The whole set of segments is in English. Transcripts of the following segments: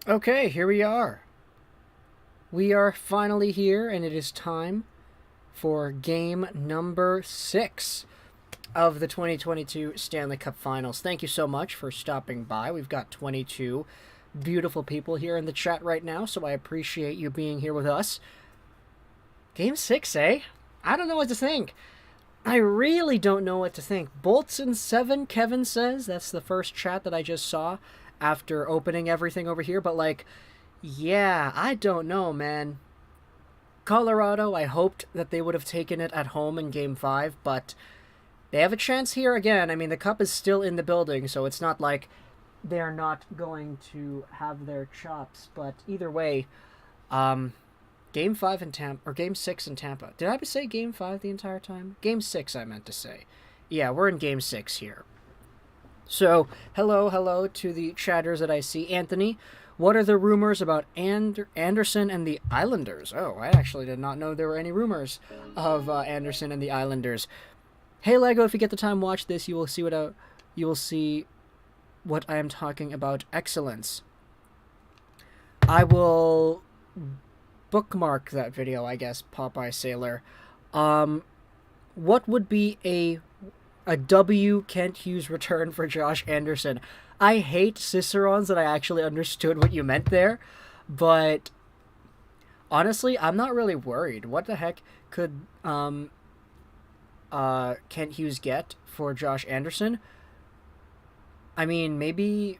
Okay, here we are. We are finally here, and it is time for game number 6 of the 2022 Stanley Cup Finals. Thank you so much for stopping by. We've got 22 beautiful people here in the chat right now, so I appreciate you being here with us. Game 6, eh? I don't know what to think. I really don't know what to think. Bolts in 7, Kevin says. That's the first chat that I just saw after opening everything over here, but yeah, I don't know, man. Colorado, I hoped that they would have taken it at home in Game 5, but they have a chance here again. I mean, the cup is still in the building, so it's not like they're not going to have their chops, but either way, Game 5 in Tampa, or Game 6 in Tampa. Did I say Game 5 the entire time? Game 6, I meant to say. Yeah, we're in Game 6 here. So, hello to the chatters that I see. Anthony, what are the rumors about Anderson and the Islanders? Oh, I actually did not know there were any rumors of Anderson and the Islanders. Hey Lego, if you get the time, watch this. You will see what I am talking about. Excellence. I will bookmark that video, I guess. Popeye Sailor. What would be a W Kent Hughes return for Josh Anderson? I hate Cicerones that I actually understood what you meant there, but honestly, I'm not really worried. What the heck could Kent Hughes get for Josh Anderson? I mean, maybe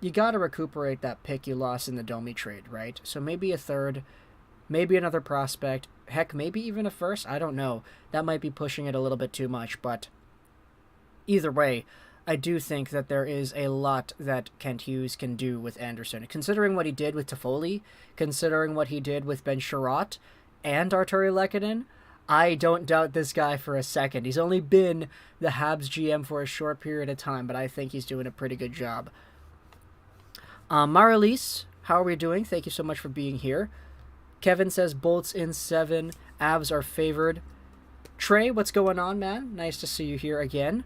you gotta recuperate that pick you lost in the Domi trade, right? So maybe a third, maybe another prospect, heck, maybe even a first. I don't know. That might be pushing it a little bit too much, but either way, I do think that there is a lot that Kent Hughes can do with Anderson. Considering what he did with Toffoli, considering what he did with Ben Sherratt and Arturi Lehkonen, I don't doubt this guy for a second. He's only been the Habs GM for a short period of time, but I think he's doing a pretty good job. Maralise, how are we doing? Thank you so much for being here. Kevin says Bolts in 7. Avs are favored. Trey, what's going on, man? Nice to see you here again.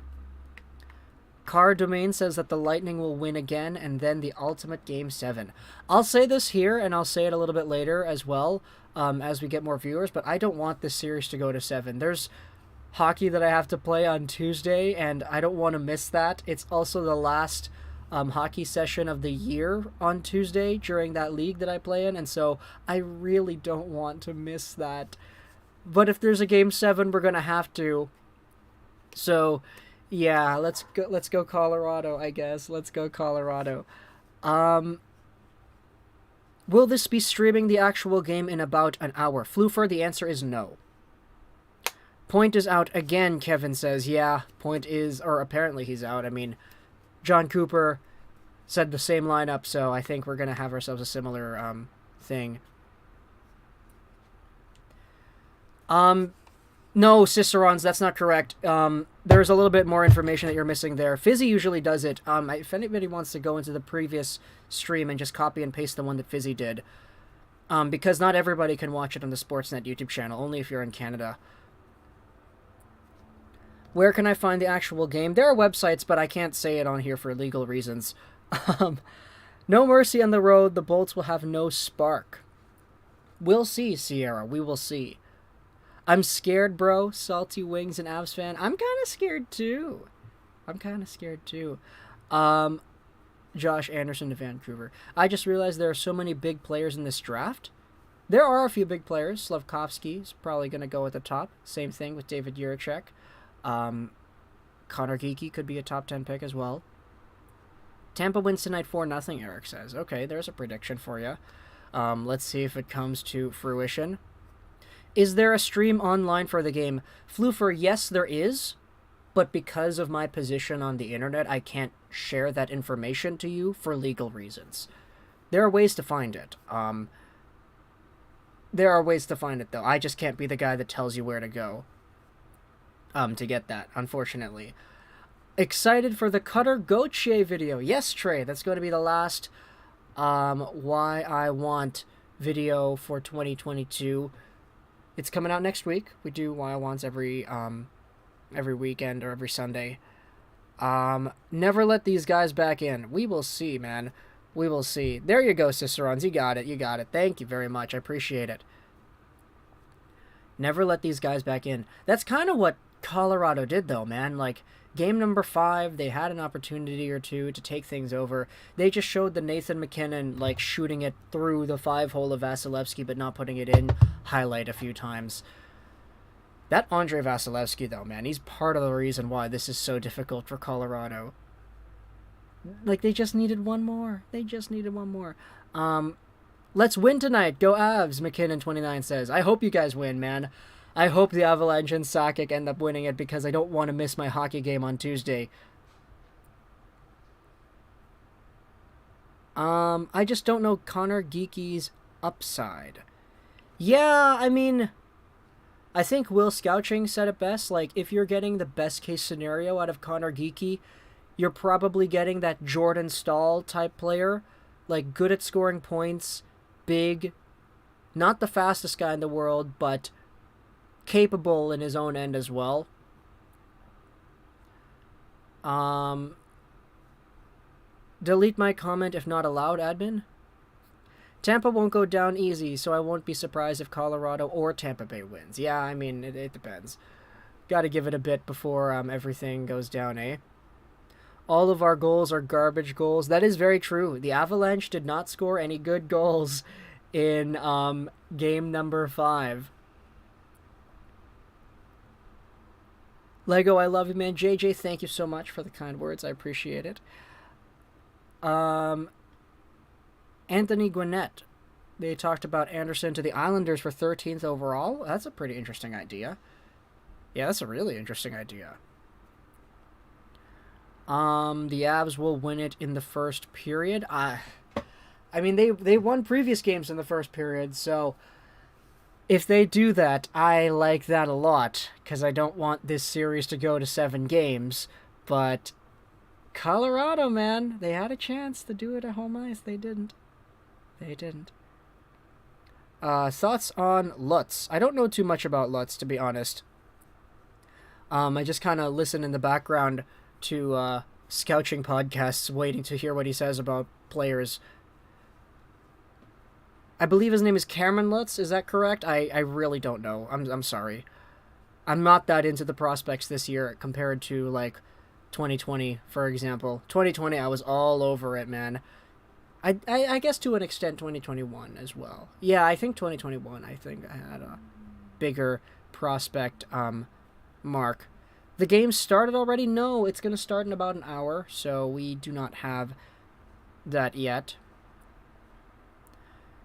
Car Domain says that the Lightning will win again, and then the ultimate Game 7. I'll say this here, and I'll say it a little bit later as well, as we get more viewers, but I don't want this series to go to 7. There's hockey that I have to play on Tuesday, and I don't want to miss that. It's also the last hockey session of the year on Tuesday during that league that I play in, and so I really don't want to miss that. But if there's a Game 7, we're going to have to. So yeah, let's go Colorado, I guess. Let's go Colorado. Will this be streaming the actual game in about an hour? Floofer, the answer is no. Point is out again, Kevin says. Yeah, Point is, or apparently he's out. I mean, John Cooper said the same lineup, so I think we're going to have ourselves a similar thing. No, Cicerons, that's not correct. There's a little bit more information that you're missing there. Fizzy usually does it. If anybody wants to go into the previous stream and just copy and paste the one that Fizzy did, because not everybody can watch it on the Sportsnet YouTube channel, only if you're in Canada. Where can I find the actual game? There are websites, but I can't say it on here for legal reasons. No mercy on the road. The Bolts will have no spark. We'll see, Sierra. We will see. I'm scared, bro. Salty Wings and Avs fan. I'm kind of scared, too. Josh Anderson to Vancouver. I just realized there are so many big players in this draft. There are a few big players. Slavkovsky is probably going to go at the top. Same thing with David Jiricek. Connor Geeky could be a top 10 pick as well. Tampa wins tonight 4-0, Eric says. Okay, there's a prediction for you. Let's see if it comes to fruition. Is there a stream online for the game? Floofer, yes, there is. But because of my position on the internet, I can't share that information to you for legal reasons. There are ways to find it. Though. I just can't be the guy that tells you where to go to get that, unfortunately. Excited for the Cutter Gauthier video. Yes, Trey, that's going to be the last Why I Want video for 2022. It's coming out next week. We do Why I Wants every weekend or every Sunday. Never let these guys back in. We will see, man. We will see. There you go, Cicerons. You got it. You got it. Thank you very much. I appreciate it. Never let these guys back in. That's kind of what Colorado did, though, man. Like, game number 5, they had an opportunity or two to take things over. They just showed the Nathan McKinnon, like, shooting it through the 5-hole of Vasilevsky but not putting it in highlight a few times. That Andre Vasilevsky, though, man, he's part of the reason why this is so difficult for Colorado. Like, they just needed one more. They just needed one more. Let's win tonight. Go Avs, McKinnon29 says. I hope you guys win, man. I hope the Avalanche and Sakic end up winning it because I don't want to miss my hockey game on Tuesday. I just don't know Connor Geeky's upside. Yeah, I mean, I think Will Scouching said it best. Like, if you're getting the best case scenario out of Connor Geeky, you're probably getting that Jordan Staal type player. Like, good at scoring points, big, not the fastest guy in the world, but capable in his own end as well. Delete my comment if not allowed, admin. Tampa won't go down easy, so I won't be surprised if Colorado or Tampa Bay wins. Yeah, I mean, it depends. Got to give it a bit before everything goes down, eh? All of our goals are garbage goals. That is very true. The Avalanche did not score any good goals in game number 5. Lego, I love you, man. JJ, thank you so much for the kind words. I appreciate it. Anthony Gwinnett. They talked about Anderson to the Islanders for 13th overall. That's a pretty interesting idea. Yeah, that's a really interesting idea. The Avs will win it in the first period. I mean, they won previous games in the first period, so if they do that, I like that a lot, because I don't want this series to go to 7 games, but Colorado, man, they had a chance to do it at home ice. They didn't. They didn't. Thoughts on Lutz? I don't know too much about Lutz, to be honest. I just kind of listen in the background to scouting podcasts, waiting to hear what he says about players. I believe his name is Cameron Lutz. Is that correct? I really don't know. I'm sorry. I'm not that into the prospects this year compared to, like, 2020, for example. 2020, I was all over it, man. I guess to an extent 2021 as well. Yeah, I think 2021, I had a bigger prospect mark. The game started already? No, it's going to start in about an hour, so we do not have that yet.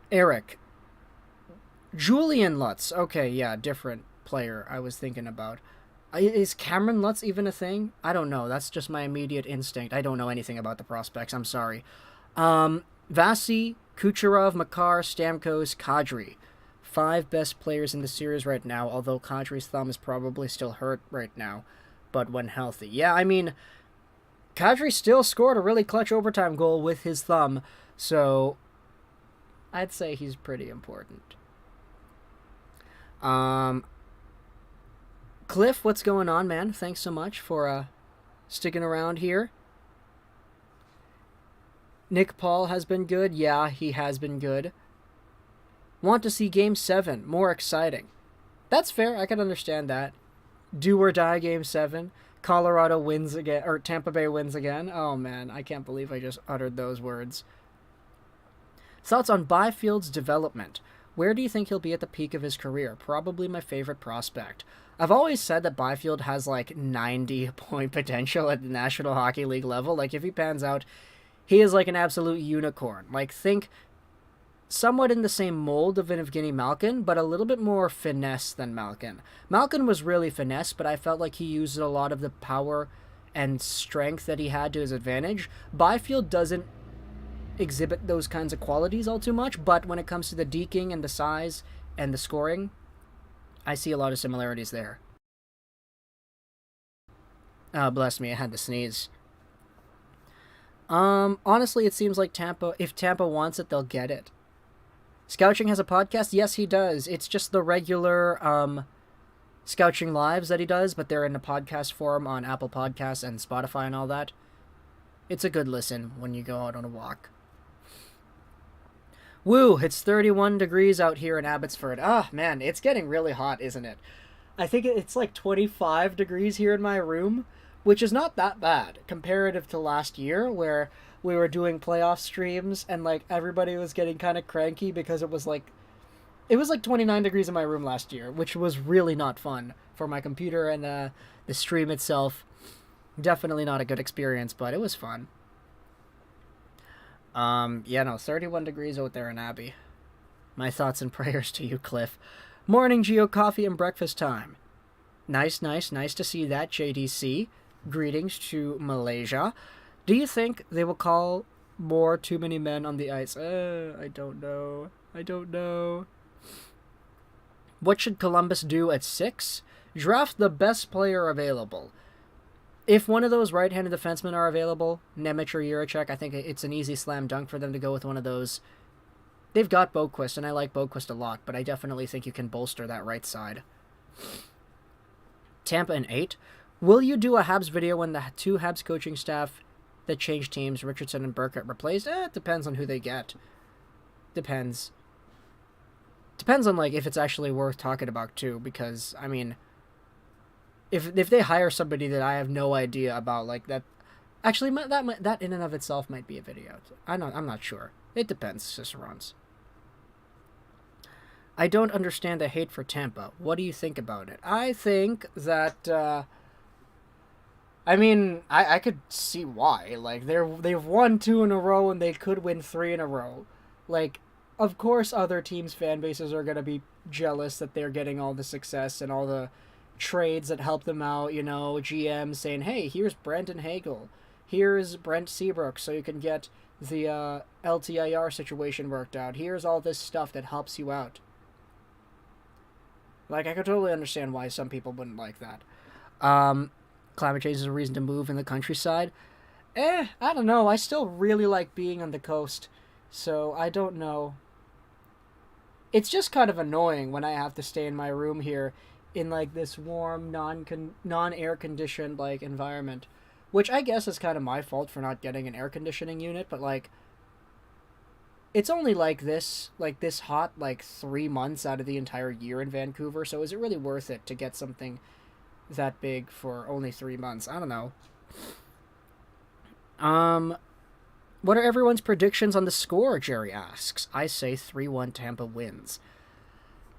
Eric. Julian Lutz. Okay, yeah, different player I was thinking about. Is Cameron Lutz even a thing? I don't know. That's just my immediate instinct. I don't know anything about the prospects. I'm sorry. Vasi, Kucherov, Makar, Stamkos, Kadri. 5 best players in the series right now, although Kadri's thumb is probably still hurt right now, but when healthy. Yeah, I mean, Kadri still scored a really clutch overtime goal with his thumb, so I'd say he's pretty important. Cliff, what's going on, man? Thanks so much for sticking around here. Nick Paul has been good. Yeah, he has been good. Want to see Game 7. More exciting. That's fair. I can understand that. Do or die Game 7. Colorado wins again, or Tampa Bay wins again. Oh, man. I can't believe I just uttered those words. Thoughts on Byfield's development. Where do you think he'll be at the peak of his career? Probably my favorite prospect. I've always said that Byfield has like 90-point potential at the National Hockey League level. Like, if he pans out, he is like an absolute unicorn. Like, think somewhat in the same mold of Evgeny Malkin, but a little bit more finesse than Malkin. Malkin was really finesse, but I felt like he used a lot of the power and strength that he had to his advantage. Byfield doesn't exhibit those kinds of qualities all too much, but when it comes to the deking and the size and the scoring, I see a lot of similarities there. Bless me, I had to sneeze. Honestly, it seems like if Tampa wants it, they'll get it. Scouching has a podcast? Yes, he does. It's just the regular, Scouching Lives that he does, but they're in a podcast form on Apple Podcasts and Spotify and all that. It's a good listen when you go out on a walk. Woo, it's 31 degrees out here in Abbotsford. Ah, man, it's getting really hot, isn't it? I think it's like 25 degrees here in my room, which is not that bad comparative to last year where we were doing playoff streams and like everybody was getting kind of cranky because it was like 29 degrees in my room last year, which was really not fun for my computer and the stream itself. Definitely not a good experience, but it was fun. Yeah, no, 31 degrees out there in Abbey. My thoughts and prayers to you, Cliff. Morning, Geo, coffee and breakfast time. Nice to see that, JDC. Greetings to Malaysia. Do you think they will call more too many men on the ice? I don't know. What should Columbus do at 6? Draft the best player available. If one of those right-handed defensemen are available, Nemec or Jiricek, I think it's an easy slam dunk for them to go with one of those. They've got Boquist, and I like Boquist a lot, but I definitely think you can bolster that right side. Tampa in 8. Will you do a Habs video when the 2 Habs coaching staff that changed teams, Richardson and Burke, replaced? It depends on who they get. Depends on, like, if it's actually worth talking about, too, because, I mean, if they hire somebody that I have no idea about, like, that... Actually, that in and of itself might be a video. I'm not sure. It depends, Cicerons. I don't understand the hate for Tampa. What do you think about it? I think that, I mean, I could see why. Like, they've won 2 in a row, and they could win 3 in a row. Like, of course other teams' fan bases are going to be jealous that they're getting all the success and all the trades that help them out, you know, GM saying, hey, here's Brandon Hagel. Here's Brent Seabrook, so you can get the LTIR situation worked out. Here's all this stuff that helps you out. Like, I could totally understand why some people wouldn't like that. Climate change is a reason to move in the countryside. I don't know. I still really like being on the coast, so I don't know. It's just kind of annoying when I have to stay in my room here in, like, this warm, non-air conditioned, like, environment. Which I guess is kind of my fault for not getting an air conditioning unit, but, like, it's only like this hot, like, 3 months out of the entire year in Vancouver, so is it really worth it to get something that big for only 3 months? I don't know. What are everyone's predictions on the score, Jerry asks. I say 3-1 Tampa wins.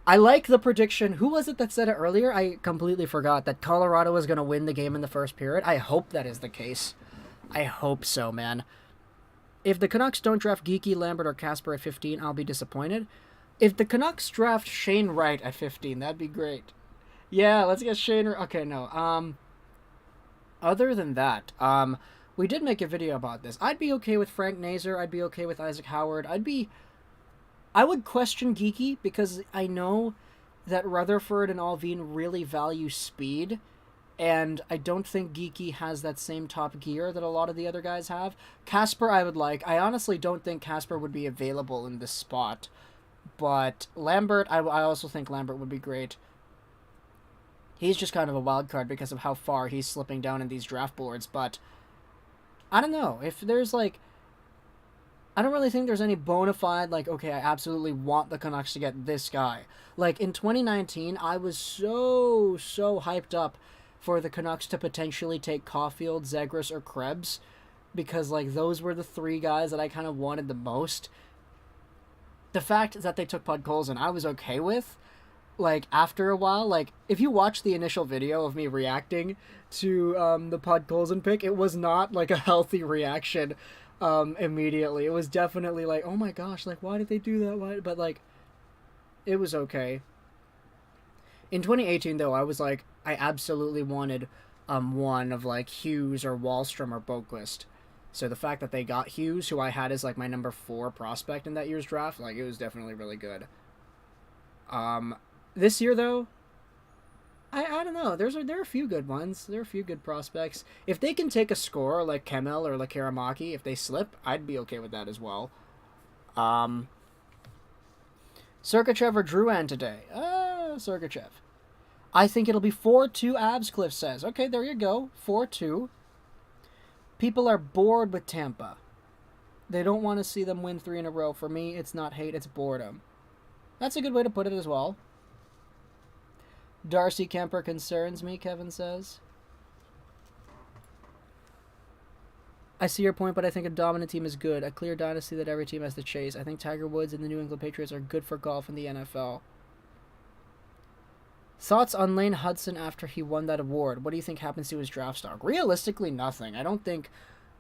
I like the prediction. Who was it that said it earlier? I completely forgot that Colorado was going to win the game in the first period. I hope that is the case. I hope so, man. If the Canucks don't draft Geekie, Lambert, or Casper at 15, I'll be disappointed. If the Canucks draft Shane Wright at 15, that'd be great. Yeah, let's get Shane... Okay, no. Other than that, we did make a video about this. I'd be okay with Frank Nazar. I'd be okay with Isaac Howard. I would question Geekie because I know that Rutherford and Alvin really value speed, and I don't think Geekie has that same top gear that a lot of the other guys have. Casper I would like. I honestly don't think Casper would be available in this spot, but Lambert, I also think Lambert would be great. He's just kind of a wild card because of how far he's slipping down in these draft boards, but I don't know. If there's, like... I don't really think there's any bona fide, like, okay, I absolutely want the Canucks to get this guy. Like, in 2019, I was so hyped up for the Canucks to potentially take Caulfield, Zegras, or Krebs, because, like, those were the 3 guys that I kind of wanted the most. The fact that they took Podkolzin, I was okay with. Like, after a while, like, if you watch the initial video of me reacting to the Podkolzin pick, it was not, like, a healthy reaction immediately. It was definitely like, oh my gosh, like, why did they do that? Why? But, like, it was okay. In 2018, though, I was like, I absolutely wanted one of, like, Hughes or Wahlstrom or Boquist. So the fact that they got Hughes, who I had as, like, my number 4 prospect in that year's draft, like, it was definitely really good. This year, though, I don't know. There are a few good ones. There are a few good prospects. If they can take a score like Kemel or like Karamaki, if they slip, I'd be okay with that as well. Sergachev or Drouin today? Sergachev. I think it'll be 4-2 Avs, Cliff says. Okay, there you go. 4-2. People are bored with Tampa. They don't want to see them win 3 in a row. For me, it's not hate, it's boredom. That's a good way to put it as well. Darcy Kemper concerns me, Kevin says. I see your point, but I think a dominant team is good. A clear dynasty that every team has to chase. I think Tiger Woods and the New England Patriots are good for golf in the NFL. Thoughts on Lane Hudson after he won that award? What do you think happens to his draft stock? Realistically, nothing. I don't think,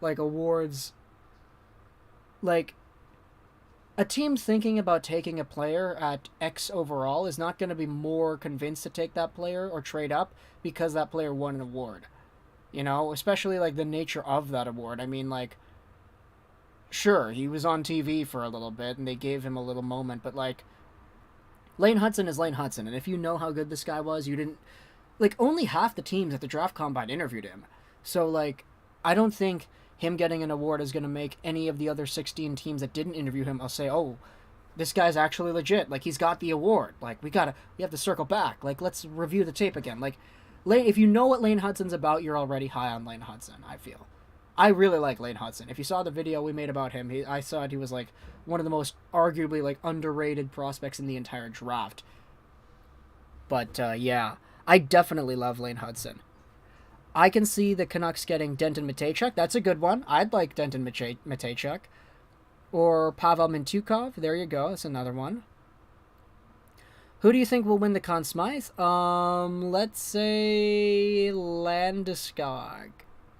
awards... a team thinking about taking a player at X overall is not going to be more convinced to take that player or trade up because that player won an award. You know, especially, the nature of that award. I mean, sure, he was on TV for a little bit, and they gave him a little moment, but, Lane Hudson is Lane Hudson, and if you know how good this guy was, you didn't... only half the teams at the draft combine interviewed him. So, I don't think him getting an award is going to make any of the other 16 teams that didn't interview him, I'll say, oh, this guy's actually legit. He's got the award. We have to circle back. Let's review the tape again. If you know what Lane Hudson's about, you're already high on Lane Hudson, I feel. I really like Lane Hudson. If you saw the video we made about him, I saw he was one of the most arguably underrated prospects in the entire draft. But yeah, I definitely love Lane Hudson. I can see the Canucks getting Denton Mateychuk. That's a good one. I'd like Denton Mateychuk. Or Pavel Mintyukov. There you go. That's another one. Who do you think will win the Conn Smythe? Let's say Landeskog.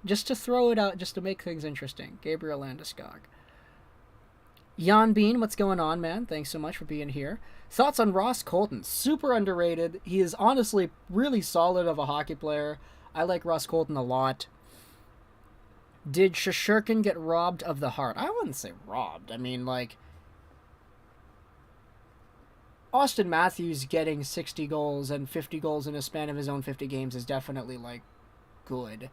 Just to throw it out, just to make things interesting. Gabriel Landeskog. Jan Bean, what's going on, man? Thanks so much for being here. Thoughts on Ross Colton? Super underrated. He is honestly really solid of a hockey player. I like Ross Colton a lot. Did Shesterkin get robbed of the heart? I wouldn't say robbed. I mean, Austin Matthews getting 60 goals and 50 goals in a span of his own 50 games is definitely, good.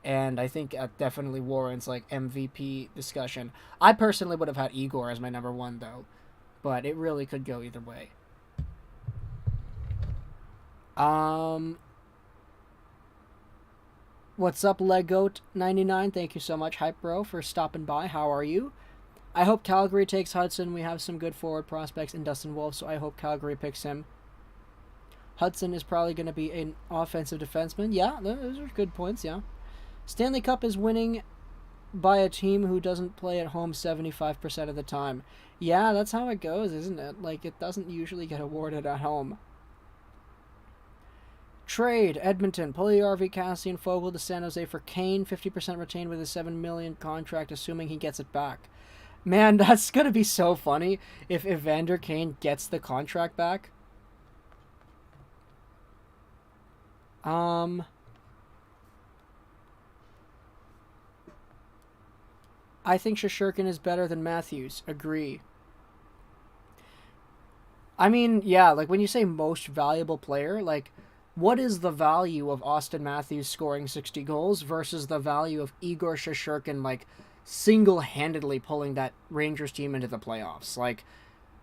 And I think that definitely warrants, MVP discussion. I personally would have had Igor as my number 1, though. But it really could go either way. What's up, Legoat99? Thank you so much, Hype Bro, for stopping by. How are you? I hope Calgary takes Hudson. We have some good forward prospects in Dustin Wolf, so I hope Calgary picks him. Hudson is probably going to be an offensive defenseman. Yeah, those are good points, yeah. Stanley Cup is winning by a team who doesn't play at home 75% of the time. Yeah, that's how it goes, isn't it? It doesn't usually get awarded at home. Trade, Edmonton, Puljujarvi, Cassian, Fogle to San Jose for Kane, 50% retained with a $7 million contract, assuming he gets it back. Man, that's going to be so funny if Evander Kane gets the contract back. I think Shesterkin is better than Matthews. Agree. I mean, yeah, when you say most valuable player, what is the value of Austin Matthews scoring 60 goals versus the value of Igor Shesterkin, single-handedly pulling that Rangers team into the playoffs?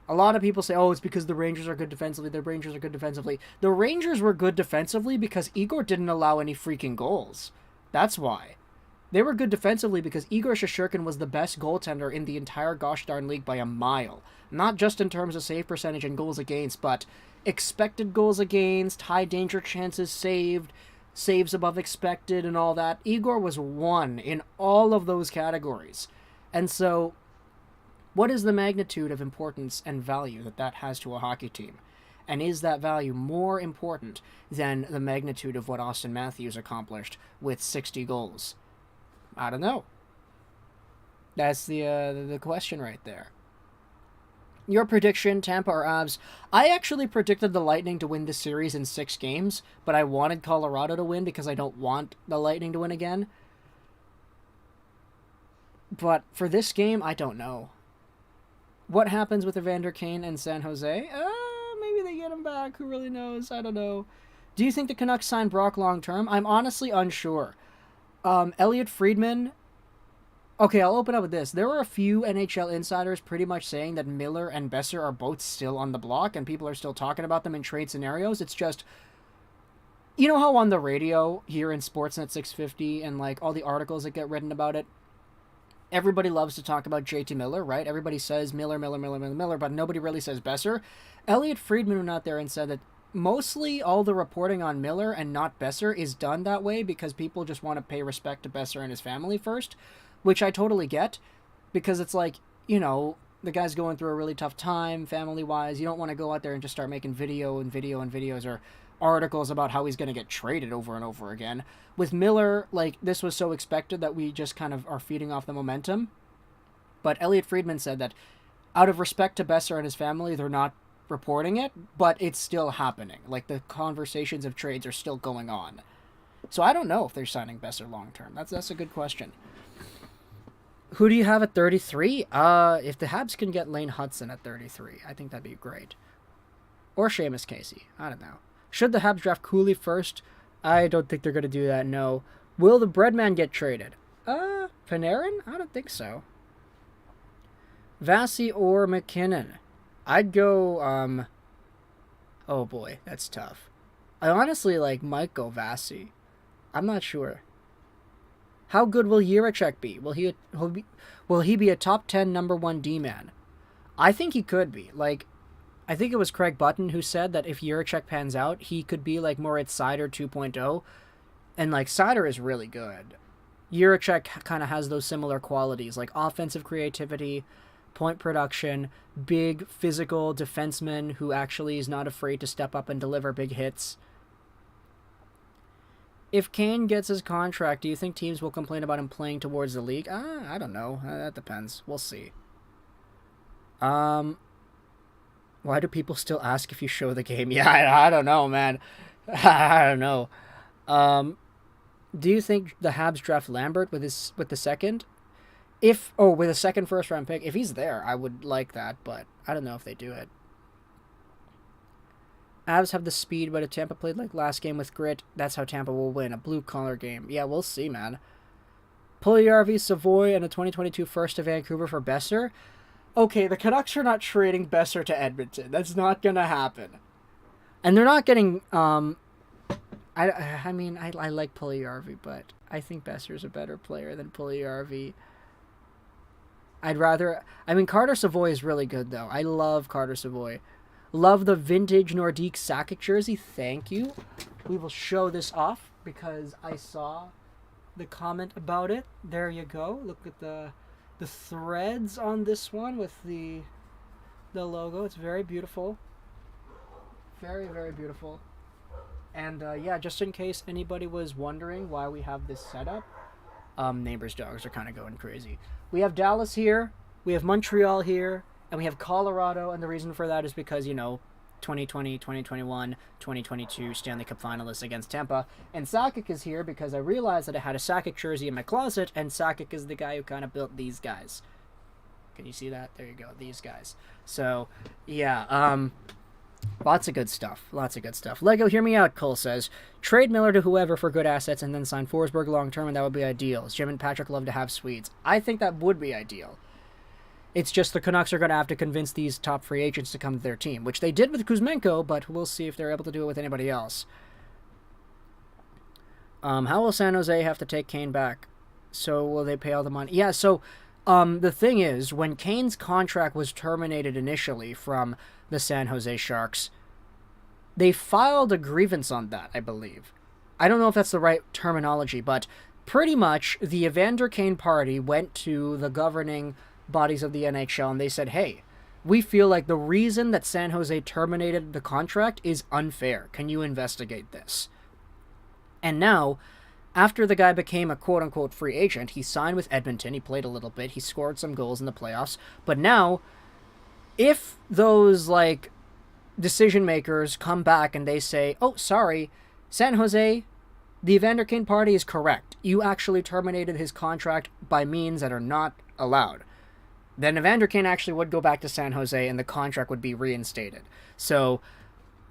A lot of people say, oh, it's because the Rangers are good defensively. The Rangers are good defensively. The Rangers were good defensively because Igor didn't allow any freaking goals. That's why. They were good defensively because Igor Shesterkin was the best goaltender in the entire gosh darn league by a mile. Not just in terms of save percentage and goals against, but expected goals against, high danger chances saved, saves above expected, and all that. Igor was 1 in all of those categories. And so, what is the magnitude of importance and value that has to a hockey team? And is that value more important than the magnitude of what Austin Matthews accomplished with 60 goals? I don't know. That's the question right there. Your prediction, Tampa or Avs? I actually predicted the Lightning to win this series in 6 games, but I wanted Colorado to win because I don't want the Lightning to win again. But for this game, I don't know. What happens with Evander Kane and San Jose? Maybe they get him back. Who really knows? I don't know. Do you think the Canucks sign Brock long-term? I'm honestly unsure. Elliot Friedman... Okay, I'll open up with this. There were a few NHL insiders pretty much saying that Miller and Besser are both still on the block, and people are still talking about them in trade scenarios. It's just... You know how on the radio here in Sportsnet 650 and all the articles that get written about it, Everybody loves to talk about JT Miller, right? Everybody says Miller, but nobody really says Besser. Elliot Friedman went out there and said that mostly all the reporting on Miller and not Besser is done that way because people just want to pay respect to Besser and his family first, which I totally get, because it's like, you know, the guy's going through a really tough time family-wise. You don't want to go out there and just start making videos or articles about how he's going to get traded over and over again. With Miller, like, this was so expected that we just kind of are feeding off the momentum. But Elliot Friedman said that out of respect to Besser and his family, they're not reporting it, but it's still happening. Like, the conversations of trades are still going on. So I don't know if they're signing Besser long-term. That's a good question. Who do you have at 33? If the Habs can get Lane Hudson at 33, I think that'd be great. Or Seamus Casey. I don't know. Should the Habs draft Cooley first? I don't think they're going to do that, no. Will the Breadman get traded? Panarin? I don't think so. Vasi or McKinnon? I'd go, oh boy, that's tough. I honestly, might go Vasi. I'm not sure. How good will Jiricek be? Will he be a top 10 number 1 D-man? I think he could be. I think it was Craig Button who said that if Jiricek pans out, he could be Moritz Seider 2.0. And Seider is really good. Jiricek kind of has those similar qualities, like offensive creativity, point production, big physical defenseman who actually is not afraid to step up and deliver big hits. If Kane gets his contract, do you think teams will complain about him playing towards the league? I don't know. That depends. We'll see. Why do people still ask if you show the game? Yeah, I don't know, man. I don't know. Do you think the Habs draft Lambert with the second? With a second first round pick? If he's there, I would like that, but I don't know if they do it. Avs have the speed, but if Tampa played like last game with grit, that's how Tampa will win. A blue-collar game. Yeah, we'll see, man. Puljujarvi, Savoy, and a 2022 first to Vancouver for Besser. Okay, the Canucks are not trading Besser to Edmonton. That's not going to happen. And they're not getting... I like Puljujarvi, but I think Besser's a better player than Puljujarvi. I'd rather... Carter Savoy is really good, though. I love Carter Savoy. Love the vintage Nordique Sakic jersey. Thank you. We will show this off because I saw the comment about it. There you go. Look at the threads on this one with the logo. It's very beautiful. Very, very beautiful. And yeah, just in case anybody was wondering why we have this setup, neighbors' dogs are kind of going crazy. We have Dallas here. We have Montreal here. And we have Colorado, and the reason for that is because, 2020, 2021, 2022 Stanley Cup finalists against Tampa. And Sakic is here because I realized that I had a Sakic jersey in my closet, and Sakic is the guy who kind of built these guys. Can you see that? There you go, these guys. So, yeah, lots of good stuff. Lots of good stuff. Lego, hear me out, Cole says. Trade Miller to whoever for good assets and then sign Forsberg long-term, and that would be ideal. Jim and Patrick love to have Swedes. I think that would be ideal. It's just the Canucks are going to have to convince these top free agents to come to their team, which they did with Kuzmenko, but we'll see if they're able to do it with anybody else. How will San Jose have to take Kane back? So will they pay all the money? Yeah, so the thing is, when Kane's contract was terminated initially from the San Jose Sharks, they filed a grievance on that, I believe. I don't know if that's the right terminology, but pretty much the Evander Kane party went to the governing bodies of the NHL and they said, hey, we feel like the reason that San Jose terminated the contract is unfair. Can you investigate this? And now, after the guy became a quote-unquote free agent, he signed with Edmonton, he played a little bit, he scored some goals in the playoffs, but now, if those, decision makers come back and they say, oh, sorry, San Jose, the Evander Kane party is correct. You actually terminated his contract by means that are not allowed. Then Evander Kane actually would go back to San Jose and the contract would be reinstated. So,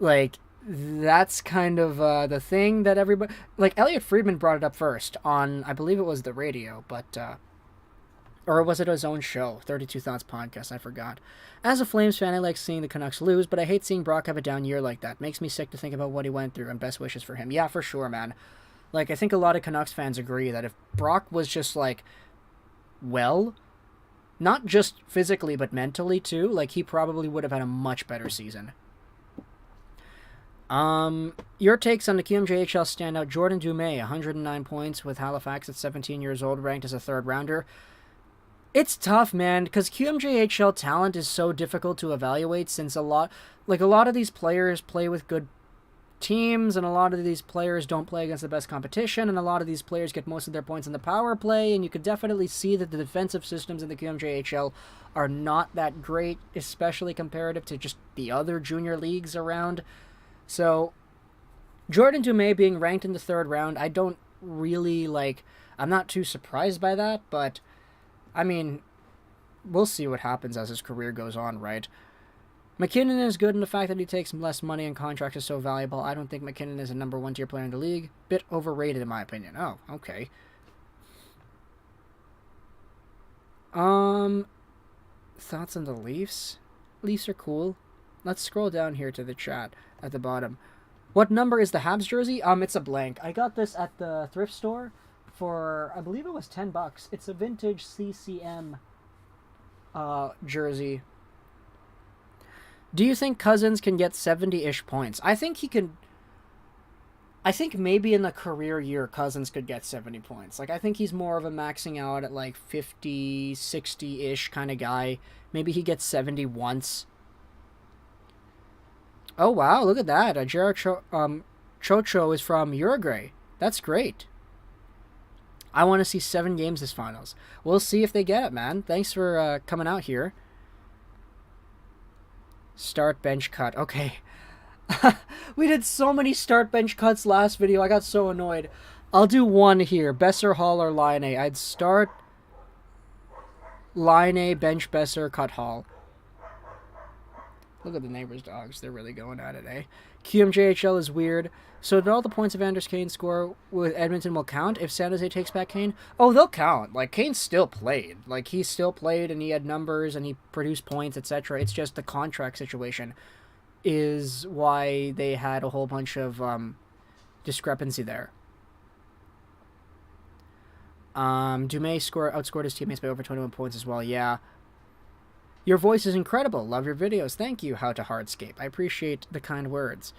that's kind of the thing that everybody... Elliot Friedman brought it up first on, I believe it was the radio, but... or was it his own show? 32 Thoughts Podcast, I forgot. As a Flames fan, I like seeing the Canucks lose, but I hate seeing Brock have a down year like that. Makes me sick to think about what he went through, and best wishes for him. Yeah, for sure, man. I think a lot of Canucks fans agree that if Brock was just, well. Not just physically, but mentally, too. Like, he probably would have had a much better season. Your takes on the QMJHL standout Jordan Dumais, 109 points with Halifax at 17 years old, ranked as a third-rounder. It's tough, man, because QMJHL talent is so difficult to evaluate since a lot of these players play with good teams, and a lot of these players don't play against the best competition, and a lot of these players get most of their points in the power play, and you could definitely see that the defensive systems in the QMJHL are not that great, especially comparative to just the other junior leagues around. So, Jordan Dumais being ranked in the third round, I don't really, I'm not too surprised by that, but I mean, we'll see what happens as his career goes on, right? McKinnon is good in the fact that he takes less money and contracts is so valuable. I don't think McKinnon is a number 1 tier player in the league. Bit overrated in my opinion. Oh, okay. Thoughts on the Leafs? Leafs are cool. Let's scroll down here to the chat at the bottom. What number is the Habs jersey? It's a blank. I got this at the thrift store for, I believe it was $10. It's a vintage CCM jersey. Do you think Cousins can get 70-ish points? I think he can. I think maybe in the career year, Cousins could get 70 points. I think he's more of a maxing out at 50, 60-ish kind of guy. Maybe he gets 70 once. Oh, wow, look at that. Jared Chocho is from Uruguay. That's great. I want to see 7 games this finals. We'll see if they get it, man. Thanks for coming out here. Start bench cut. Okay. We did so many start bench cuts last video. I got so annoyed. I'll do one here. Besser, Hall, or Line A. I'd start Line A, bench Besser, cut Hall. Look at the neighbors' dogs. They're really going at it, eh? QMJHL is weird. So did all the points Evander Kane score with Edmonton will count if San Jose takes back Kane? Oh, they'll count. Kane still played. He still played, and he had numbers, and he produced points, etc. It's just the contract situation is why they had a whole bunch of discrepancy there. Dumais outscored his teammates by over 21 points as well. Yeah. Your voice is incredible. Love your videos. Thank you, How to Hardscape. I appreciate the kind words.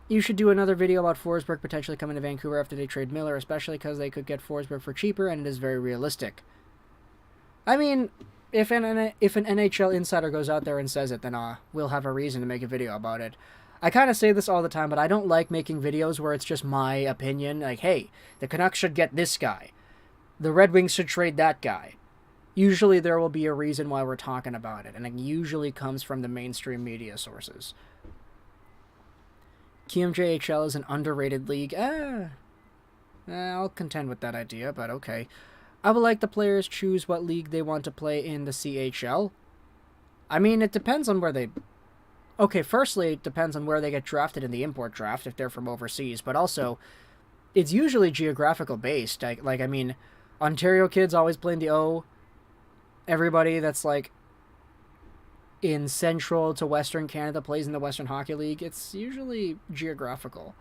You should do another video about Forsberg potentially coming to Vancouver after they trade Miller, especially because they could get Forsberg for cheaper, and it is very realistic. I mean, if an NHL insider goes out there and says it, then we'll have a reason to make a video about it. I kind of say this all the time, but I don't like making videos where it's just my opinion. Hey, the Canucks should get this guy. The Red Wings should trade that guy. Usually there will be a reason why we're talking about it, and it usually comes from the mainstream media sources. QMJHL is an underrated league. I'll contend with that idea, but okay. I would like the players choose what league they want to play in the CHL. I mean, it depends on where they... Okay, firstly, it depends on where they get drafted in the import draft, if they're from overseas, but also, it's usually geographical based. I mean, Ontario kids always play in the O. Everybody that's in Central to Western Canada plays in the Western Hockey League. It's usually geographical.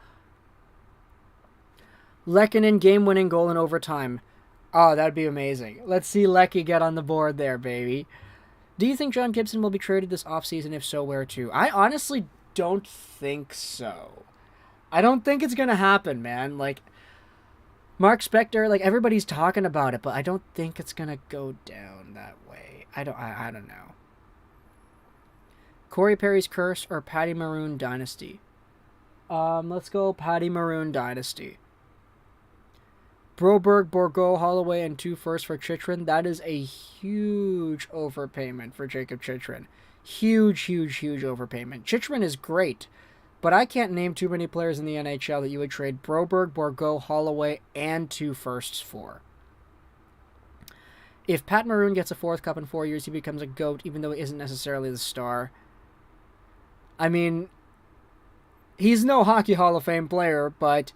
Lehkonen game-winning goal in overtime. Oh, that'd be amazing. Let's see Lecky get on the board there, baby. Do you think John Gibson will be traded this offseason? If so, where to? I honestly don't think so. I don't think it's going to happen, man. Mark Spector, everybody's talking about it, but I don't think it's going to go down that way. I don't know. Corey Perry's Curse or Patty Maroon Dynasty? Let's go Patty Maroon Dynasty. Broberg, Bourgault, Holloway, and 2 firsts for Chychrun. That is a huge overpayment for Jacob Chychrun. Huge, huge, huge overpayment. Chychrun is great, but I can't name too many players in the NHL that you would trade Broberg, Bourgault, Holloway, and 2 firsts for. If Pat Maroon gets a 4th cup in 4 years, he becomes a GOAT, even though he isn't necessarily the star. I mean, he's no Hockey Hall of Fame player, but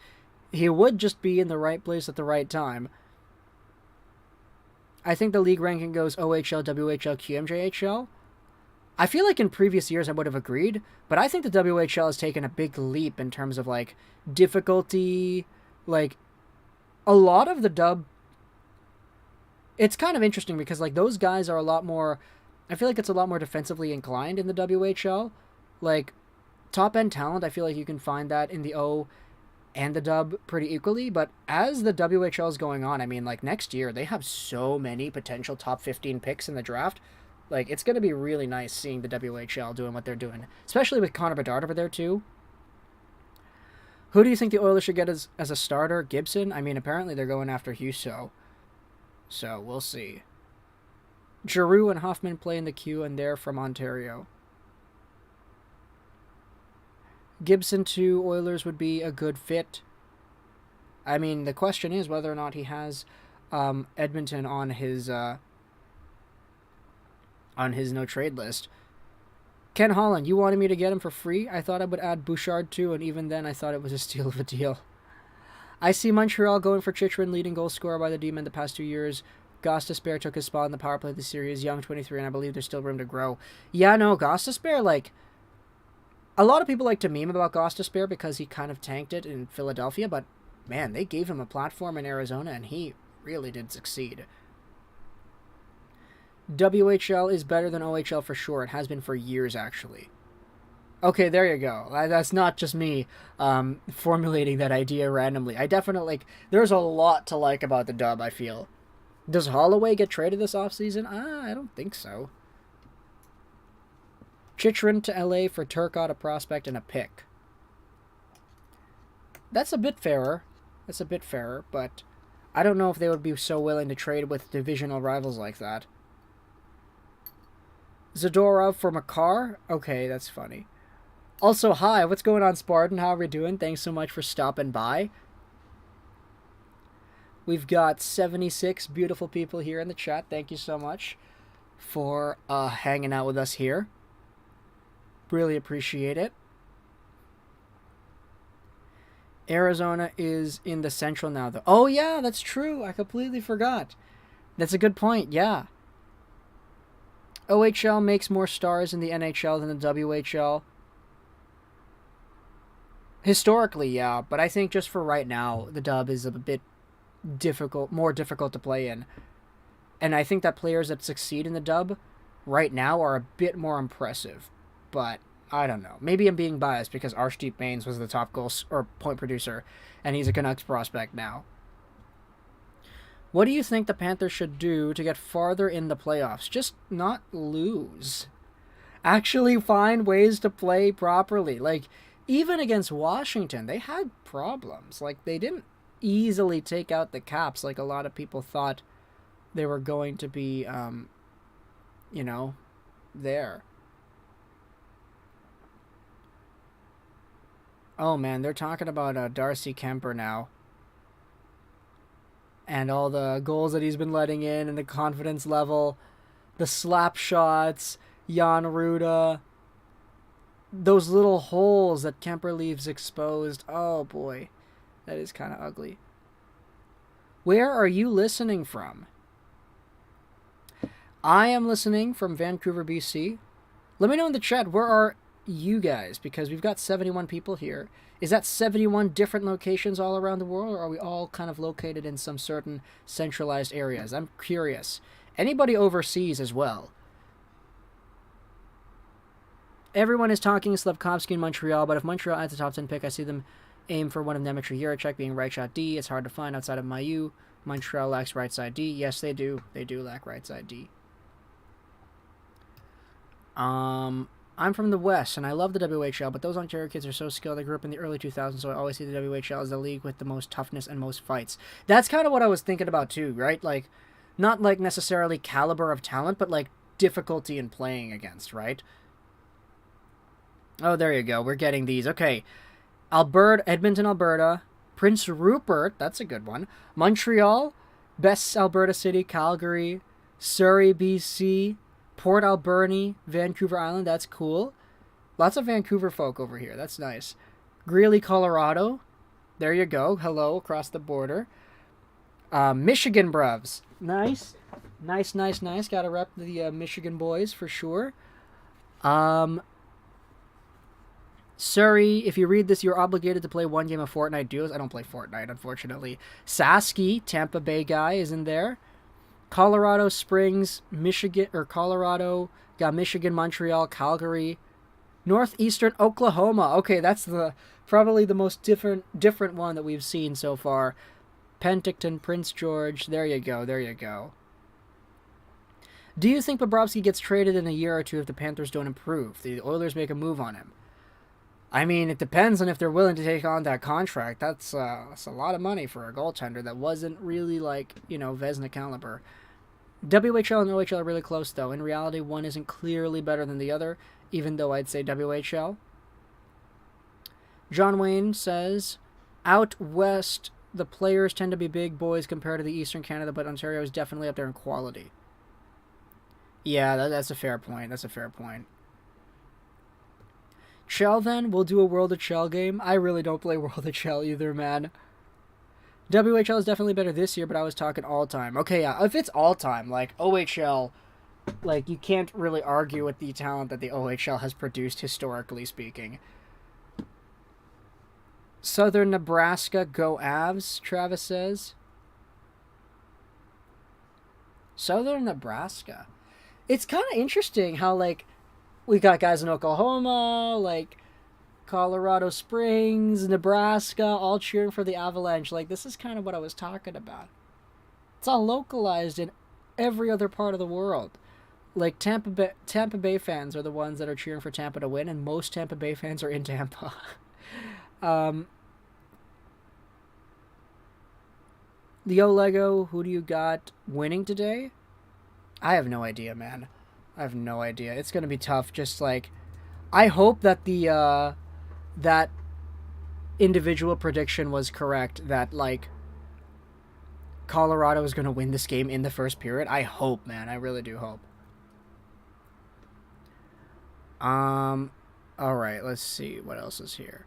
he would just be in the right place at the right time. I think the league ranking goes OHL, WHL, QMJHL. I feel like in previous years I would have agreed, but I think the WHL has taken a big leap in terms of difficulty. A lot of the it's kind of interesting because, like, those guys are a lot more... I feel like it's a lot more defensively inclined in the WHL. Like, top-end talent, I feel like you can find that in the O and the Dub pretty equally, but as the WHL is going on, I mean, like, next year, they have so many potential top 15 picks in the draft. Like, it's going to be really nice seeing the WHL doing what they're doing, especially with Connor Bedard over there, too. Who do you think the Oilers should get as a starter? Gibson? I mean, apparently they're going after Hughes, so we'll see. Giroux and Hoffman play in the queue, and they're from Ontario. Gibson to Oilers would be a good fit. I mean, the question is whether or not he has Edmonton on his no-trade list. Ken Holland, you wanted me to get him for free? I thought I would add Bouchard too, and even then I thought it was a steal of a deal. I see Montreal going for Chychrun, leading goal scorer by the D-men the past 2 years. Gostisbehere took his spot in the power play of the series. Young, 23, and I believe there's still room to grow. Yeah, no, Gostisbehere, like... A lot of people like to meme about Gostisbehere because he kind of tanked it in Philadelphia, but, man, they gave him a platform in Arizona, and he really did succeed. WHL is better than OHL for sure. It has been for years, actually. Okay, there you go. That's not just me formulating that idea randomly. I definitely, like, there's a lot to like about the Dub, I feel. Does Holloway get traded this offseason? I don't think so. Chychrun to LA for Turcotte, a prospect, and a pick. That's a bit fairer. But I don't know if they would be so willing to trade with divisional rivals like that. Zadorov for Makar? Okay, that's funny. Also, hi, what's going on, Spartan? How are we doing? Thanks so much for stopping by. We've got 76 beautiful people here in the chat. Thank you so much for hanging out with us here. Really appreciate it. Arizona is in the Central now, though. Oh, yeah, that's true. I completely forgot. That's a good point, yeah. OHL makes more stars in the NHL than the WHL. Historically, yeah, but I think just for right now, the Dub is a bit more difficult to play in. And I think that players that succeed in the Dub right now are a bit more impressive. But I don't know. Maybe I'm being biased because Arshdeep Bains was the top goal or point producer, and he's a Canucks prospect now. What do you think the Panthers should do to get farther in the playoffs? Just not lose. Actually find ways to play properly. Like, even against Washington, they had problems. Like, they didn't easily take out the Caps like a lot of people thought they were going to be, there. Oh, man, they're talking about Darcy Kemper now. And all the goals that he's been letting in and the confidence level. The slap shots. Jan Ruda. Those little holes that Kemper leaves exposed. Oh, boy. That is kind of ugly. Where are you listening from? I am listening from Vancouver, BC. Let me know in the chat, where are you guys? Because we've got 71 people here. Is that 71 different locations all around the world, or are we all kind of located in some certain centralized areas? I'm curious. Anybody overseas as well? Everyone is talking Slavkovsky in Montreal, but if Montreal adds a top 10 pick, I see them aim for one of Nemetri Jiricek being right shot D. It's hard to find outside of Mayu. Montreal lacks right side D. Yes, they do. They do lack right side D. I'm from the West, and I love the WHL, but those Ontario kids are so skilled. I grew up in the early 2000s, so I always see the WHL as the league with the most toughness and most fights. That's kind of what I was thinking about, too, right? Like, not, like, necessarily caliber of talent, but, like, difficulty in playing against, right? Oh, there you go. We're getting these. Okay. Edmonton, Alberta. Prince Rupert, that's a good one. Montreal, best Alberta city, Calgary, Surrey, BC, Port Alberni, Vancouver Island, that's cool. Lots of Vancouver folk over here, that's nice. Greeley, Colorado, there you go. Hello, across the border. Michigan bruvs, nice. Nice. Gotta rep the Michigan boys for sure. Surrey, if you read this, you're obligated to play one game of Fortnite duos. I don't play Fortnite, unfortunately. Sasky, Tampa Bay guy, is in there. Colorado Springs, Michigan, or Colorado, got Michigan, Montreal, Calgary, Northeastern Oklahoma. Okay, that's probably the most different one that we've seen so far. Penticton, Prince George. There you go. There you go. Do you think Bobrovsky gets traded in a year or two if the Panthers don't improve? The Oilers make a move on him. I mean, it depends on if they're willing to take on that contract. That's a lot of money for a goaltender that wasn't really like, Vezina caliber. WHL and OHL are really close, though. In reality, one isn't clearly better than the other, even though I'd say WHL. John Wayne says, out west, the players tend to be big boys compared to the Eastern Canada, but Ontario is definitely up there in quality. Yeah, that's a fair point. That's a fair point. Shell, then? We'll do a World of Shell game. I really don't play World of Shell either, man. WHL is definitely better this year, but I was talking all-time. Okay, yeah, if it's all-time, like, OHL, like, you can't really argue with the talent that the OHL has produced, historically speaking. Southern Nebraska, go Avs, Travis says. Southern Nebraska. It's kind of interesting how, like, we got guys in Oklahoma, like Colorado Springs, Nebraska, all cheering for the Avalanche. Like, this is kind of what I was talking about. It's all localized in every other part of the world. Like, Tampa Bay fans are the ones that are cheering for Tampa to win, and most Tampa Bay fans are in Tampa. Leo Lego, who do you got winning today? I have no idea, man. I have no idea. It's going to be tough. Just like, I hope that that individual prediction was correct. That, like, Colorado is going to win this game in the first period. I hope, man. I really do hope. All right. Let's see what else is here.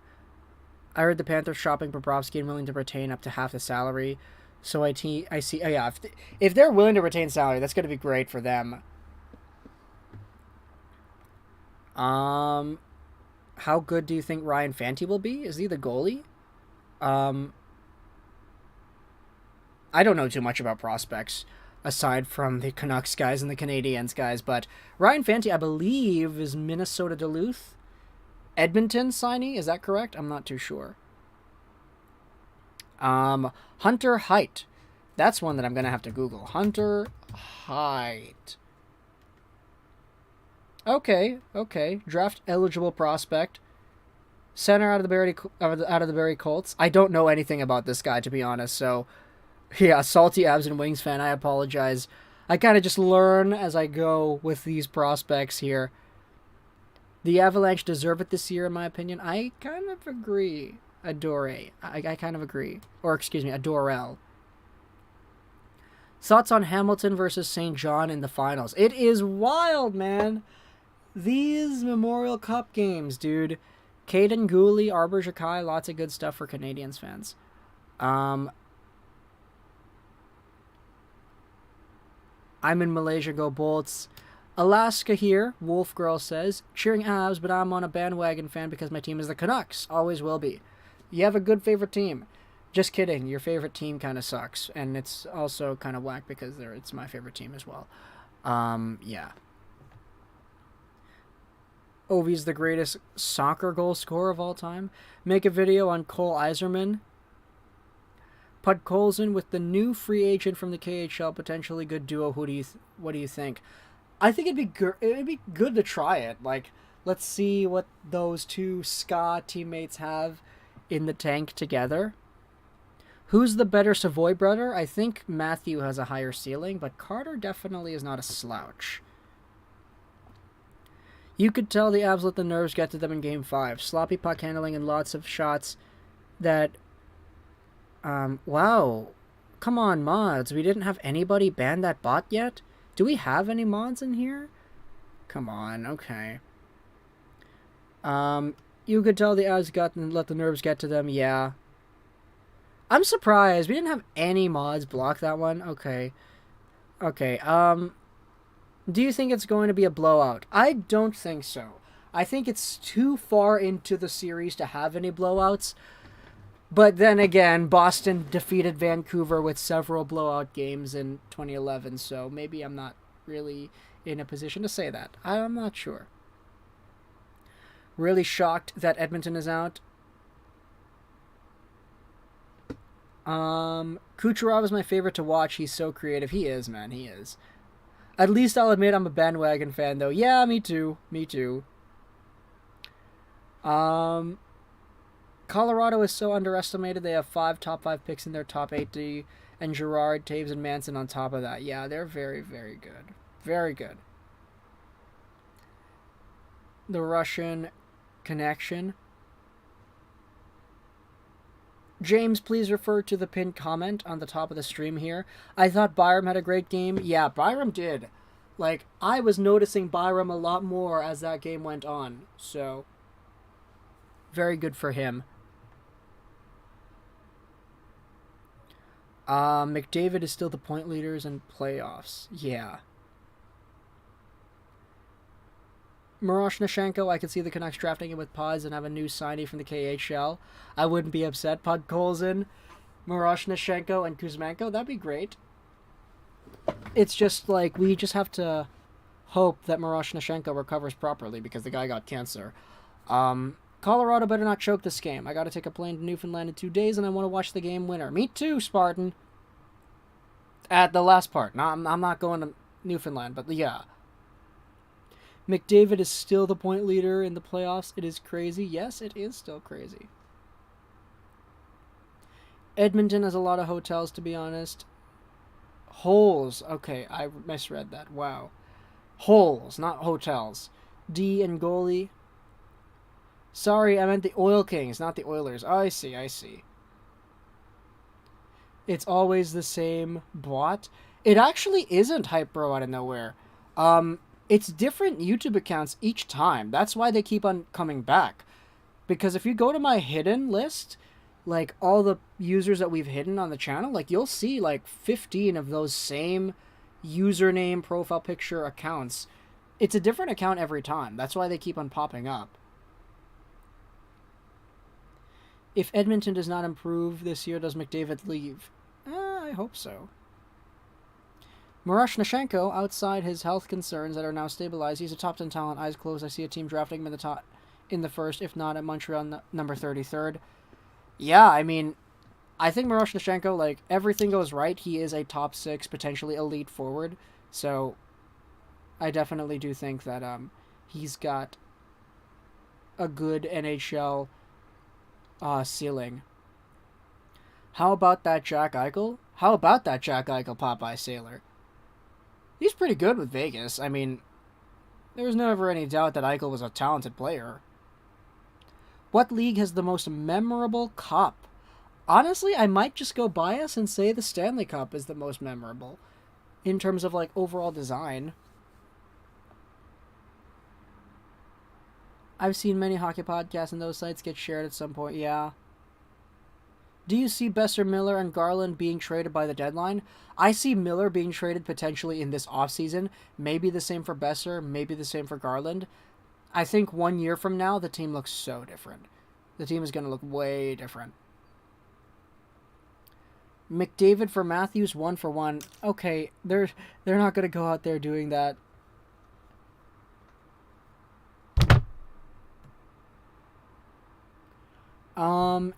I heard the Panthers shopping Bobrovsky and willing to retain up to half the salary. So I see. Oh yeah, if they're willing to retain salary, that's going to be great for them. How good do you think Ryan Fanti will be? Is he the goalie? I don't know too much about prospects aside from the Canucks guys and the Canadiens guys, but Ryan Fanti, I believe, is Minnesota Duluth. Edmonton signee, is that correct? I'm not too sure. Hunter Height. That's one that I'm going to have to Google. Hunter Height. Okay. Draft eligible prospect. Center out of the Barrie Colts. I don't know anything about this guy, to be honest. So, yeah, salty Abs and Wings fan. I apologize. I kind of just learn as I go with these prospects here. The Avalanche deserve it this year, in my opinion. I kind of agree. I kind of agree. Or, excuse me, Adorel. Thoughts on Hamilton versus St. John in the finals? It is wild, man. These Memorial Cup games, dude. Caden Gooley, Arbor Jakai, lots of good stuff for Canadiens fans. I'm in Malaysia, go Bolts. Alaska here, Wolf Girl says, cheering Avs, but I'm on a bandwagon fan because my team is the Canucks. Always will be. You have a good favorite team. Just kidding. Your favorite team kind of sucks. And it's also kind of whack because it's my favorite team as well. Yeah. Ovi's the greatest soccer goal scorer of all time. Make a video on Cole Iserman. Podkolzin with the new free agent from the KHL, potentially good duo. What do you think? I think it'd be good to try it. Like, let's see what those two ska teammates have in the tank together. Who's the better Savoy brother? I think Matthew has a higher ceiling, but Carter definitely is not a slouch. You could tell the Avs let the nerves get to them in Game 5. Sloppy puck handling and lots of shots that... wow. Come on, mods. We didn't have anybody ban that bot yet? Do we have any mods in here? Come on, okay. You could tell the Avs let the nerves get to them, yeah. I'm surprised. We didn't have any mods block that one. Okay. Do you think it's going to be a blowout? I don't think so. I think it's too far into the series to have any blowouts. But then again, Boston defeated Vancouver with several blowout games in 2011, so maybe I'm not really in a position to say that. I'm not sure. Really shocked that Edmonton is out. Kucherov is my favorite to watch. He's so creative. He is, man. He is. At least I'll admit I'm a bandwagon fan, though. Yeah, me too. Me too. Colorado is so underestimated. They have 5 top 5 picks in their top 8, and Girard, Taves, and Manson on top of that. Yeah, they're very, very good. Very good. The Russian connection. James, please refer to the pinned comment on the top of the stream here. I thought Byram had a great game. Yeah, Byram did. Like, I was noticing Byram a lot more as that game went on. So, very good for him. McDavid is still the point leaders in playoffs. Yeah. Miroshnichenko, I could see the Canucks drafting him with Pods and have a new signee from the KHL. I wouldn't be upset. Podkolzin, Miroshnichenko, and Kuzmenko. That'd be great. It's just like, we just have to hope that Miroshnichenko recovers properly because the guy got cancer. Colorado better not choke this game. I gotta take a plane to Newfoundland in 2 days and I want to watch the game winner. Me too, Spartan. At the last part. No, I'm not going to Newfoundland, but yeah. McDavid is still the point leader in the playoffs. It is crazy. Yes, it is still crazy. Edmonton has a lot of hotels, to be honest. Holes. Okay, I misread that. Wow. Holes, not hotels. D and goalie. Sorry, I meant the Oil Kings, not the Oilers. Oh, I see, I see. It's always the same bot. It actually isn't Hypero out of nowhere. It's different YouTube accounts each time. That's why they keep on coming back. Because if you go to my hidden list, like all the users that we've hidden on the channel, like you'll see like 15 of those same username, profile picture accounts. It's a different account every time. That's why they keep on popping up. If Edmonton does not improve this year, does McDavid leave? I hope so. Miroshnichenko, outside his health concerns that are now stabilized, he's a top 10 talent. Eyes closed. I see a team drafting him in the first, if not at Montreal number 33rd. Yeah, I mean, I think Miroshnichenko, like, everything goes right. He is a top 6, potentially elite forward. So, I definitely do think that he's got a good NHL ceiling. How about that Jack Eichel? How about that Jack Eichel Popeye Sailor? He's pretty good with Vegas. I mean, there was never any doubt that Eichel was a talented player. What league has the most memorable cup? Honestly, I might just go bias and say the Stanley Cup is the most memorable in terms of, like, overall design. I've seen many hockey podcasts and those sites get shared at some point, yeah. Do you see Besser, Miller, and Garland being traded by the deadline? I see Miller being traded potentially in this offseason. Maybe the same for Besser, maybe the same for Garland. I think 1 year from now, the team looks so different. The team is going to look way different. McDavid for Matthews, 1-for-1. Okay, they're not going to go out there doing that.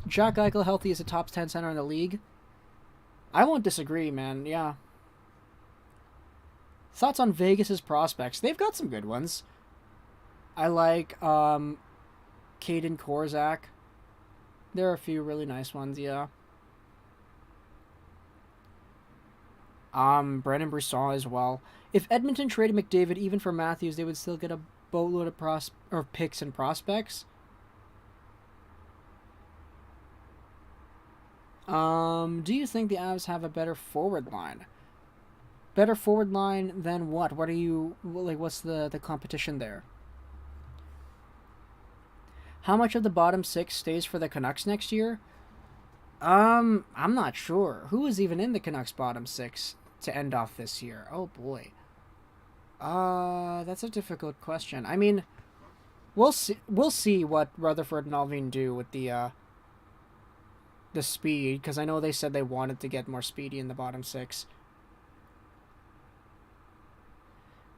Jack Eichel healthy is a top 10 center in the league. I won't disagree, man. Yeah. Thoughts on Vegas's prospects? They've got some good ones. I like Caden Korzak. There are a few really nice ones, yeah. Brandon Brisson as well. If Edmonton traded McDavid even for Matthews, they would still get a boatload of picks and prospects. Do you think the Avs have a better forward line? Better forward line than what? What are you, like, what's the competition there? How much of the bottom 6 stays for the Canucks next year? I'm not sure. Who is even in the Canucks bottom 6 to end off this year? Oh boy. That's a difficult question. I mean, we'll see what Rutherford and Alvin do with the speed, because I know they said they wanted to get more speedy in the bottom six.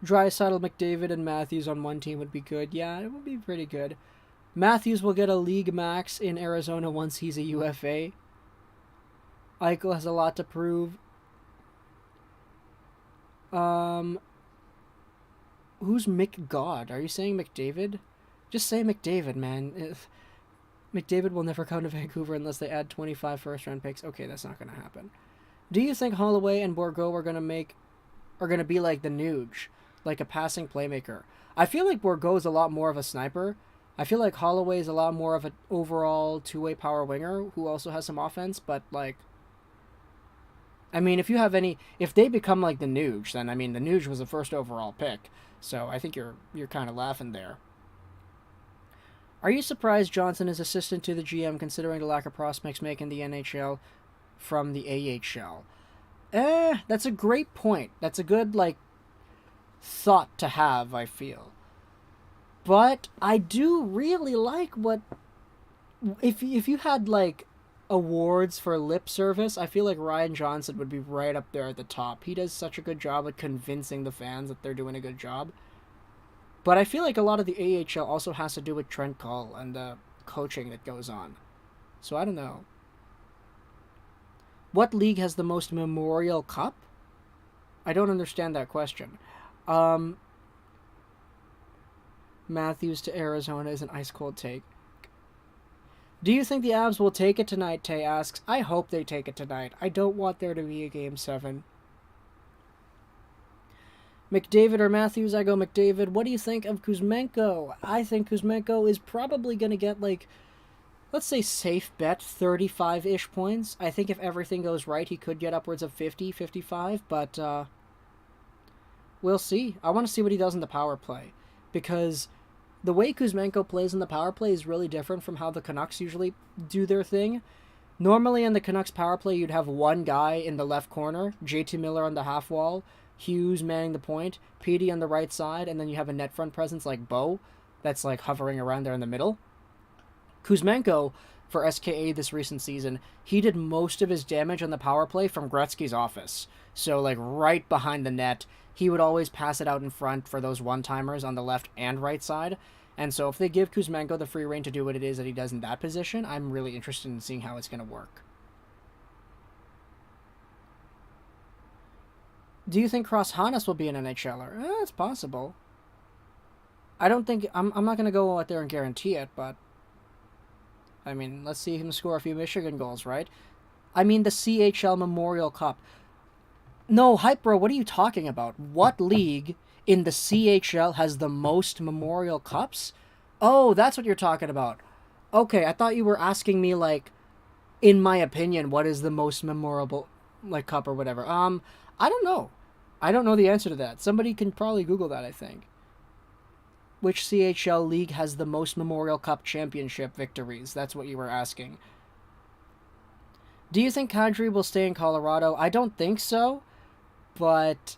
Draisaitl, McDavid, and Matthews on one team would be good. Yeah, it would be pretty good. Matthews will get a league max in Arizona once he's a UFA. Eichel has a lot to prove. Who's McGod? Are you saying McDavid? Just say McDavid, man. McDavid will never come to Vancouver unless they add 25 first-round picks. Okay, that's not going to happen. Do you think Holloway and Bourgault are going to be like the Nuge, like a passing playmaker? I feel like Bourgault is a lot more of a sniper. I feel like Holloway is a lot more of an overall two-way power winger who also has some offense, but like, I mean, if they become like the Nuge, then I mean, the Nuge was the first overall pick, so I think you're kind of laughing there. Are you surprised Johnson is assistant to the GM considering the lack of prospects making the NHL from the AHL? That's a great point. That's a good, like, thought to have, I feel. But I do really like what... If you had, like, awards for lip service, I feel like Ryan Johnson would be right up there at the top. He does such a good job at convincing the fans that they're doing a good job. But I feel like a lot of the AHL also has to do with Trent Cull and the coaching that goes on. So I don't know. What league has the most Memorial Cup? I don't understand that question. Matthews to Arizona is an ice-cold take. Do you think the Avs will take it tonight, Tay asks. I hope they take it tonight. I don't want there to be a Game 7. McDavid or Matthews? I go McDavid. What do you think of Kuzmenko? I think Kuzmenko is probably going to get, like, let's say safe bet 35-ish points. I think if everything goes right, he could get upwards of 50, 55, but we'll see. I want to see what he does in the power play, because the way Kuzmenko plays in the power play is really different from how the Canucks usually do their thing. Normally in the Canucks power play, you'd have one guy in the left corner, JT Miller on the half wall, Hughes manning the point, Petey on the right side, and then you have a net front presence like Bo that's like hovering around there in the middle. Kuzmenko, for SKA this recent season, he did most of his damage on the power play from Gretzky's office. So like right behind the net, he would always pass it out in front for those one-timers on the left and right side. And so if they give Kuzmenko the free rein to do what it is that he does in that position, I'm really interested in seeing how it's going to work. Do you think Cross Hanas will be an NHLer? It's possible. I don't think... I'm not going to go out there and guarantee it, but... I mean, let's see him score a few Michigan goals, right? I mean, the CHL Memorial Cup. No, Hype Bro, what are you talking about? What league in the CHL has the most Memorial Cups? Oh, that's what you're talking about. Okay, I thought you were asking me, like, in my opinion, what is the most memorable, like, cup or whatever. I don't know. I don't know the answer to that. Somebody can probably Google that, I think. Which CHL league has the most Memorial Cup championship victories? That's what you were asking. Do you think Kadri will stay in Colorado? I don't think so, but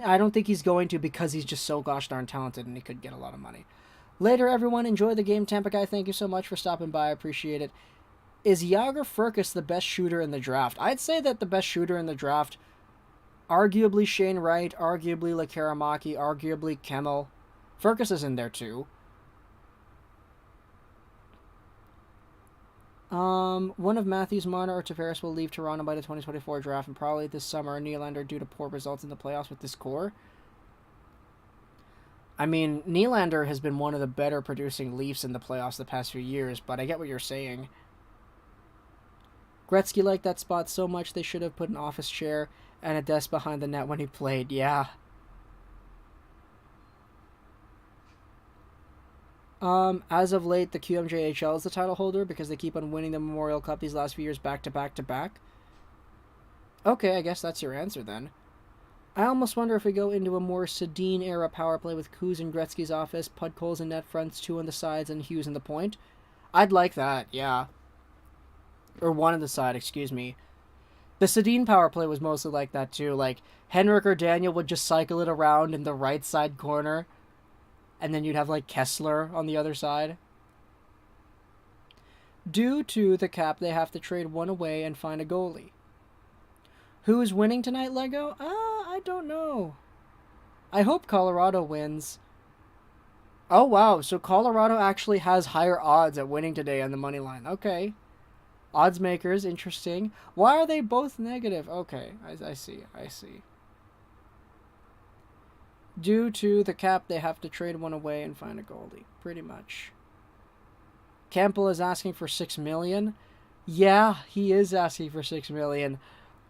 I don't think he's going to, because he's just so gosh darn talented and he could get a lot of money. Later, everyone. Enjoy the game. Tampa Guy, thank you so much for stopping by. I appreciate it. Is Jágr Furcus the best shooter in the draft? I'd say that the best shooter in the draft, arguably Shane Wright, arguably Lekaramaki, arguably Kemmel. Furcus is in there too. One of Matthews, Marner, or Tavares will leave Toronto by the 2024 draft, and probably this summer Nylander due to poor results in the playoffs with this core. I mean, Nylander has been one of the better producing Leafs in the playoffs the past few years, but I get what you're saying. Gretzky liked that spot so much they should have put an office chair and a desk behind the net when he played. Yeah. As of late, the QMJHL is the title holder because they keep on winning the Memorial Cup these last few years back to back to back. Okay, I guess that's your answer then. I almost wonder if we go into a more Sedin-era power play with Kuz in Gretzky's office, Pudkols in net fronts, 2 on the sides, and Hughes in the point. I'd like that, yeah. Or 1 on the side, excuse me. The Sedin power play was mostly like that too. Like, Henrik or Daniel would just cycle it around in the right side corner, and then you'd have, like, Kessler on the other side. Due to the cap, they have to trade one away and find a goalie. Who is winning tonight, Lego? I don't know. I hope Colorado wins. Oh, wow. So Colorado actually has higher odds at winning today on the money line. Okay. Odds makers, interesting. Why are they both negative? Okay, I see. Due to the cap, they have to trade one away and find a goalie. Pretty much. Campbell is asking for $6 million. Yeah, he is asking for $6 million.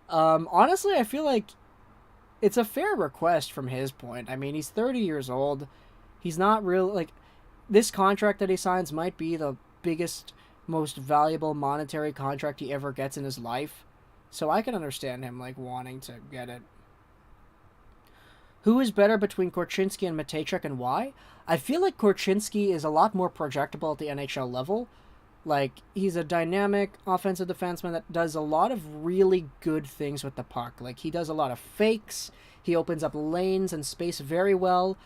Honestly, I feel like it's a fair request from his point. I mean, he's 30 years old. He's not real, like, this contract that he signs might be the biggest, most valuable monetary contract he ever gets in his life. So I can understand him, like, wanting to get it. Who is better between Korchinski and Matejchuk, and why? I feel like Korchinski is a lot more projectable at the NHL level. Like, he's a dynamic offensive defenseman that does a lot of really good things with the puck. Like, he does a lot of fakes. He opens up lanes and space very well.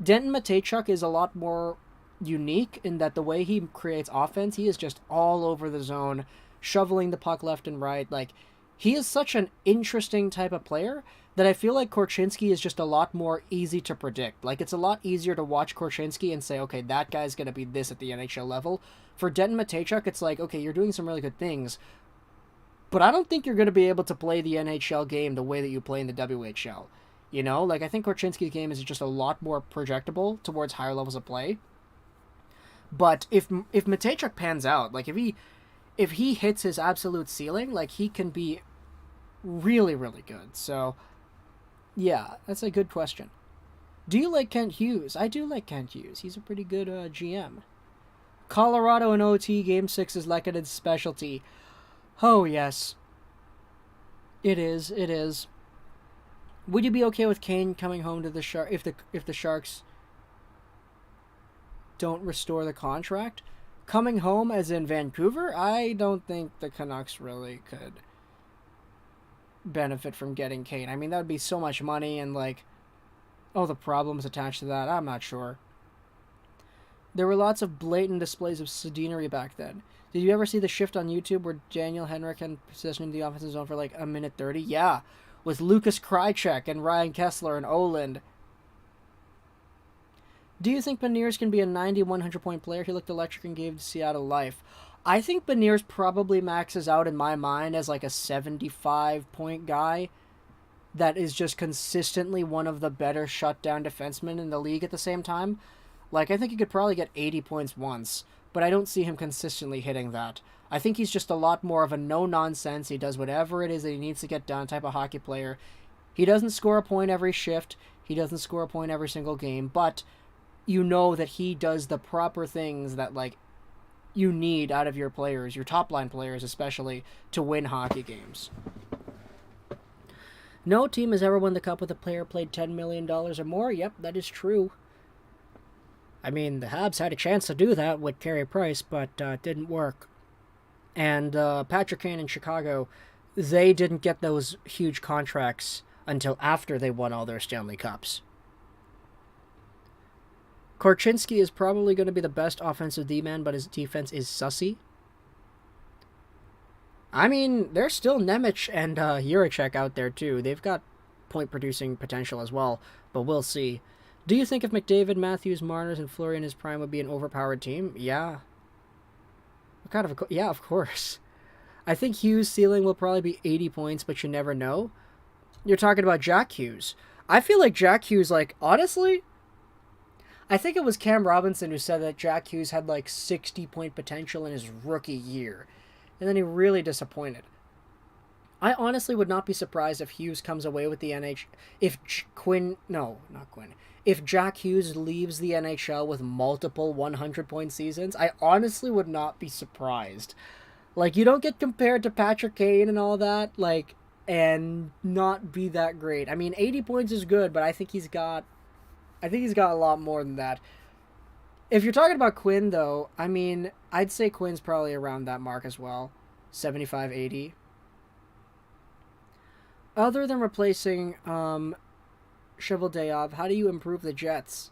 Denton Matejchuk is a lot more unique in that the way he creates offense, he is just all over the zone, shoveling the puck left and right. Like, he is such an interesting type of player that I feel like Korchinski is just a lot more easy to predict. Like, it's a lot easier to watch Korchinski and say, okay, that guy's going to be this at the NHL level. For Denton Matejchuk, it's like, okay, you're doing some really good things, but I don't think you're going to be able to play the NHL game the way that you play in the WHL. You know, like, I think Korchinski's game is just a lot more projectable towards higher levels of play. But if Matejchuk pans out, like, if he hits his absolute ceiling, like, he can be really, really good. So, yeah, that's a good question. Do you like Kent Hughes? I do like Kent Hughes. He's a pretty good GM. Colorado and OT Game 6 is Lekkonen's specialty. Oh, yes. It is. Would you be okay with Kane coming home to the Sharks if the Sharks don't restore the contract? Coming home as in Vancouver? I don't think the Canucks really could benefit from getting Kane. I mean, that would be so much money and, like, the problems attached to that. I'm not sure. There were lots of blatant displays of sedinery back then. Did you ever see the shift on YouTube where Daniel Henrik had possession in the offensive zone for like a minute 30? Yeah, with Lucas Krajcek and Ryan Kessler and Oland. Do you think Beniers can be a 90, 100-point player? He looked electric and gave Seattle life. I think Beniers probably maxes out in my mind as like a 75-point guy that is just consistently one of the better shutdown defensemen in the league at the same time. Like, I think he could probably get 80 points once, but I don't see him consistently hitting that. I think he's just a lot more of a no-nonsense, he does whatever it is that he needs to get done type of hockey player. He doesn't score a point every shift, he doesn't score a point every single game, but you know that he does the proper things that, like, you need out of your players, your top-line players especially, to win hockey games. No team has ever won the Cup with a player played $10 million or more. Yep, that is true. I mean, the Habs had a chance to do that with Carey Price, but it didn't work. And Patrick Kane in Chicago, they didn't get those huge contracts until after they won all their Stanley Cups. Korchinski is probably going to be the best offensive D-man, but his defense is sussy. I mean, there's still Nemec and Juracek out there, too. They've got point-producing potential as well, but we'll see. Do you think if McDavid, Matthews, Marner, and Fleury in his prime would be an overpowered team? Yeah. Yeah, of course. I think Hughes' ceiling will probably be 80 points, but you never know. You're talking about Jack Hughes. I feel like Jack Hughes, like, honestly, I think it was Cam Robinson who said that Jack Hughes had, like, 60-point potential in his rookie year. And then he really disappointed. I honestly would not be surprised if Hughes comes away with the NHL. If Jack Hughes leaves the NHL with multiple 100-point seasons, I honestly would not be surprised. Like, you don't get compared to Patrick Kane and all that, like, and not be that great. I mean, 80 points is good, but I think he's got a lot more than that. If you're talking about Quinn, though, I mean, I'd say Quinn's probably around that mark as well. 75, 80. Other than replacing Cheveldayoff, how do you improve the Jets?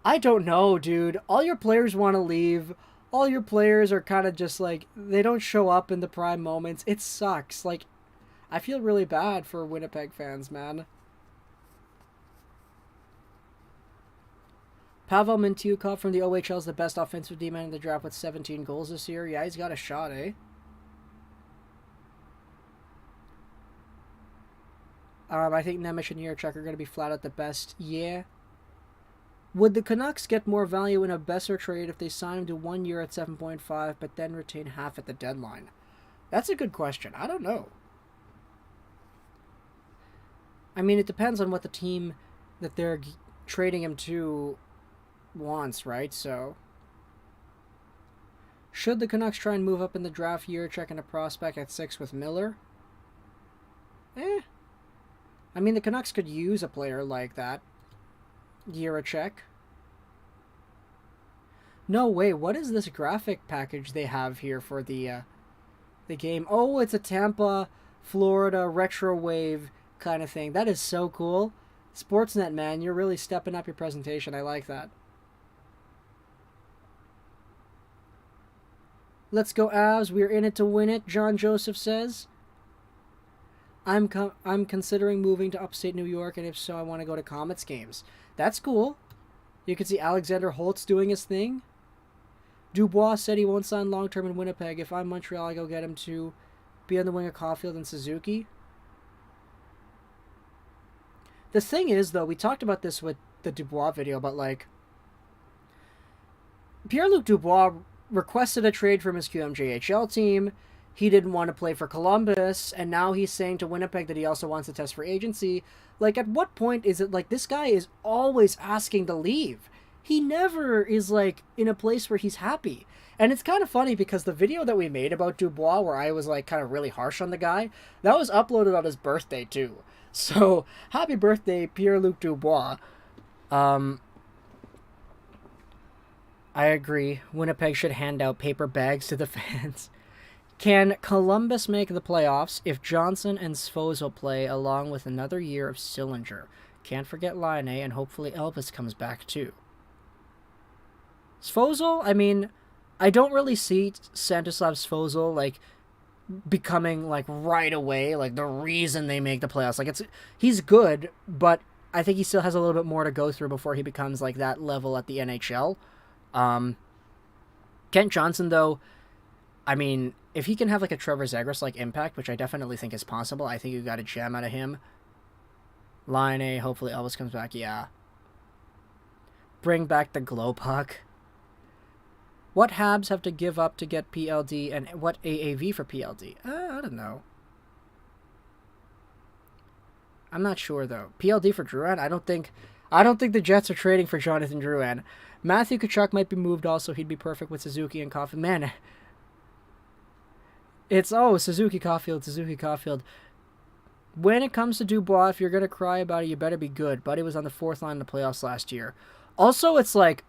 I don't know, dude. All your players want to leave. all your players are kind of just like, they don't show up in the prime moments. It sucks. Like, I feel really bad for Winnipeg fans, man. Pavel Mintyukov from the OHL is the best offensive D-man in the draft with 17 goals this year. Yeah, he's got a shot, eh? I think Nemec and Jiricek are going to be flat out the best. Yeah. Would the Canucks get more value in a Besser trade if they sign him to 1 year at 7.5 but then retain half at the deadline? That's a good question. I don't know. I mean, it depends on what the team that they're trading him to wants, right? So, should the Canucks try and move up in the draft, Jiricek and a prospect at 6 with Miller? I mean, the Canucks could use a player like that. Jiricek. No, wait, what is this graphic package they have here for the game? Oh, it's a Tampa, Florida retro wave kind of thing. That is so cool. Sportsnet, man, you're really stepping up your presentation. I like that. Let's go, Avs. We're in it to win it, John Joseph says. I'm considering moving to upstate New York, and if so, I want to go to Comets games. That's cool. You can see Alexander Holtz doing his thing. Dubois said he won't sign long-term in Winnipeg. If I'm Montreal, I go get him to be on the wing of Caulfield and Suzuki. The thing is, though, we talked about this with the Dubois video, but, like, Pierre-Luc Dubois requested a trade from his QMJHL team. He didn't want to play for Columbus, and now he's saying to Winnipeg that he also wants to test for agency. Like, at what point is it, like, this guy is always asking to leave? He never is, like, in a place where he's happy. And it's kind of funny because the video that we made about Dubois, where I was, like, kind of really harsh on the guy, that was uploaded on his birthday, too. So, happy birthday, Pierre-Luc Dubois. I agree. Winnipeg should hand out paper bags to the fans. Can Columbus make the playoffs if Johnson and Sfozo play along with another year of Sillinger? Can't forget Laine, and hopefully Elvis comes back too. Sfozo, I mean, I don't really see Stanislav Sfozo, like, becoming, like, right away, like, the reason they make the playoffs. Like, he's good, but I think he still has a little bit more to go through before he becomes, like, that level at the NHL. Kent Johnson, though, I mean, if he can have, like, a Trevor Zegras-like impact, which I definitely think is possible, I think you got a gem out of him. Laine, hopefully Elvis comes back, yeah. Bring back the glow puck. What Habs have to give up to get PLD, and what AAV for PLD? I don't know. I'm not sure, though. PLD for Drouin? I don't think the Jets are trading for Jonathan Drouin. Matthew Tkachuk might be moved also. He'd be perfect with Suzuki and Caulfield. Man, it's, Suzuki Caulfield. When it comes to Dubois, if you're going to cry about it, you better be good. Buddy was on the 4th line in the playoffs last year. Also, it's like,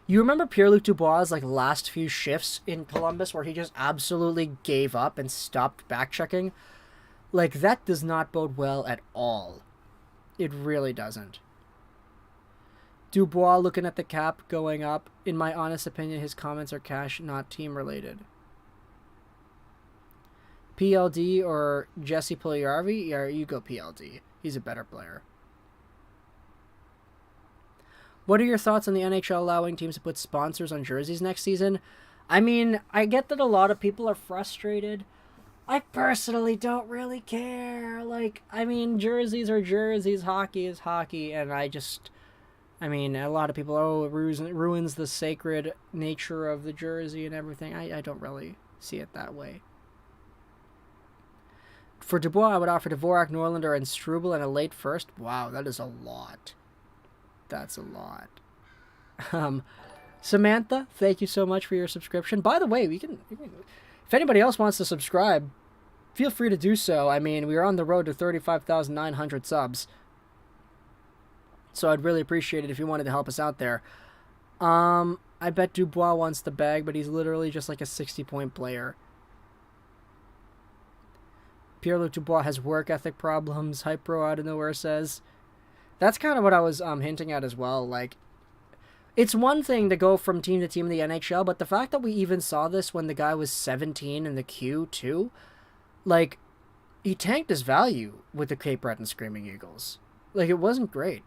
you remember Pierre-Luc Dubois' like last few shifts in Columbus where he just absolutely gave up and stopped back-checking? Like, that does not bode well at all. It really doesn't. Dubois looking at the cap going up. In my honest opinion, his comments are cash, not team-related. PLD or Jesse Puljujarvi? Yeah, you go PLD. He's a better player. What are your thoughts on the NHL allowing teams to put sponsors on jerseys next season? I mean, I get that a lot of people are frustrated. I personally don't really care. Like, I mean, jerseys are jerseys, hockey is hockey, and a lot of people, it ruins the sacred nature of the jersey and everything. I don't really see it that way. For Dubois, I would offer Dvorak, Norlinder, and Struble and a late first. Wow, that is a lot. That's a lot. Samantha, thank you so much for your subscription. By the way, if anybody else wants to subscribe, feel free to do so. I mean, we are on the road to 35,900 subs. So I'd really appreciate it if you wanted to help us out there. I bet Dubois wants the bag, but he's literally just like a 60-point player. Pierre-Luc Dubois has work ethic problems, Hypro out of nowhere says. That's kind of what I was hinting at as well. Like, It's one thing to go from team to team in the NHL, but the fact that we even saw this when the guy was 17 in the Q too, like, he tanked his value with the Cape Breton Screaming Eagles. Like, it wasn't great.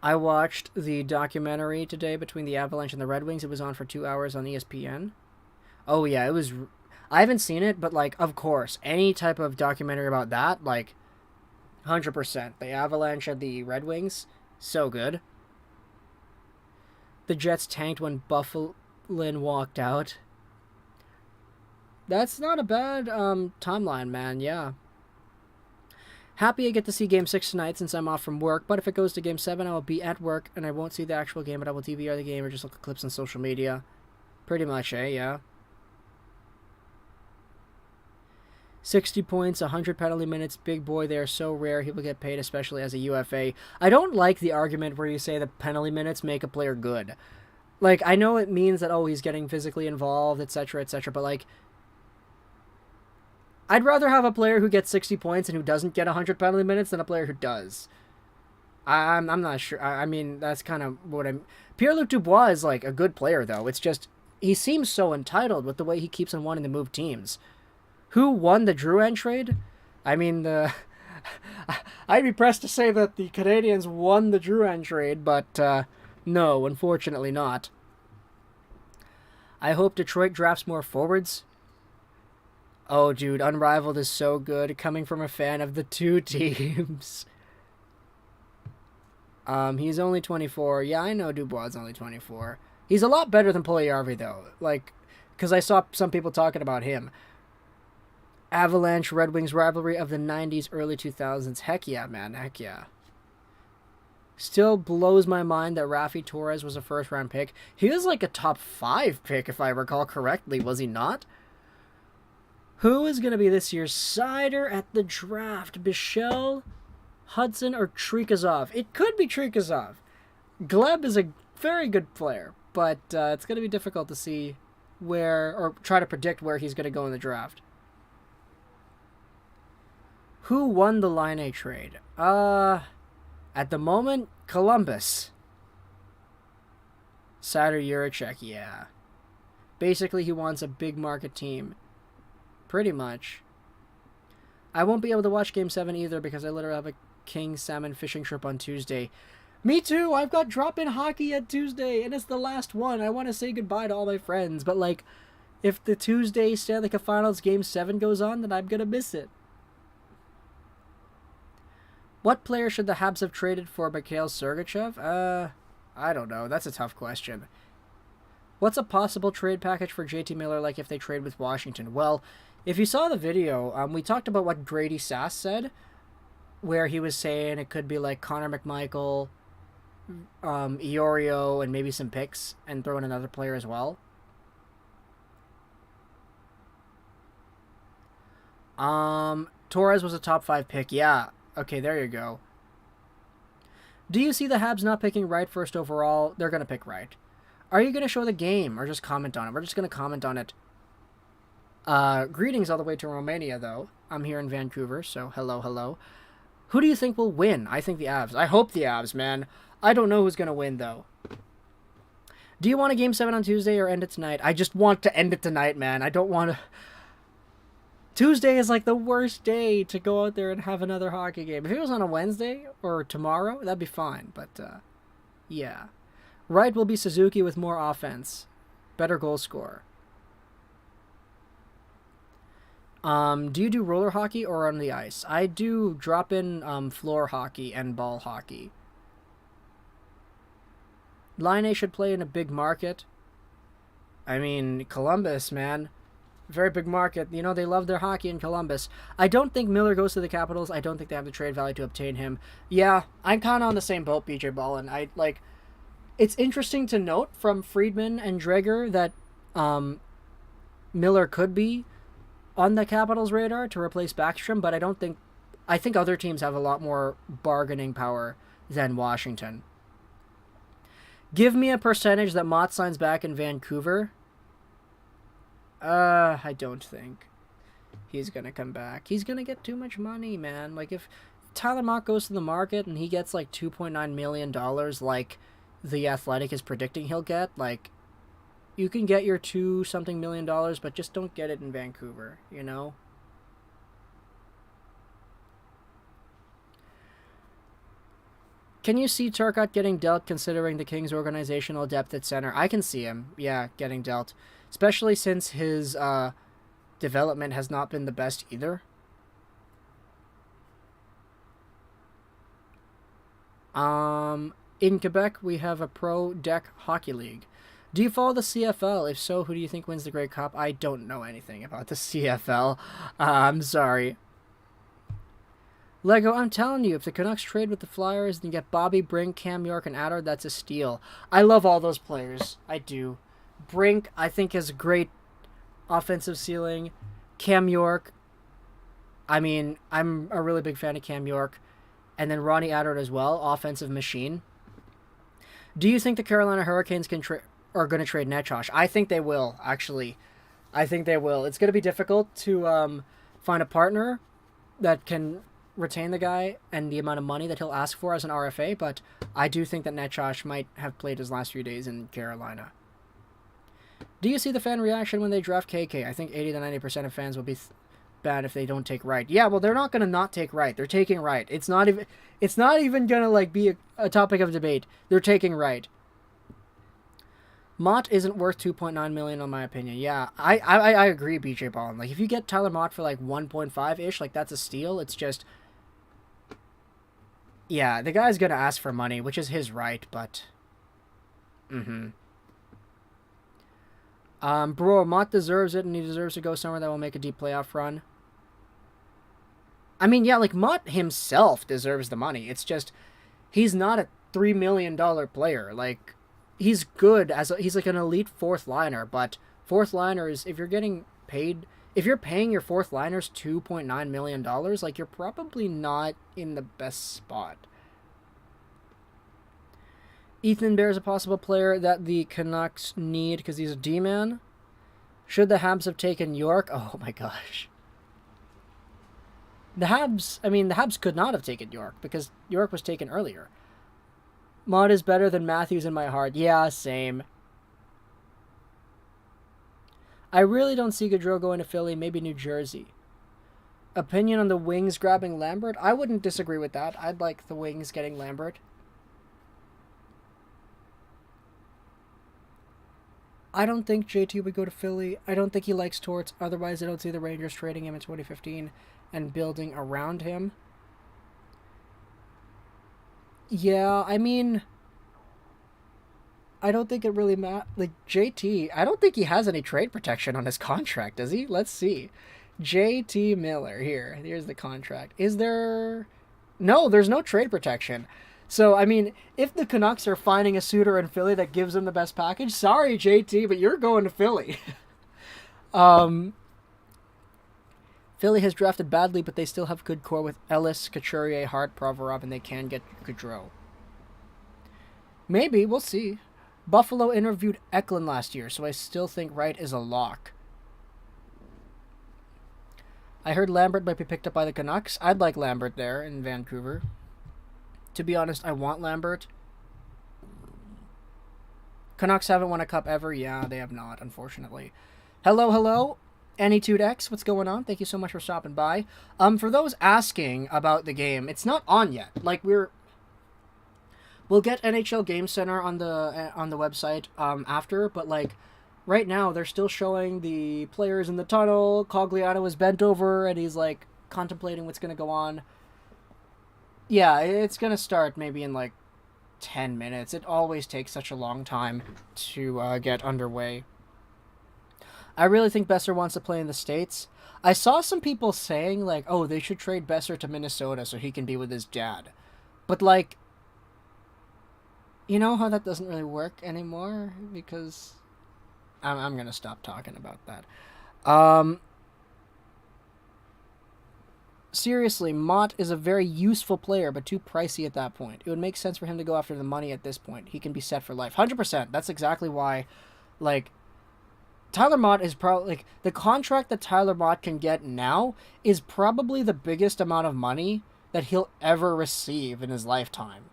I watched the documentary today between the Avalanche and the Red Wings. It was on for 2 hours on ESPN. Oh, yeah, it was... I haven't seen it, but, like, of course, any type of documentary about that, like, 100%. The Avalanche and the Red Wings, so good. The Jets tanked when Bufflin walked out. That's not a bad timeline, man, yeah. Happy I get to see Game 6 tonight since I'm off from work, but if it goes to Game 7, I will be at work, and I won't see the actual game, but I will DVR the game or just look at clips on social media. Pretty much, yeah. 60 points, 100 penalty minutes, big boy, they are so rare, he will get paid, especially as a UFA. I don't like the argument where you say the penalty minutes make a player good. Like, I know it means that, oh, he's getting physically involved, etc., but, like, I'd rather have a player who gets 60 points and who doesn't get 100 penalty minutes than a player who does. I'm not sure. I mean, that's kind of what I'm... Pierre-Luc Dubois is, like, a good player, though. It's just, he seems so entitled with the way he keeps on wanting to move teams. Who won the Drouin trade? I mean, I'd be pressed to say that the Canadiens won the Drouin trade, but no, unfortunately not. I hope Detroit drafts more forwards. Oh, dude, Unrivaled is so good, coming from a fan of the two teams. He's only 24. Yeah, I know Dubois is only 24. He's a lot better than Puljujarvi, though. Like, because I saw some people talking about him. Avalanche Red Wings rivalry of the 90s, early 2000s. Heck yeah, man. Heck yeah. Still blows my mind that Rafi Torres was a first-round pick. He was like a top 5 pick, if I recall correctly, was he not? Who is going to be this year's Cider at the draft? Bichelle, Hudson, or Trikazov? It could be Trikazov. Gleb is a very good player, but it's going to be difficult to see where, or try to predict where he's going to go in the draft. Who won the Line A trade? At the moment, Columbus. Cider Juracek, yeah. Basically, he wants a big market team. Pretty much. I won't be able to watch Game 7 either because I literally have a king salmon fishing trip on Tuesday. Me too! I've got drop-in hockey at Tuesday, and it's the last one. I want to say goodbye to all my friends, but, like, if the Tuesday Stanley Cup Finals Game 7 goes on, then I'm gonna miss it. What player should the Habs have traded for Mikhail Sergachev? I don't know. That's a tough question. What's a possible trade package for JT Miller like if they trade with Washington? Well, if you saw the video, we talked about what Grady Sass said, where he was saying it could be like Connor McMichael, Iorio, and maybe some picks, and throw in another player as well. Torres was a top 5 pick. Yeah. Okay, there you go. Do you see the Habs not picking right first overall? They're going to pick right. Are you going to show the game or just comment on it? We're just going to comment on it. Greetings all the way to Romania, though. I'm here in Vancouver, so hello. Who do you think will win? I think the Avs. I hope the Avs, man. I don't know who's going to win, though. Do you want a Game 7 on Tuesday or end it tonight? I just want to end it tonight, man. I don't want to... Tuesday is like the worst day to go out there and have another hockey game. If it was on a Wednesday or tomorrow, that'd be fine. But, yeah. Right will be Suzuki with more offense. Better goal scorer. Do you do roller hockey or on the ice? I do drop-in floor hockey and ball hockey. Line A should play in a big market. I mean, Columbus, man. Very big market. You know, they love their hockey in Columbus. I don't think Miller goes to the Capitals. I don't think they have the trade value to obtain him. Yeah, I'm kind of on the same boat, BJ Ballin. It's interesting to note from Friedman and Dreger that Miller could be on the Capitals' radar to replace Backstrom, but I think other teams have a lot more bargaining power than Washington. Give me a percentage that Mott signs back in Vancouver. I don't think he's gonna come back. He's gonna get too much money, man. Like, if Tyler Mott goes to the market and he gets like $2.9 million like The Athletic is predicting he'll get, like, you can get your $2-something million, but just don't get it in Vancouver, you know? Can you see Turcotte getting dealt considering the Kings' organizational depth at center? I can see him, yeah, getting dealt. Especially since his development has not been the best either. In Quebec, we have a pro deck hockey league. Do you follow the CFL? If so, who do you think wins the Grey Cup? I don't know anything about the CFL. I'm sorry. Lego, I'm telling you, if the Canucks trade with the Flyers and get Bobby, Brink, Cam York, and Adder, that's a steal. I love all those players. I do. Brink, I think, has great offensive ceiling. Cam York, I mean, I'm a really big fan of Cam York. And then Ronnie Adder as well, offensive machine. Do you think the Carolina Hurricanes are going to trade Netchosh? I think they will, actually. I think they will. It's going to be difficult to find a partner that can retain the guy and the amount of money that he'll ask for as an RFA, but I do think that Netchosh might have played his last few days in Carolina. Do you see the fan reaction when they draft KK? I think 80 to 90% of fans will be bad if they don't take Wright. Yeah, well, they're not going to not take Wright. They're taking Wright. It's not even going to like be a topic of debate. They're taking Wright. Mott isn't worth $2.9 million in my opinion. Yeah, I agree, BJ Ballin. Like, if you get Tyler Mott for like 1.5-ish, like, that's a steal. It's just, yeah, the guy's going to ask for money, which is his right, but bro, Mott deserves it, and he deserves to go somewhere that will make a deep playoff run. I mean, yeah, like, Mott himself deserves the money. It's just, he's not a $3 million player. Like, he's good he's like an elite fourth liner, but fourth liners, if you're getting paid, if you're paying your fourth liners $2.9 million, like, you're probably not in the best spot. Ethan Bear is a possible player that the Canucks need because he's a D-man. Should the Habs have taken York? Oh my gosh. The Habs could not have taken York because York was taken earlier. Mott is better than Matthews in my heart. Yeah, same. I really don't see Gaudreau going to Philly, maybe New Jersey. Opinion on the Wings grabbing Lambert? I wouldn't disagree with that. I'd like the Wings getting Lambert. I don't think JT would go to Philly. I don't think he likes Torts. Otherwise, I don't see the Rangers trading him in 2015 and building around him. Yeah, I mean, I don't think it really matters. Like, JT, I don't think he has any trade protection on his contract, does he? Let's see. JT Miller, here's the contract. Is there... No, there's no trade protection. So, I mean, if the Canucks are finding a suitor in Philly that gives them the best package, sorry, JT, but you're going to Philly. Philly has drafted badly, but they still have good core with Ellis, Couturier, Hart, Provorov, and they can get Gaudreau. Maybe, we'll see. Buffalo interviewed Eklund last year, so I still think Wright is a lock. I heard Lambert might be picked up by the Canucks. I'd like Lambert there in Vancouver. To be honest, I want Lambert. Canucks haven't won a cup ever. Yeah, they have not, unfortunately. Hello. Anytudex, what's going on? Thank you so much for stopping by. For those asking about the game, it's not on yet. Like, we'll get NHL Game Center on the website after, but like right now they're still showing the players in the tunnel. Cogliano is bent over and he's like contemplating what's gonna go on. Yeah, it's gonna start maybe in like 10 minutes. It always takes such a long time to get underway. I really think Besser wants to play in the States. I saw some people saying, like, oh, they should trade Besser to Minnesota so he can be with his dad. But, like, you know how that doesn't really work anymore? Because I'm going to stop talking about that. Seriously, Mott is a very useful player, but too pricey at that point. It would make sense for him to go after the money at this point. He can be set for life. 100%. That's exactly why, like, Tyler Mott is probably, like, the contract that Tyler Mott can get now is probably the biggest amount of money that he'll ever receive in his lifetime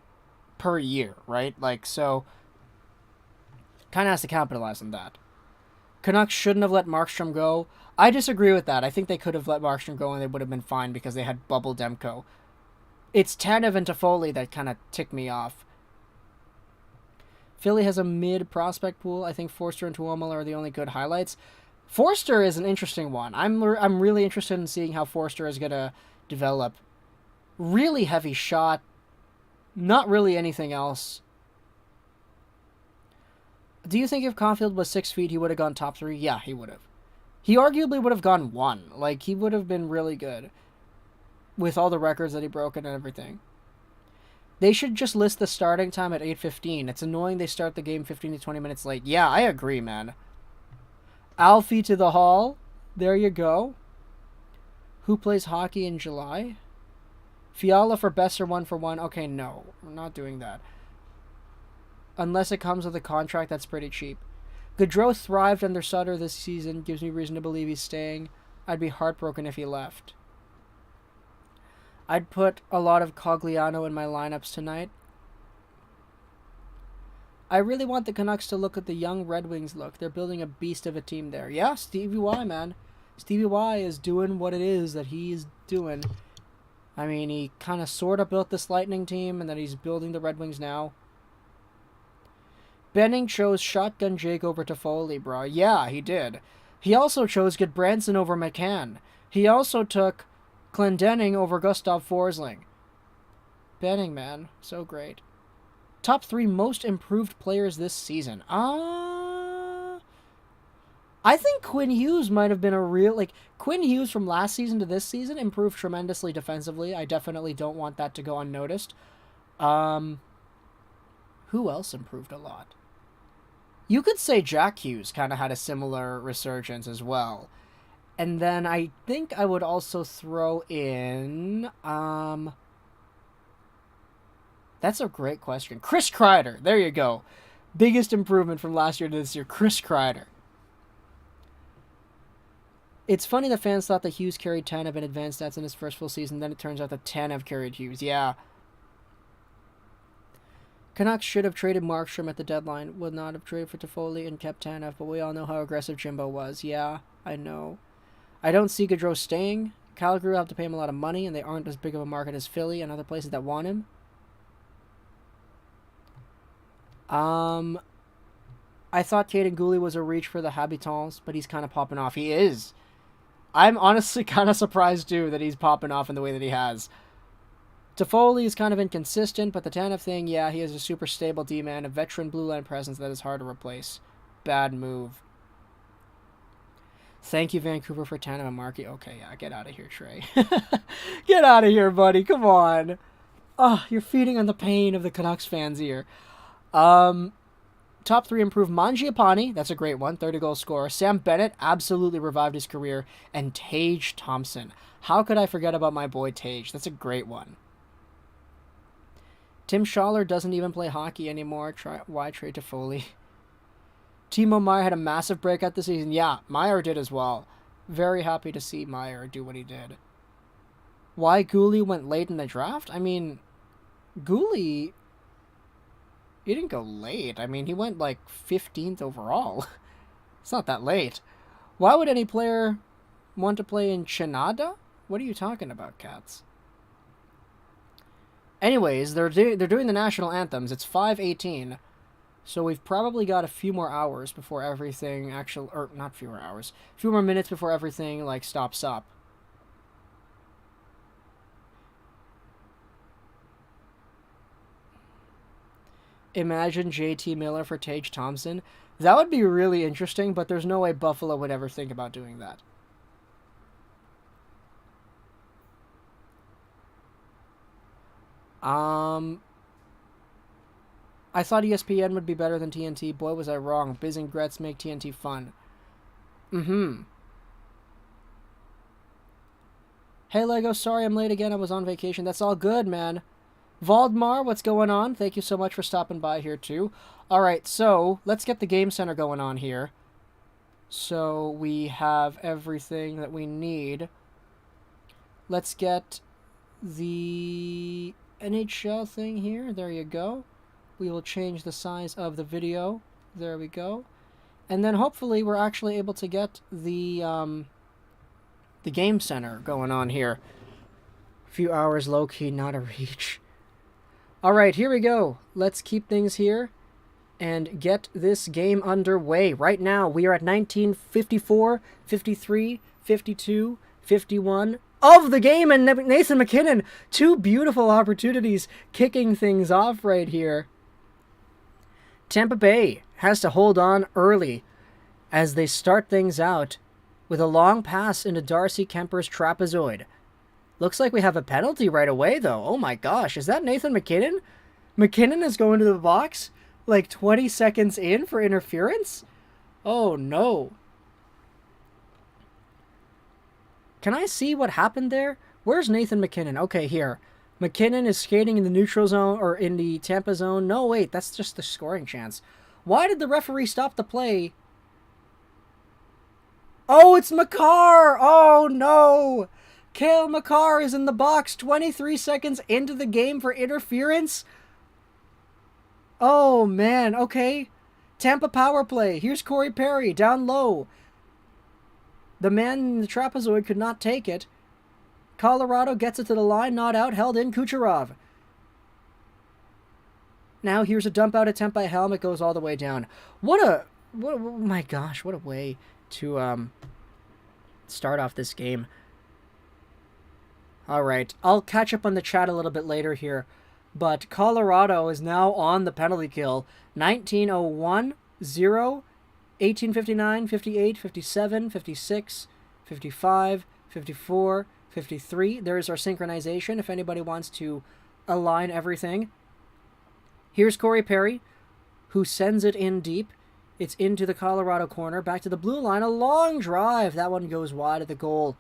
per year, right? Like, so kind of has to capitalize on that. Canucks shouldn't have let Markstrom go. I disagree with that. I think they could have let Markstrom go and they would have been fine because they had Bubble Demko. It's Tanev and Toffoli that kind of tick me off. Philly has a mid prospect pool. I think Forster and Tuomo are the only good highlights. Forster is an interesting one. I'm really interested in seeing how Forster is going to develop. Really heavy shot. Not really anything else. Do you think if Caulfield was 6 feet, he would have gone top 3? Yeah, he would have. He arguably would have gone 1. Like, he would have been really good. With all the records that he broke and everything. They should just list the starting time at 8:15. It's annoying they start the game 15 to 20 minutes late. Yeah, I agree, man. Alfie to the Hall. There you go. Who plays hockey in July? Fiala for Besser 1-for-1. Okay, no. We're not doing that. Unless it comes with a contract that's pretty cheap. Gaudreau thrived under Sutter this season. Gives me reason to believe he's staying. I'd be heartbroken if he left. I'd put a lot of Cogliano in my lineups tonight. I really want the Canucks to look at the young Red Wings look. They're building a beast of a team there. Yeah, Stevie Y, man. Stevie Y is doing what it is that he's doing. I mean, he kind of sort of built this Lightning team, and then he's building the Red Wings now. Benning chose shotgun Jake over Toffoli, bro. Yeah, he did. He also chose Goodbranson over McCann. He also took Clendenning over Gustav Forsling. Benning, man. So great. Top 3 most improved players this season. I think Quinn Hughes might have been a real... Like, Quinn Hughes from last season to this season improved tremendously defensively. I definitely don't want that to go unnoticed. Who else improved a lot? You could say Jack Hughes kind of had a similar resurgence as well. And then I think I would also throw in... That's a great question. Chris Kreider. There you go. Biggest improvement from last year to this year. Chris Kreider. It's funny that fans thought that Hughes carried Tanev in advanced stats in his first full season. Then it turns out that Tanev carried Hughes. Yeah. Canucks should have traded Markstrom at the deadline. Would not have traded for Toffoli and kept Tanev. But we all know how aggressive Jimbo was. Yeah, I know. I don't see Gaudreau staying. Calgary will have to pay him a lot of money. And they aren't as big of a market as Philly and other places that want him. I thought Caden Gooley was a reach for the Habitants, but he's kind of popping off. He is. I'm honestly kind of surprised, too, that he's popping off in the way that he has. Toffoli is kind of inconsistent, but the Tanev thing, yeah, he is a super stable D-man, a veteran blue line presence that is hard to replace. Bad move. Thank you, Vancouver, for Tanev and Markey. Okay, yeah, get out of here, Trey. Get out of here, buddy. Come on. Oh, you're feeding on the pain of the Canucks fans here. Top 3 improved Mangiapane, that's a great one, 30-goal scorer. Sam Bennett absolutely revived his career. And Tage Thompson. How could I forget about my boy Tage? That's a great one. Tim Schaller doesn't even play hockey anymore. Why trade Toffoli? Timo Meier had a massive breakout this season. Yeah, Meier did as well. Very happy to see Meier do what he did. Why Gooley went late in the draft? I mean, Gooley... He didn't go late. I mean, he went like 15th overall. It's not that late. Why would any player want to play in Chinada? What are you talking about, Cats? Anyways, they're doing the national anthems. It's 5:18. So we've probably got a few more hours before everything actually... Or, not fewer hours. A few more minutes before everything, like, stops up. Imagine JT Miller for Tage Thompson. That would be really interesting, but there's no way Buffalo would ever think about doing that. I thought ESPN would be better than TNT. Boy, was I wrong. Biz and Gretz make TNT fun. Hey, Lego, sorry I'm late again. I was on vacation. That's all good, man. Valdemar, what's going on? Thank you so much for stopping by here, too. Alright, so, let's get the Game Center going on here. So, we have everything that we need. Let's get the NHL thing here. There you go. We will change the size of the video. There we go. And then hopefully we're actually able to get the game center going on here. A few hours low-key, not a reach. All right, here we go. Let's keep things here and get this game underway. Right now, we are at 1954, 53, 52, 51 of the game, and Nathan MacKinnon, two beautiful opportunities kicking things off right here. Tampa Bay has to hold on early as they start things out with a long pass into Darcy Kemper's trapezoid. Looks like we have a penalty right away, though. Oh my gosh, is that Nathan MacKinnon? MacKinnon is going to the box like 20 seconds in for interference? Oh no. Can I see what happened there? Where's Nathan MacKinnon? Okay, here. MacKinnon is skating in the neutral zone, or in the Tampa zone. No, wait, that's just the scoring chance. Why did the referee stop the play? Oh, it's Makar! Oh, no! Cale Makar is in the box 23 seconds into the game for interference? Oh, man, okay. Tampa power play. Here's Corey Perry, down low. The man in the trapezoid could not take it. Colorado gets it to the line, not out, held in Kucherov. Now here's a dump out attempt by Helm. It goes all the way down. Oh my gosh, what a way to start off this game. All right, I'll catch up on the chat a little bit later here, but Colorado is now on the penalty kill. 1901, 0, 1859, 58, 57, 56, 55, 54, 53. There's our synchronization if anybody wants to align everything. Here's Corey Perry, who sends it in deep. It's into the Colorado corner, back to the blue line. A long drive. That one goes wide of the goal.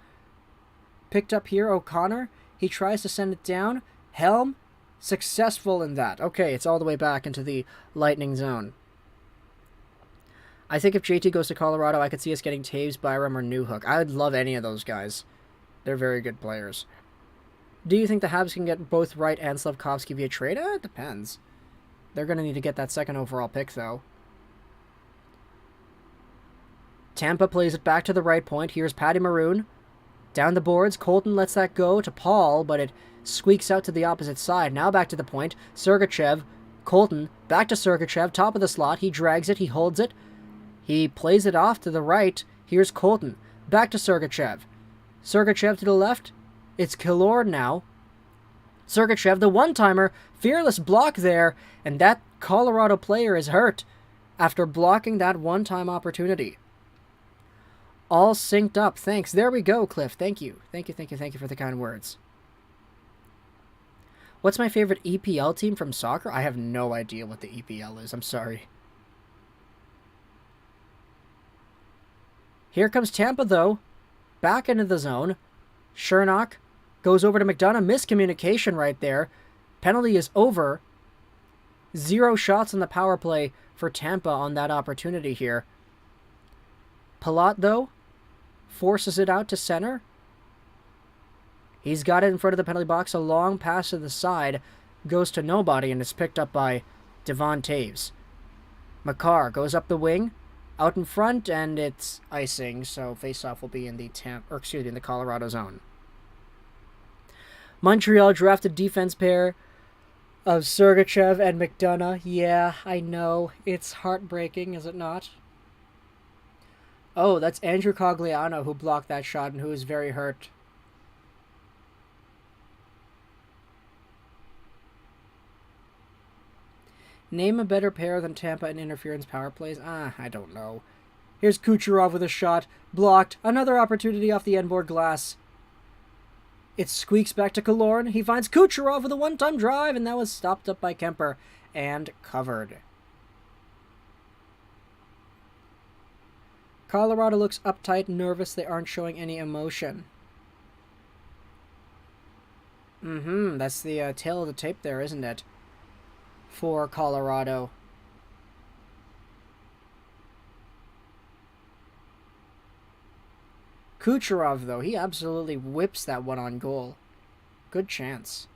Picked up here, O'Connor. He tries to send it down. Helm, successful in that. Okay, it's all the way back into the Lightning zone. I think if JT goes to Colorado, I could see us getting Taves, Byram, or Newhook. I would love any of those guys. They're very good players. Do you think the Habs can get both Wright and Slavkovsky via trade? It depends. They're going to need to get that second overall pick, though. Tampa plays it back to the right point. Here's Patty Maroon. Down the boards, Colton lets that go to Paul, but it squeaks out to the opposite side. Now back to the point. Sergachev, Colton, back to Sergachev, top of the slot. He drags it, he holds it. He plays it off to the right. Here's Colton. Back to Sergachev. Sergachev to the left. It's Killorn now. Sergachev, the one-timer, fearless block there, and that Colorado player is hurt after blocking that one-time opportunity. All synced up. Thanks. There we go, Cliff. Thank you. Thank you for the kind words. What's my favorite EPL team from soccer? I have no idea what the EPL is. I'm sorry. Here comes Tampa, though. Back into the zone. Chernak goes over to McDonough. Miscommunication right there. Penalty is over. 0 shots on the power play for Tampa on that opportunity here. Palat, though, forces it out to center. He's got it in front of the penalty box. A long pass to the side goes to nobody and is picked up by Devon Taves. Makar goes up the wing, out in front, and it's icing, so faceoff will be in the in the Colorado zone. Montreal drafted defense pair of Sergachev and McDonough. Yeah, I know. It's heartbreaking, is it not? Oh, that's Andrew Cogliano who blocked that shot and who is very hurt. Name a better pair than Tampa in interference power plays? I don't know. Here's Kucherov with a shot. Blocked. Another opportunity off the end-board glass. It squeaks back to Killorn. He finds Kucherov with a one-time drive, and that was stopped up by Kemper and covered. Colorado looks uptight and nervous. They aren't showing any emotion. That's the tail of the tape there, isn't it? For Colorado. Kucherov, though, he absolutely whips that one on goal. Good chance.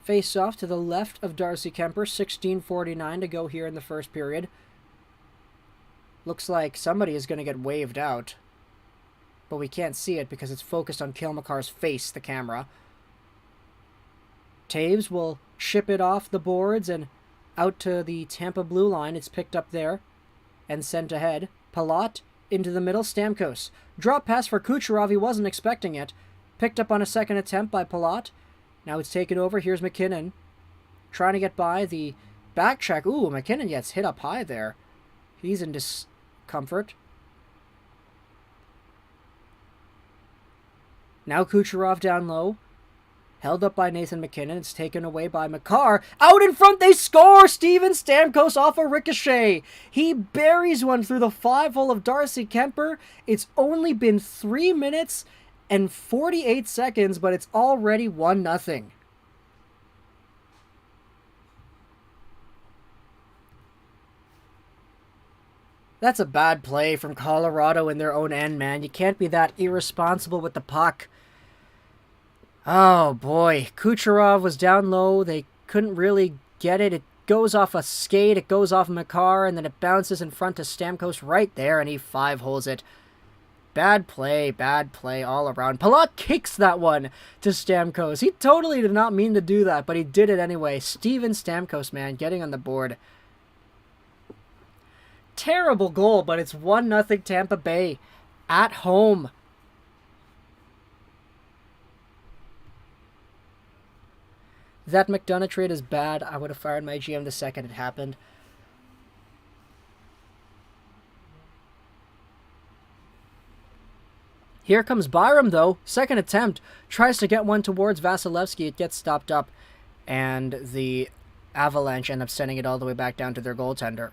Face off to the left of Darcy Kuemper. 16:49 to go here in the first period. Looks like somebody is going to get waved out. But we can't see it because it's focused on Cale Makar's face, the camera. Toews will chip it off the boards and out to the Tampa blue line. It's picked up there and sent ahead. Palat into the middle. Stamkos. Drop pass for Kucherov. He wasn't expecting it. Picked up on a second attempt by Palat. Now it's taken over. Here's McKinnon. Trying to get by the back check. Ooh, McKinnon gets hit up high there. He's in discomfort. Now Kucherov down low. Held up by Nathan McKinnon. It's taken away by Makar. Out in front, they score! Steven Stamkos off a ricochet. He buries one through the 5-hole of Darcy Kuemper. It's only been 3 minutes and 48 seconds, but it's already 1-0. That's a bad play from Colorado in their own end, man. You can't be that irresponsible with the puck. Oh, boy. Kucherov was down low. They couldn't really get it. It goes off a skate. It goes off Makar, and then it bounces in front to Stamkos right there, and he 5-holes it. Bad play all around. Palat kicks that one to Stamkos. He totally did not mean to do that, but he did it anyway. Steven Stamkos, man, getting on the board. Terrible goal, but it's 1-0 Tampa Bay at home. That McDonough trade is bad. I would have fired my GM the second it happened. Here comes Byram, though. Second attempt. Tries to get one towards Vasilevsky. It gets stopped up. And the Avalanche end up sending it all the way back down to their goaltender.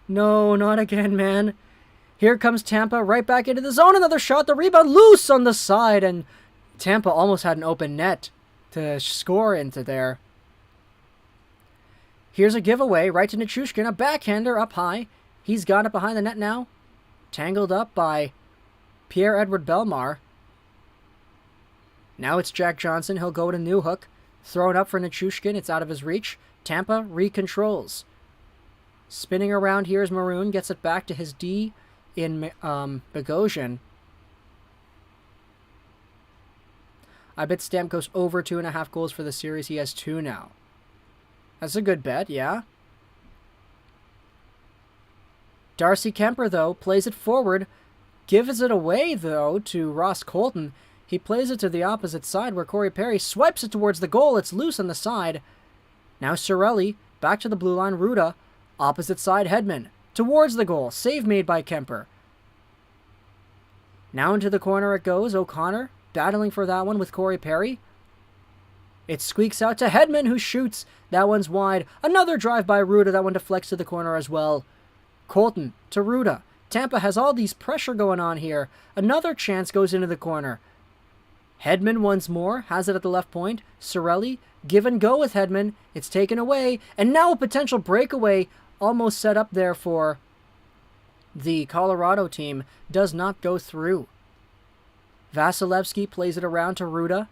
No, not again, man. Here comes Tampa right back into the zone. Another shot. The rebound loose on the side. And Tampa almost had an open net to score into there. Here's a giveaway right to Nichushkin. A backhander up high. He's got it behind the net now. Tangled up by Pierre-Edouard Bellemare. Now it's Jack Johnson. He'll go to Newhook. Thrown up for Nichushkin. It's out of his reach. Tampa recontrols. Spinning around here is Maroon. Gets it back to his D in Bogosian. I bet Stamkos over 2.5 goals for the series. He has 2 now. That's a good bet, yeah. Darcy Kuemper, though, plays it forward. Gives it away, though, to Ross Colton. He plays it to the opposite side where Corey Perry swipes it towards the goal. It's loose on the side. Now Cirelli, back to the blue line. Ruda, opposite side Hedman. Towards the goal. Save made by Kuemper. Now into the corner it goes. O'Connor battling for that one with Corey Perry. It squeaks out to Hedman, who shoots. That one's wide. Another drive by Ruda. That one deflects to the corner as well. Colton to Ruda. Tampa has all these pressure going on here. Another chance goes into the corner. Hedman once more. Has it at the left point. Cirelli. Give and go with Hedman. It's taken away. And now a potential breakaway almost set up there for the Colorado team. Does not go through. Vasilevsky plays it around to Ruda.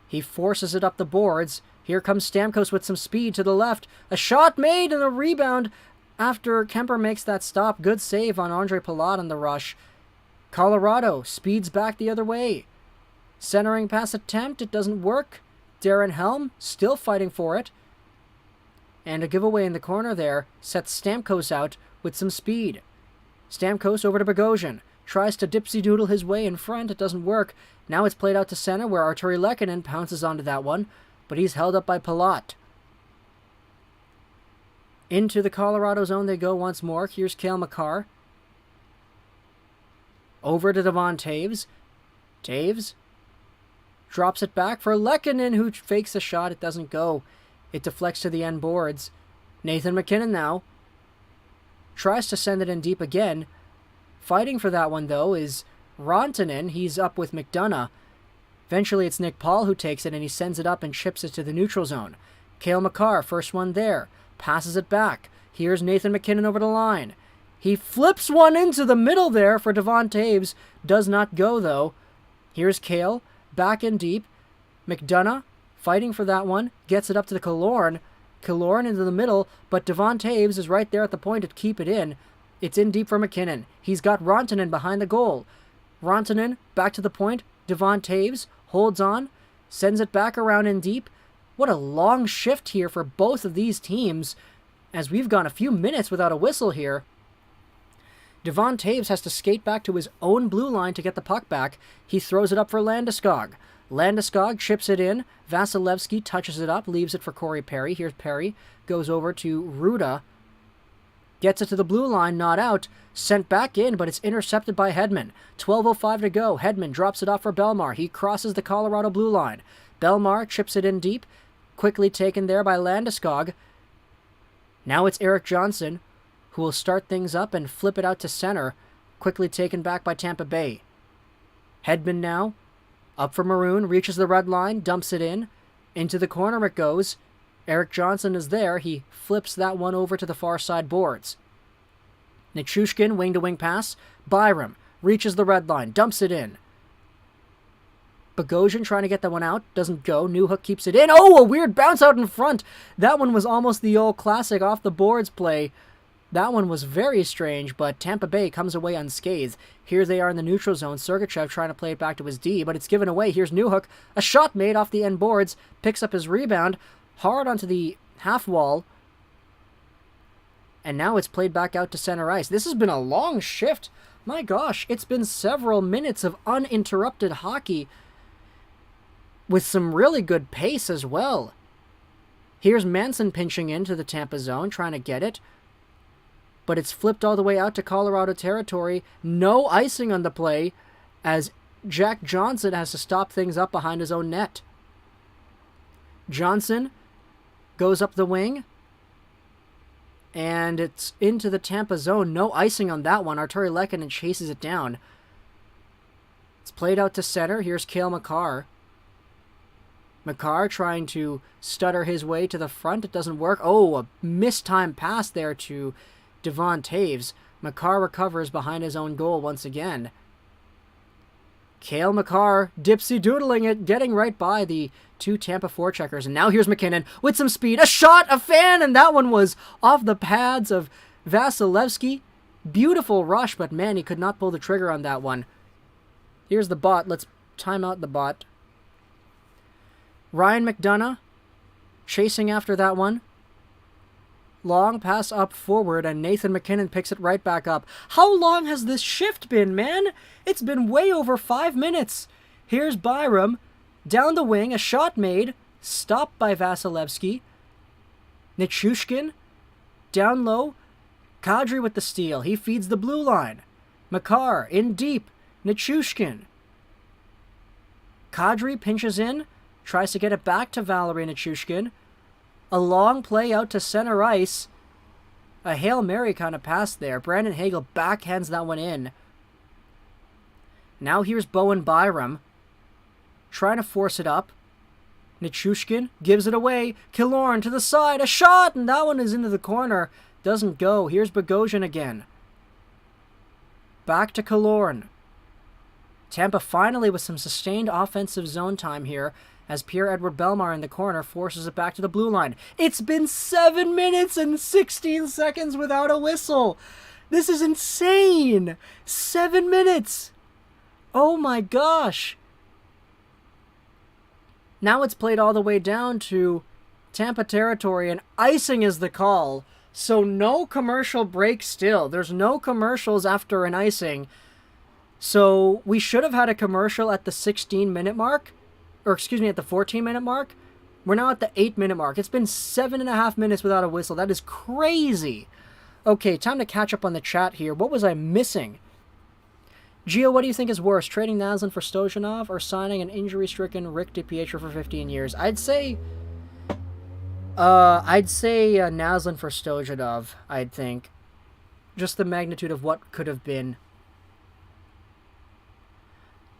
He forces it up the boards. Here comes Stamkos with some speed to the left. A shot made and a rebound after Kuemper makes that stop. Good save on Andre Palat on the rush. Colorado speeds back the other way. Centering pass attempt. It doesn't work. Darren Helm still fighting for it. And a giveaway in the corner there sets Stamkos out with some speed. Stamkos over to Bogosian. Tries to dipsy-doodle his way in front. It doesn't work. Now it's played out to center where Arturi Lehkonen pounces onto that one. But he's held up by Palat. Into the Colorado zone they go once more. Here's Cale Makar. Over to Devon Toews. Toews drops it back for Lehkonen, who fakes a shot. It doesn't go. It deflects to the end boards. Nathan McKinnon now tries to send it in deep again. Fighting for that one, though, is Rantanen. He's up with McDonough. Eventually, it's Nick Paul who takes it, and he sends it up and chips it to the neutral zone. Cale Makar, first one there. Passes it back. Here's Nathan MacKinnon over the line. He flips one into the middle there for Devon Toews. Does not go, though. Here's Cale, back in deep. McDonough, fighting for that one, gets it up to the Killorn. Killorn into the middle, but Devon Toews is right there at the point to keep it in. It's in deep for MacKinnon. He's got Rantanen behind the goal. Rantanen, back to the point. Devon Toews holds on, sends it back around in deep. What a long shift here for both of these teams, as we've gone a few minutes without a whistle here. Devon Toews has to skate back to his own blue line to get the puck back. He throws it up for Landeskog. Landeskog chips it in. Vasilevsky touches it up, leaves it for Corey Perry. Here's Perry. Goes over to Ruda. Gets it to the blue line, not out. Sent back in, but it's intercepted by Hedman. 12:05 to go. Hedman drops it off for Bellemare. He crosses the Colorado blue line. Bellemare chips it in deep. Quickly taken there by Landeskog. Now it's Erik Johnson, who will start things up and flip it out to center. Quickly taken back by Tampa Bay. Hedman now. Up for Maroon. Reaches the red line. Dumps it in. Into the corner it goes. Erik Johnson is there. He flips that one over to the far side boards. Nichushkin, wing-to-wing pass. Byram reaches the red line. Dumps it in. Bogosian trying to get that one out. Doesn't go. Newhook keeps it in. Oh, a weird bounce out in front. That one was almost the old classic off the boards play. That one was very strange, but Tampa Bay comes away unscathed. Here they are in the neutral zone. Sergachev trying to play it back to his D, but it's given away. Here's Newhook. A shot made off the end boards. Picks up his rebound. Hard onto the half wall. And now it's played back out to center ice. This has been a long shift. My gosh, it's been several minutes of uninterrupted hockey with some really good pace as well. Here's Manson pinching into the Tampa zone, trying to get it. But it's flipped all the way out to Colorado territory. No icing on the play, as Jack Johnson has to stop things up behind his own net. Johnson goes up the wing. And it's into the Tampa zone. No icing on that one. Arturi Lehkonen chases it down. It's played out to center. Here's Cale Makar. Makar trying to stutter his way to the front. It doesn't work. Oh, a mistimed pass there to Devon Toews. Makar recovers behind his own goal once again. Cale Makar dipsy-doodling it, getting right by the two Tampa forecheckers. And now here's MacKinnon with some speed. A shot, a fan, and that one was off the pads of Vasilevsky. Beautiful rush, but man, he could not pull the trigger on that one. Here's the bot. Let's time out the bot. Ryan McDonough chasing after that one. Long pass up forward, and Nathan MacKinnon picks it right back up. How long has this shift been, man? It's been way over 5 minutes. Here's Byram. Down the wing, a shot made. Stopped by Vasilevsky. Nichushkin. Down low. Kadri with the steal. He feeds the blue line. Makar in deep. Nichushkin. Kadri pinches in. Tries to get it back to Valerie Nichushkin. A long play out to center ice. A Hail Mary kind of pass there. Brandon Hagel backhands that one in. Now here's Bowen Byram. Trying to force it up. Nichushkin gives it away. Killorn to the side. A shot! And that one is into the corner. Doesn't go. Here's Bogosian again. Back to Killorn. Tampa finally with some sustained offensive zone time here, as Pierre-Edouard Bellemare in the corner forces it back to the blue line. It's been 7 minutes and 16 seconds without a whistle. This is insane. 7 minutes. Oh my gosh. Now it's played all the way down to Tampa territory, and icing is the call. So no commercial break still. There's no commercials after an icing. So we should have had a commercial at the 16-minute mark. Or excuse me, at the 14-minute mark. We're now at the 8-minute mark. It's been 7.5 minutes without a whistle. That is crazy. Okay, time to catch up on the chat here. What was I missing? Gio, what do you think is worse? Trading Naslund for Stojanov or signing an injury-stricken Rick DiPietro for 15 years? I'd say Naslund for Stojanov, I'd think. Just the magnitude of what could have been.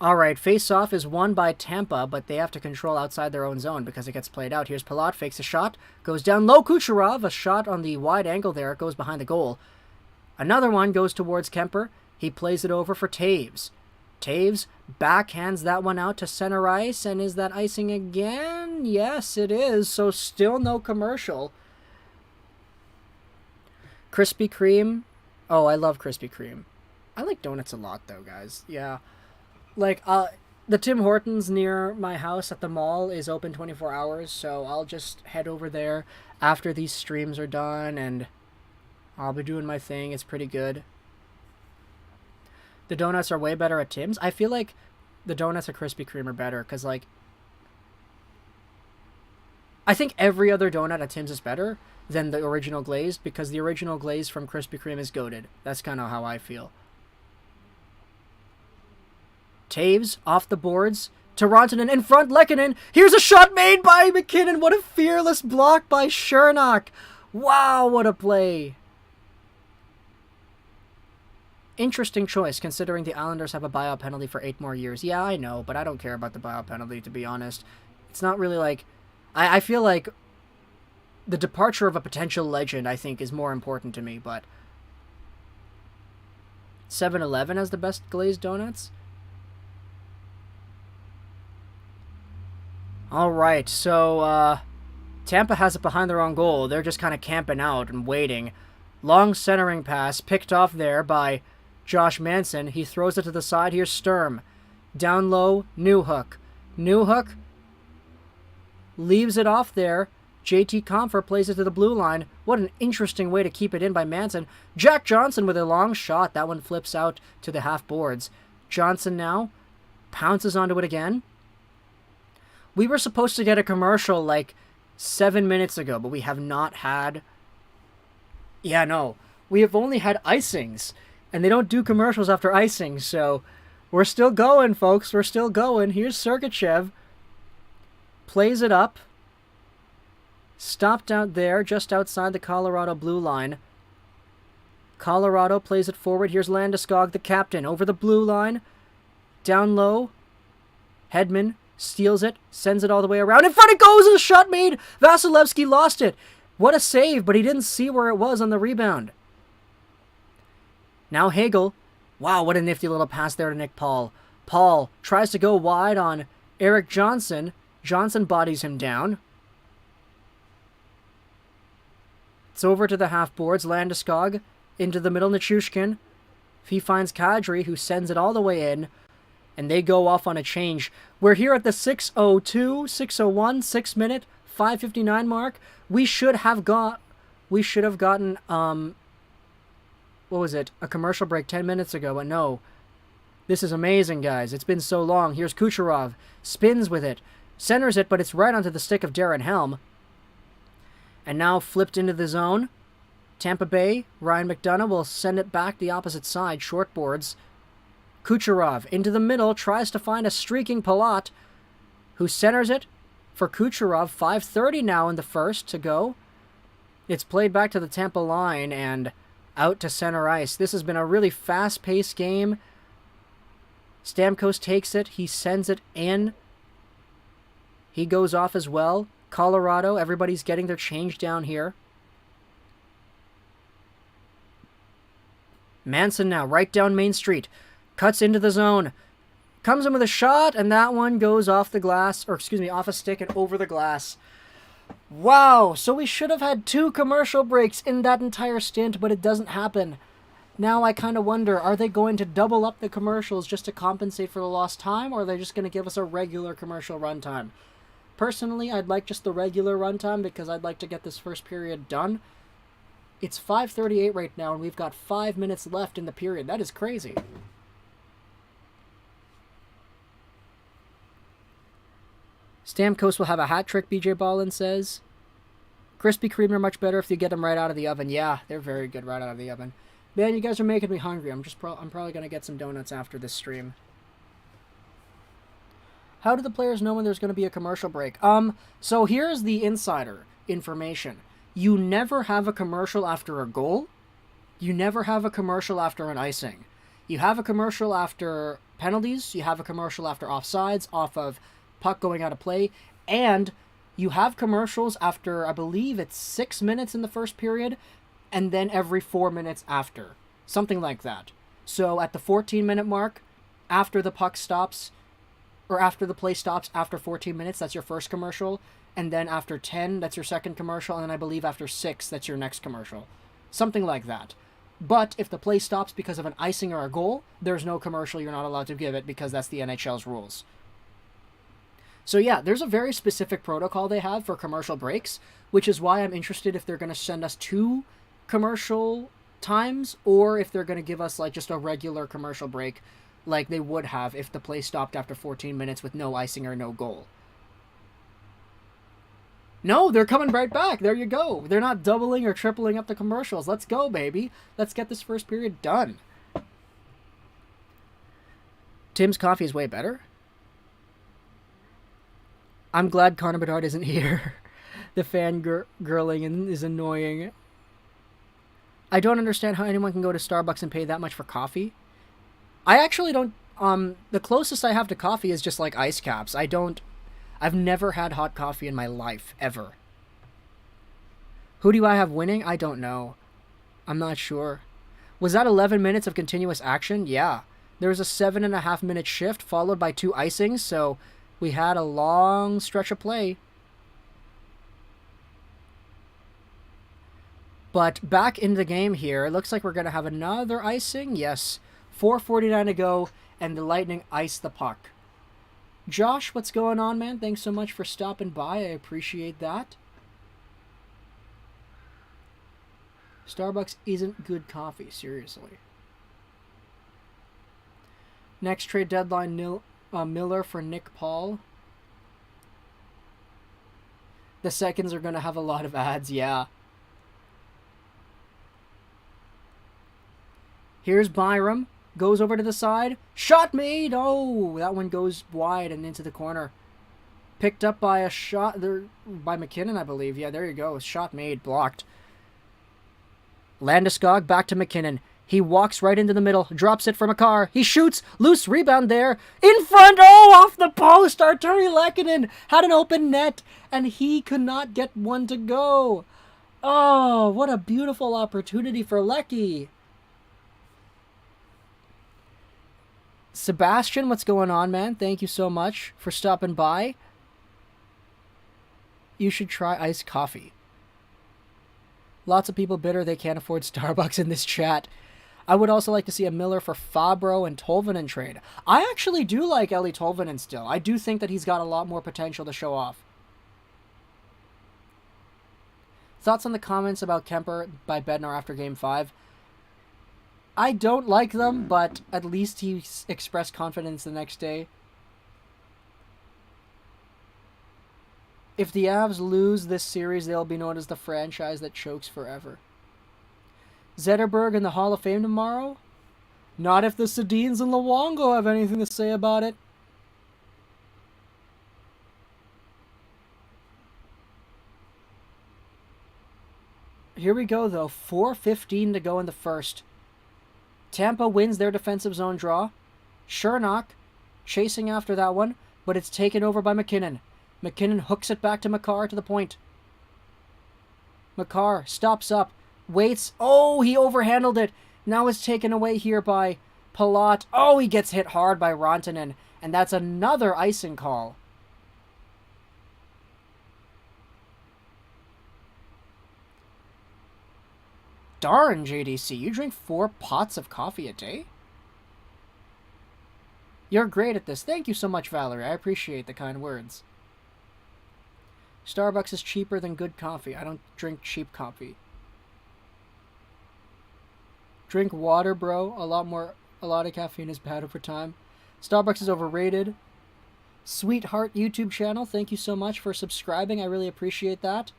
All right, face-off is won by Tampa, but they have to control outside their own zone because it gets played out. Here's Palat, fakes a shot, goes down low. Kucherov, a shot on the wide angle there. It goes behind the goal. Another one goes towards Kuemper. He plays it over for Taves. Taves backhands that one out to center ice, and is that icing again? Yes, it is, so still no commercial. Krispy Kreme. Oh, I love Krispy Kreme. I like donuts a lot, though, guys. Yeah. Like, the Tim Hortons near my house at the mall is open 24 hours, so I'll just head over there after these streams are done, and I'll be doing my thing. It's pretty good. The donuts are way better at Tim's. I feel like the donuts at Krispy Kreme are better, because, like, I think every other donut at Tim's is better than the original glazed, because the original glazed from Krispy Kreme is goated. That's kind of how I feel. Taves off the boards to Rantanen in front. Lehkonen. Here's a shot made by McKinnon. What a fearless block by Chernak. Wow, what a play. Interesting choice, considering the Islanders have a buyout penalty for 8 more years. Yeah, I know, but I don't care about the buyout penalty, to be honest. It's not really like... I feel like the departure of a potential legend, I think, is more important to me, but... 7-Eleven has the best glazed donuts? Alright, so, Tampa has it behind their own goal. They're just kind of camping out and waiting. Long centering pass, picked off there by Josh Manson. He throws it to the side. Here's Sturm. Down low, Newhook. Newhook leaves it off there. JT Compher plays it to the blue line. What an interesting way to keep it in by Manson. Jack Johnson with a long shot. That one flips out to the half boards. Johnson now pounces onto it again. We were supposed to get a commercial like 7 minutes ago, but we have not had... Yeah, no. We have only had icings, and they don't do commercials after icing, so we're still going, folks. We're still going. Here's Sergachev. Plays it up. Stopped out there, just outside the Colorado blue line. Colorado plays it forward. Here's Landeskog, the captain, over the blue line. Down low. Hedman steals it, sends it all the way around. In front it goes! A shot made! Vasilevsky lost it. What a save, but he didn't see where it was on the rebound. Now Hagel. Wow, what a nifty little pass there to Nick Paul. Paul tries to go wide on Eric Johnson. Johnson bodies him down. It's over to the half boards. Landeskog into the middle. Nichushkin. He finds Kadri, who sends it all the way in. And they go off on a change. We're here at the 6:02, 6:01, 6 minute, 5:59 mark. We should have gotten, what was it? A commercial break 10 minutes ago, but no. This is amazing, guys. It's been so long. Here's Kucherov. Spins with it. Centers it, but it's right onto the stick of Darren Helm. And now flipped into the zone. Tampa Bay, Ryan McDonough will send it back the opposite side, short boards. Kucherov into the middle, tries to find a streaking Palat, who centers it for Kucherov. 5:30 now in the first to go. It's played back to the Tampa line and out to center ice. This has been a really fast-paced game. Stamkos takes it. He sends it in. He goes off as well. Colorado, everybody's getting their change down here. Manson now, right down Main Street. Cuts into the zone. Comes in with a shot, and that one goes off the glass, or excuse me, off a stick and over the glass. Wow, so we should have had 2 commercial breaks in that entire stint, but it doesn't happen. Now I kind of wonder, are they going to double up the commercials just to compensate for the lost time, or are they just going to give us a regular commercial runtime? Personally, I'd like just the regular runtime because I'd like to get this first period done. It's 5:38 right now, and we've got 5 minutes left in the period. That is crazy. Stamkos will have a hat trick, BJ Ballin says. Krispy Kreme are much better if you get them right out of the oven. Yeah, they're very good right out of the oven. Man, you guys are making me hungry. I'm probably going to get some donuts after this stream. How do the players know when there's going to be a commercial break? So here's the insider information. You never have a commercial after a goal. You never have a commercial after an icing. You have a commercial after penalties, you have a commercial after offsides, off of puck going out of play, and you have commercials after, I believe it's 6 minutes in the first period, and then every 4 minutes after. Something like that. So at the 14-minute mark, after the puck stops, or after the play stops after 14 minutes, that's your first commercial. And then after 10, that's your second commercial. And then I believe after 6, that's your next commercial. Something like that. But if the play stops because of an icing or a goal, there's no commercial. You're not allowed to give it because that's the NHL's rules. So yeah, there's a very specific protocol they have for commercial breaks, which is why I'm interested if they're going to send us 2 commercial times or if they're going to give us like just a regular commercial break like they would have if the play stopped after 14 minutes with no icing or no goal. No, they're coming right back. There you go. They're not doubling or tripling up the commercials. Let's go, baby. Let's get this first period done. Tim's coffee is way better. I'm glad Connor Bedard isn't here. The fangirling is annoying. I don't understand how anyone can go to Starbucks and pay that much for coffee. I actually don't... the closest I have to coffee is just like ice caps. I've never had hot coffee in my life, ever. Who do I have winning? I don't know. I'm not sure. Was that 11 minutes of continuous action? Yeah. There was a 7.5 minute shift followed by 2 icings, so we had a long stretch of play. But back in the game here, it looks like we're going to have another icing. Yes. 4:49 to go, and the Lightning ice the puck. Josh, what's going on, man? Thanks so much for stopping by. I appreciate that. Starbucks isn't good coffee, seriously. Next trade deadline, Miller for Nick Paul. The seconds are going to have a lot of ads, yeah. Here's Byram. Goes over to the side. Shot made! Oh, that one goes wide and into the corner. Picked up by a shot there by McKinnon, I believe. Yeah, there you go. Shot made. Blocked. Landeskog back to McKinnon. He walks right into the middle. Drops it from a car. He shoots. Loose rebound there. In front. Oh, off the post. Arturi Lehkonen had an open net, and he could not get one to go. Oh, what a beautiful opportunity for Lecky. Sebastian, what's going on, man? Thank you so much for stopping by. You should try iced coffee. Lots of people bitter they can't afford Starbucks in this chat. I would also like to see a Miller for Fabro and Tolvanen trade. I actually do like Eli Tolvanen still. I do think that he's got a lot more potential to show off. Thoughts on the comments about Kemper by Bednar after Game 5? I don't like them, but at least he expressed confidence the next day. If the Avs lose this series, they'll be known as the franchise that chokes forever. Zetterberg in the Hall of Fame tomorrow? Not if the Sedins and Luongo have anything to say about it. Here we go, though. 4:15 to go in the first. Tampa wins their defensive zone draw. Chernak chasing after that one, but it's taken over by McKinnon. McKinnon hooks it back to Makar to the point. Makar stops up, waits. Oh, he overhandled it. Now it's taken away here by Palat. Oh, he gets hit hard by Rantanen, and that's another icing call. Darn, JDC, you drink 4 pots of coffee a day? You're great at this. Thank you so much, Valerie. I appreciate the kind words. Starbucks is cheaper than good coffee. I don't drink cheap coffee. Drink water, bro. A lot of caffeine is bad over time. Starbucks is overrated. Sweetheart YouTube channel, thank you so much for subscribing. I really appreciate that.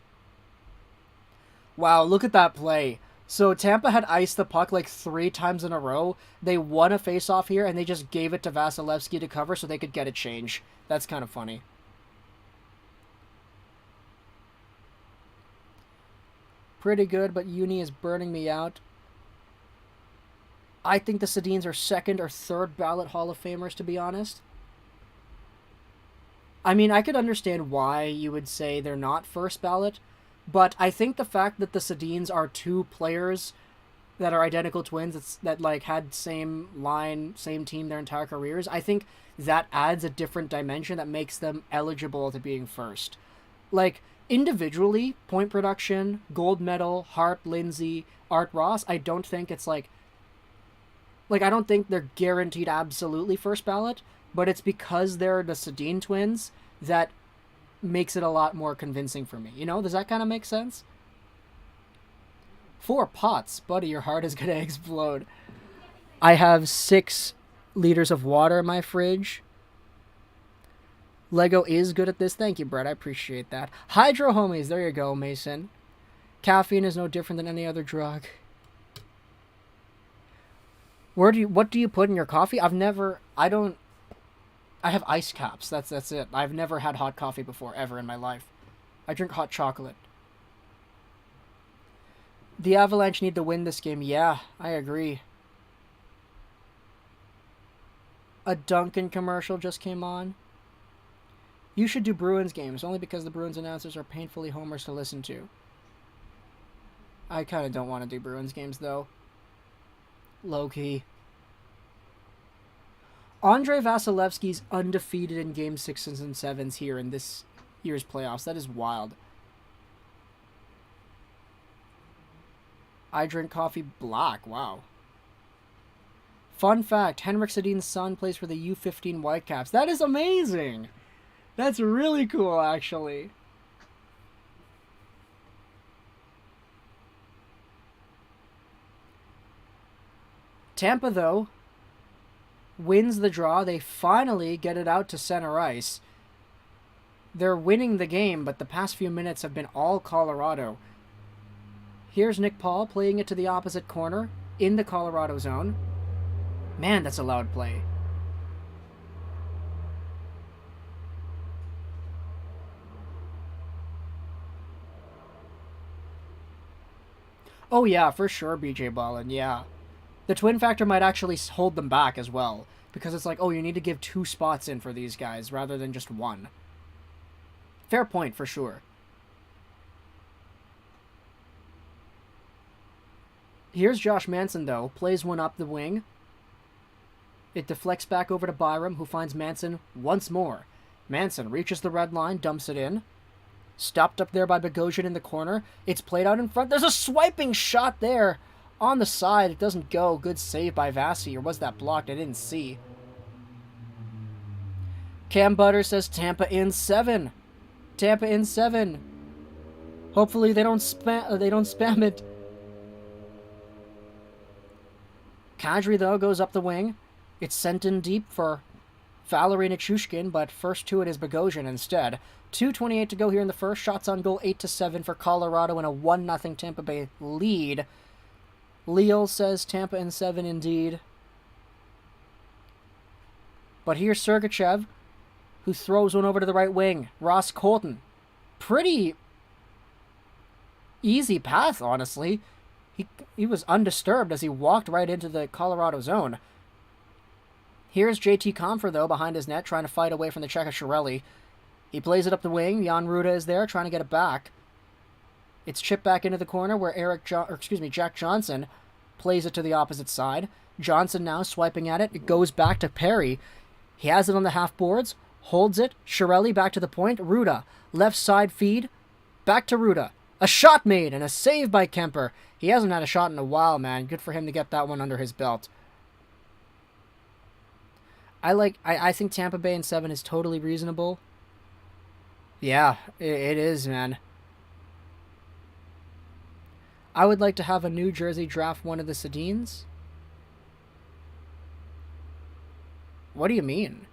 Wow, look at that play. So Tampa had iced the puck like 3 times in a row. They won a face-off here, and they just gave it to Vasilevsky to cover so they could get a change. That's kind of funny. Pretty good, but uni is burning me out. I think the Sedins are second or third ballot Hall of Famers, to be honest. I mean, I could understand why you would say they're not first ballot, but I think the fact that the Sedins are two players that are identical twins that like had same line, same team their entire careers, I think that adds a different dimension that makes them eligible to being first. Like, individually, point production, gold medal, Hart, Lindsay, Art Ross, I don't think it's like I don't think they're guaranteed absolutely first ballot, but it's because they're the Sedin twins that makes it a lot more convincing for me. You know, does that kind of make sense? 4 pots. Buddy, your heart is going to explode. I have 6 liters of water in my fridge. Lego is good at this. Thank you, Brett. I appreciate that. Hydro homies. There you go, Mason. Caffeine is no different than any other drug. What do you put in your coffee? I have ice caps. That's it. I've never had hot coffee before, ever in my life. I drink hot chocolate. The Avalanche need to win this game. Yeah, I agree. A Duncan commercial just came on. You should do Bruins games, only because the Bruins announcers are painfully homers to listen to. I kind of don't want to do Bruins games, though. Low-key. Andrei Vasilevsky's undefeated in Game 6s and 7s here in this year's playoffs. That is wild. I drink coffee black. Wow. Fun fact, Henrik Sedin's son plays for the U15 Whitecaps. That is amazing! That's really cool, actually. Tampa, though, wins the draw. They finally get it out to center ice. They're winning the game, but the past few minutes have been all Colorado. Here's Nick Paul playing it to the opposite corner in the Colorado zone. Man, that's a loud play. Oh yeah, for sure, BJ Ballin, yeah. The twin factor might actually hold them back as well, because it's like, oh, you need to give 2 spots in for these guys rather than just 1. Fair point, for sure. Here's Josh Manson, though. Plays one up the wing. It deflects back over to Byram, who finds Manson once more. Manson reaches the red line, dumps it in. Stopped up there by Bogosian in the corner. It's played out in front. There's a swiping shot there. On the side, it doesn't go. Good save by Vasi, or was that blocked? I didn't see. Cam Butter says Tampa in 7. Tampa in 7. Hopefully they don't spam it. Kadri, though, goes up the wing. It's sent in deep for Valery Nichushkin, but first to it is Bogosian instead. 2:28 to go here in the first. Shots on goal 8-7 for Colorado and a 1-0 Tampa Bay lead. Leo says Tampa in 7 indeed. But here's Sergachev, who throws one over to the right wing. Ross Colton. Pretty easy path, honestly. He was undisturbed as he walked right into the Colorado zone. Here's JT Compher, though, behind his net, trying to fight away from the check of Chiarelli. He plays it up the wing. Jan Ruda is there, trying to get it back. It's chipped back into the corner where Jack Johnson plays it to the opposite side. Johnson now swiping at it. It goes back to Perry. He has it on the half boards. Holds it. Chiarelli back to the point. Ruda. Left side feed. Back to Ruda. A shot made and a save by Kemper. He hasn't had a shot in a while, man. Good for him to get that one under his belt. I think Tampa Bay in 7 is totally reasonable. Yeah, it is, man. I would like to have a New Jersey draft one of the Sedins. What do you mean?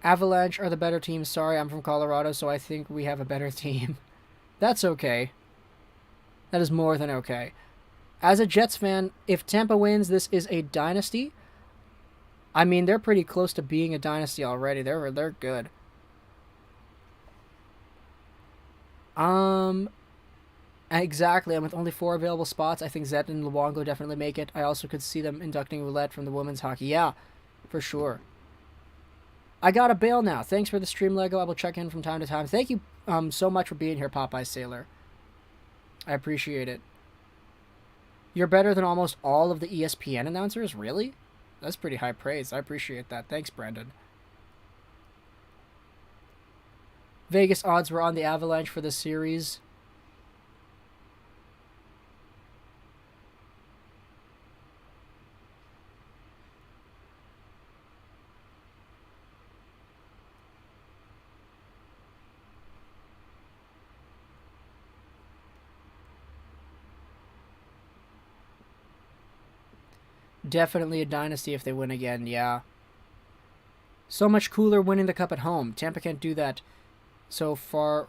Avalanche are the better team. Sorry, I'm from Colorado, so I think we have a better team. That's okay. That is more than okay. As a Jets fan, if Tampa wins, this is a dynasty. I mean, they're pretty close to being a dynasty already. They're good. Exactly, and with only 4 available spots, I think Zet and Luongo definitely make it. I also could see them inducting Roulette from the women's hockey. Yeah, for sure. I gotta bail now. Thanks for the stream, Lego. I will check in from time to time. Thank you so much for being here, Popeye Sailor. I appreciate it. You're better than almost all of the ESPN announcers? Really? That's pretty high praise. I appreciate that. Thanks, Brandon. Vegas odds were on the Avalanche for this series. Definitely a dynasty if they win again, yeah. So much cooler winning the cup at home. Tampa can't do that so far.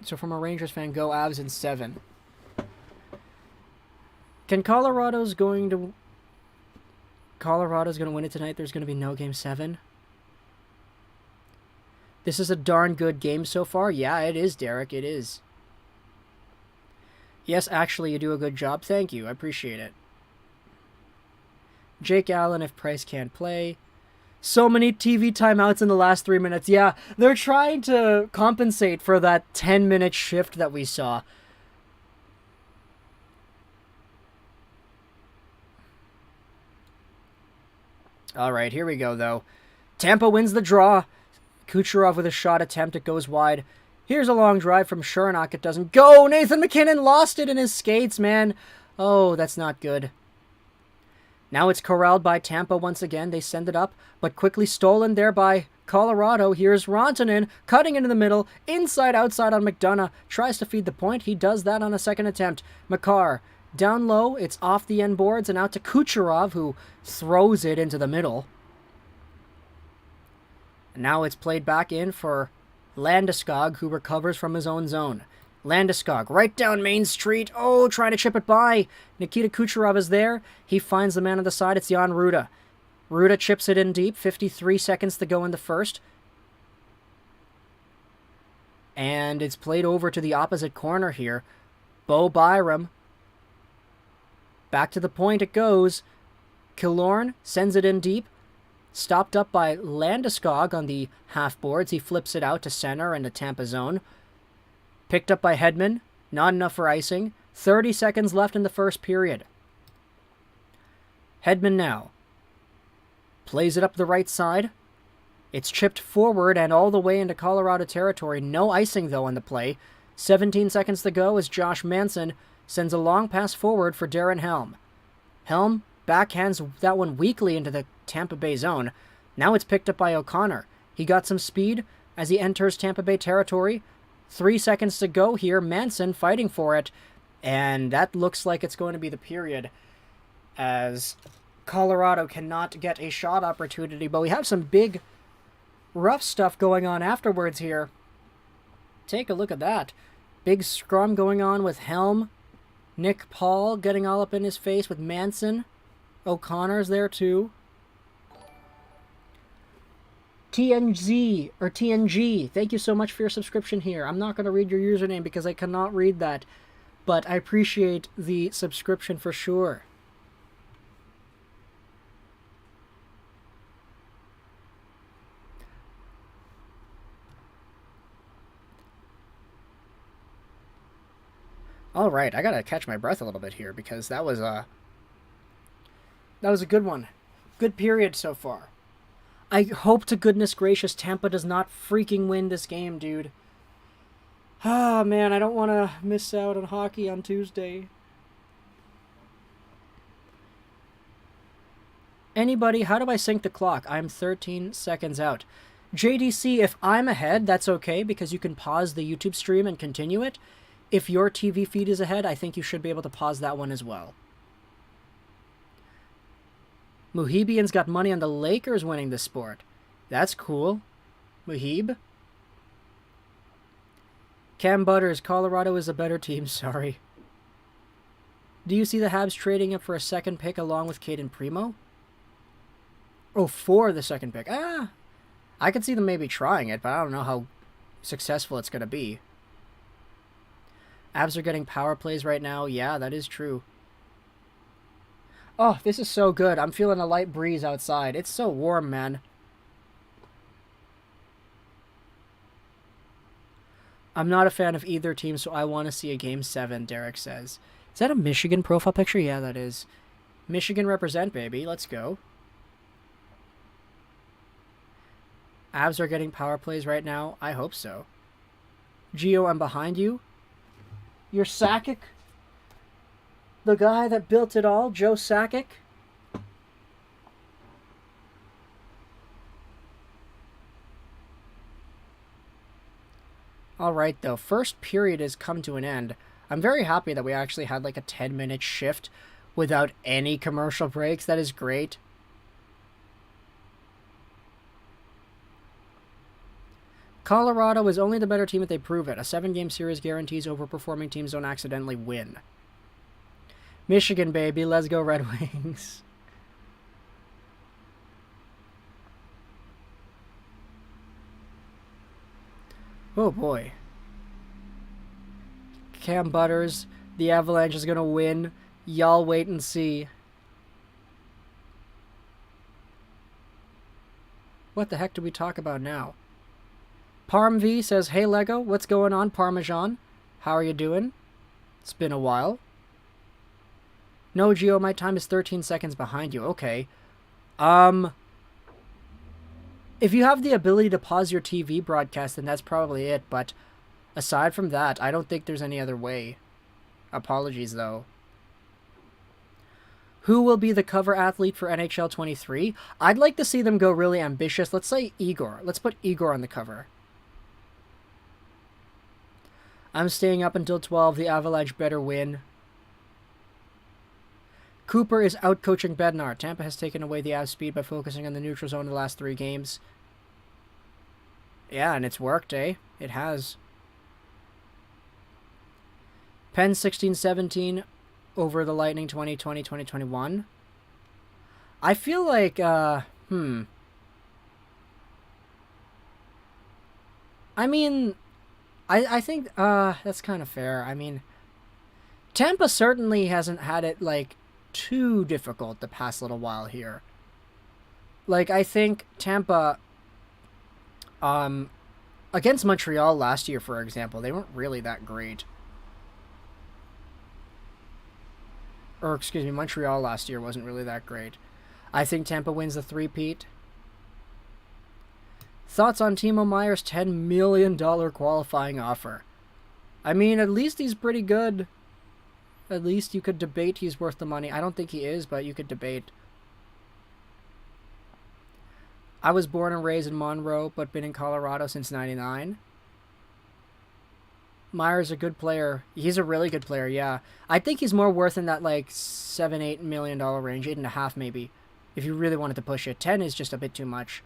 So from a Rangers fan, go Avs in 7. Colorado's going to win it tonight? There's going to be no game 7? This is a darn good game so far. Yeah, it is, Derek. It is. Yes, actually, you do a good job. Thank you. I appreciate it. Jake Allen if Price can't play. So many TV timeouts in the last 3 minutes. Yeah, they're trying to compensate for that 10-minute shift that we saw. All right, here we go, though. Tampa wins the draw. Kucherov with a shot attempt. It goes wide. Here's a long drive from Shernock. It doesn't go. Nathan McKinnon lost it in his skates, man. Oh, that's not good. Now it's corralled by Tampa once again. They send it up, but quickly stolen there by Colorado. Here's Rantanen cutting into the middle, inside, outside on McDonough. Tries to feed the point. He does that on a second attempt. Makar down low. It's off the end boards and out to Kucherov, who throws it into the middle. And now it's played back in for Landeskog, who recovers from his own zone. Landeskog, right down Main Street. Oh, trying to chip it by. Nikita Kucherov is there. He finds the man on the side. It's Jan Ruda. Ruda chips it in deep. 53 seconds to go in the first. And it's played over to the opposite corner here. Bo Byram. Back to the point it goes. Killorn sends it in deep. Stopped up by Landeskog on the half boards. He flips it out to center and the Tampa zone. Picked up by Hedman. Not enough for icing. 30 seconds left in the first period. Hedman now. Plays it up the right side. It's chipped forward and all the way into Colorado territory. No icing, though, on the play. 17 seconds to go as Josh Manson sends a long pass forward for Darren Helm. Helm backhands that one weakly into the Tampa Bay zone. Now it's picked up by O'Connor. He got some speed as he enters Tampa Bay territory. 3 seconds to go here. Manson fighting for it. And that looks like it's going to be the period as Colorado cannot get a shot opportunity. But we have some big, rough stuff going on afterwards here. Take a look at that. Big scrum going on with Helm. Nick Paul getting all up in his face with Manson. O'Connor's there too. TNG, thank you so much for your subscription here. I'm not going to read your username because I cannot read that, but I appreciate the subscription for sure. All right, I got to catch my breath a little bit here because that was a good one. Good period so far. I hope to goodness gracious Tampa does not freaking win this game, dude. Ah, man, I don't want to miss out on hockey on Tuesday. Anybody, how do I sync the clock? I'm 13 seconds out. JDC, if I'm ahead, that's okay because you can pause the YouTube stream and continue it. If your TV feed is ahead, I think you should be able to pause that one as well. Muhibian's got money on the Lakers winning the sport. That's cool. Muhib. Cam Butters, Colorado is a better team, sorry. Do you see the Habs trading up for a second pick along with Caden Primo? Oh, for the second pick. I could see them maybe trying it, but I don't know how successful it's going to be. Avs are getting power plays right now. Yeah, that is true. Oh, this is so good. I'm feeling a light breeze outside. It's so warm, man. I'm not a fan of either team, so I want to see a Game 7, Derek says. Is that a Michigan profile picture? Yeah, that is. Michigan represent, baby. Let's go. Avs are getting power plays right now. I hope so. Gio, I'm behind you. You're Sakic? The guy that built it all? Joe Sakic? Alright, though. First period has come to an end. I'm very happy that we actually had like a 10-minute shift without any commercial breaks. That is great. Colorado is only the better team if they prove it. A 7-game series guarantees overperforming teams don't accidentally win. Michigan, baby. Let's go Red Wings. Oh, boy. Cam Butters. The Avalanche is going to win. Y'all wait and see. What the heck do we talk about now? Parm V says, hey Lego, what's going on, Parmesan? How are you doing? It's been a while. No, Gio, my time is 13 seconds behind you. Okay. If you have the ability to pause your TV broadcast, then that's probably it. But aside from that, I don't think there's any other way. Apologies, though. Who will be the cover athlete for NHL 23? I'd like to see them go really ambitious. Let's say Igor. Let's put Igor on the cover. I'm staying up until 12. The Avalanche better win. Cooper is out-coaching Bednar. Tampa has taken away the Avs speed by focusing on the neutral zone in the last 3 games. Yeah, and it's worked, eh? It has. Penn 16-17 over the Lightning 2020-2021. I feel like, I mean, I think, that's kind of fair. I mean, Tampa certainly hasn't had it, like, too difficult the past little while here. Like, I think Tampa, against Montreal last year, for example, they weren't really that great. Or, excuse me, Montreal last year wasn't really that great. I think Tampa wins the three-peat. Thoughts on Timo Meier's $10 million qualifying offer? I mean, at least he's pretty good. At least you could debate he's worth the money. I don't think he is, but you could debate. I was born and raised in Monroe, but been in Colorado since '99. Meier's a good player. He's a really good player, yeah. I think he's more worth in that, like, $7-8 million range. 8.5 maybe. If you really wanted to push it. 10 is just a bit too much.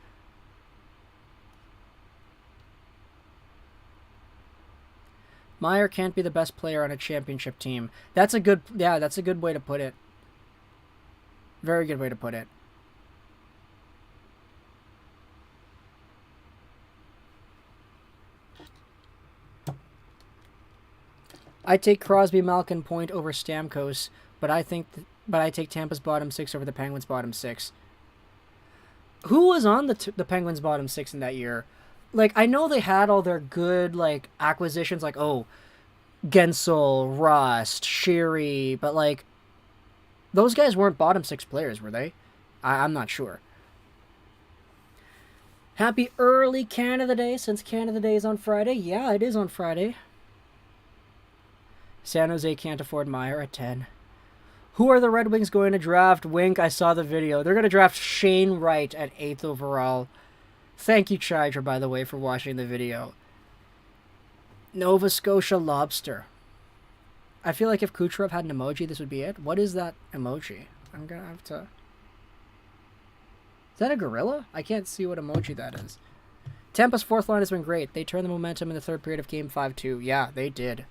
Meier can't be the best player on a championship team. That's a good, yeah, that's a good way to put it. Very good way to put it. I take Crosby, Malkin, Point over Stamkos, but I take Tampa's bottom 6 over the Penguins' bottom 6. Who was on the Penguins' bottom 6 in that year? Like, I know they had all their good, like, acquisitions, like, oh, Gensel, Rust, Sherry, but, like, those guys weren't bottom 6 players, were they? I'm not sure. Happy early Canada Day, since Canada Day is on Friday. Yeah, it is on Friday. San Jose can't afford Meier at 10. Who are the Red Wings going to draft? Wink, I saw the video. They're going to draft Shane Wright at 8th overall. Thank you, Chidra, by the way, for watching the video. Nova Scotia Lobster. I feel like if Kucherov had an emoji, this would be it. What is that emoji? I'm going to have to... Is that a gorilla? I can't see what emoji that is. Tampa's fourth line has been great. They turned the momentum in the third period of Game 5-2. Yeah, they did.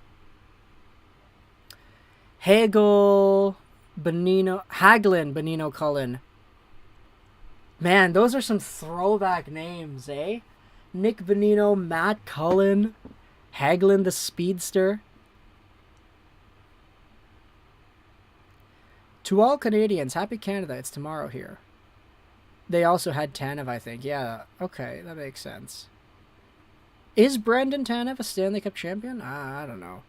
Hagel, Hagelin, Benino, Cullen. Man, those are some throwback names, eh? Nick Benino, Matt Cullen, Hagelin the Speedster. To all Canadians, happy Canada. It's tomorrow here. They also had Tanev, I think. Yeah, okay, that makes sense. Is Brendan Tanev a Stanley Cup champion? I don't know.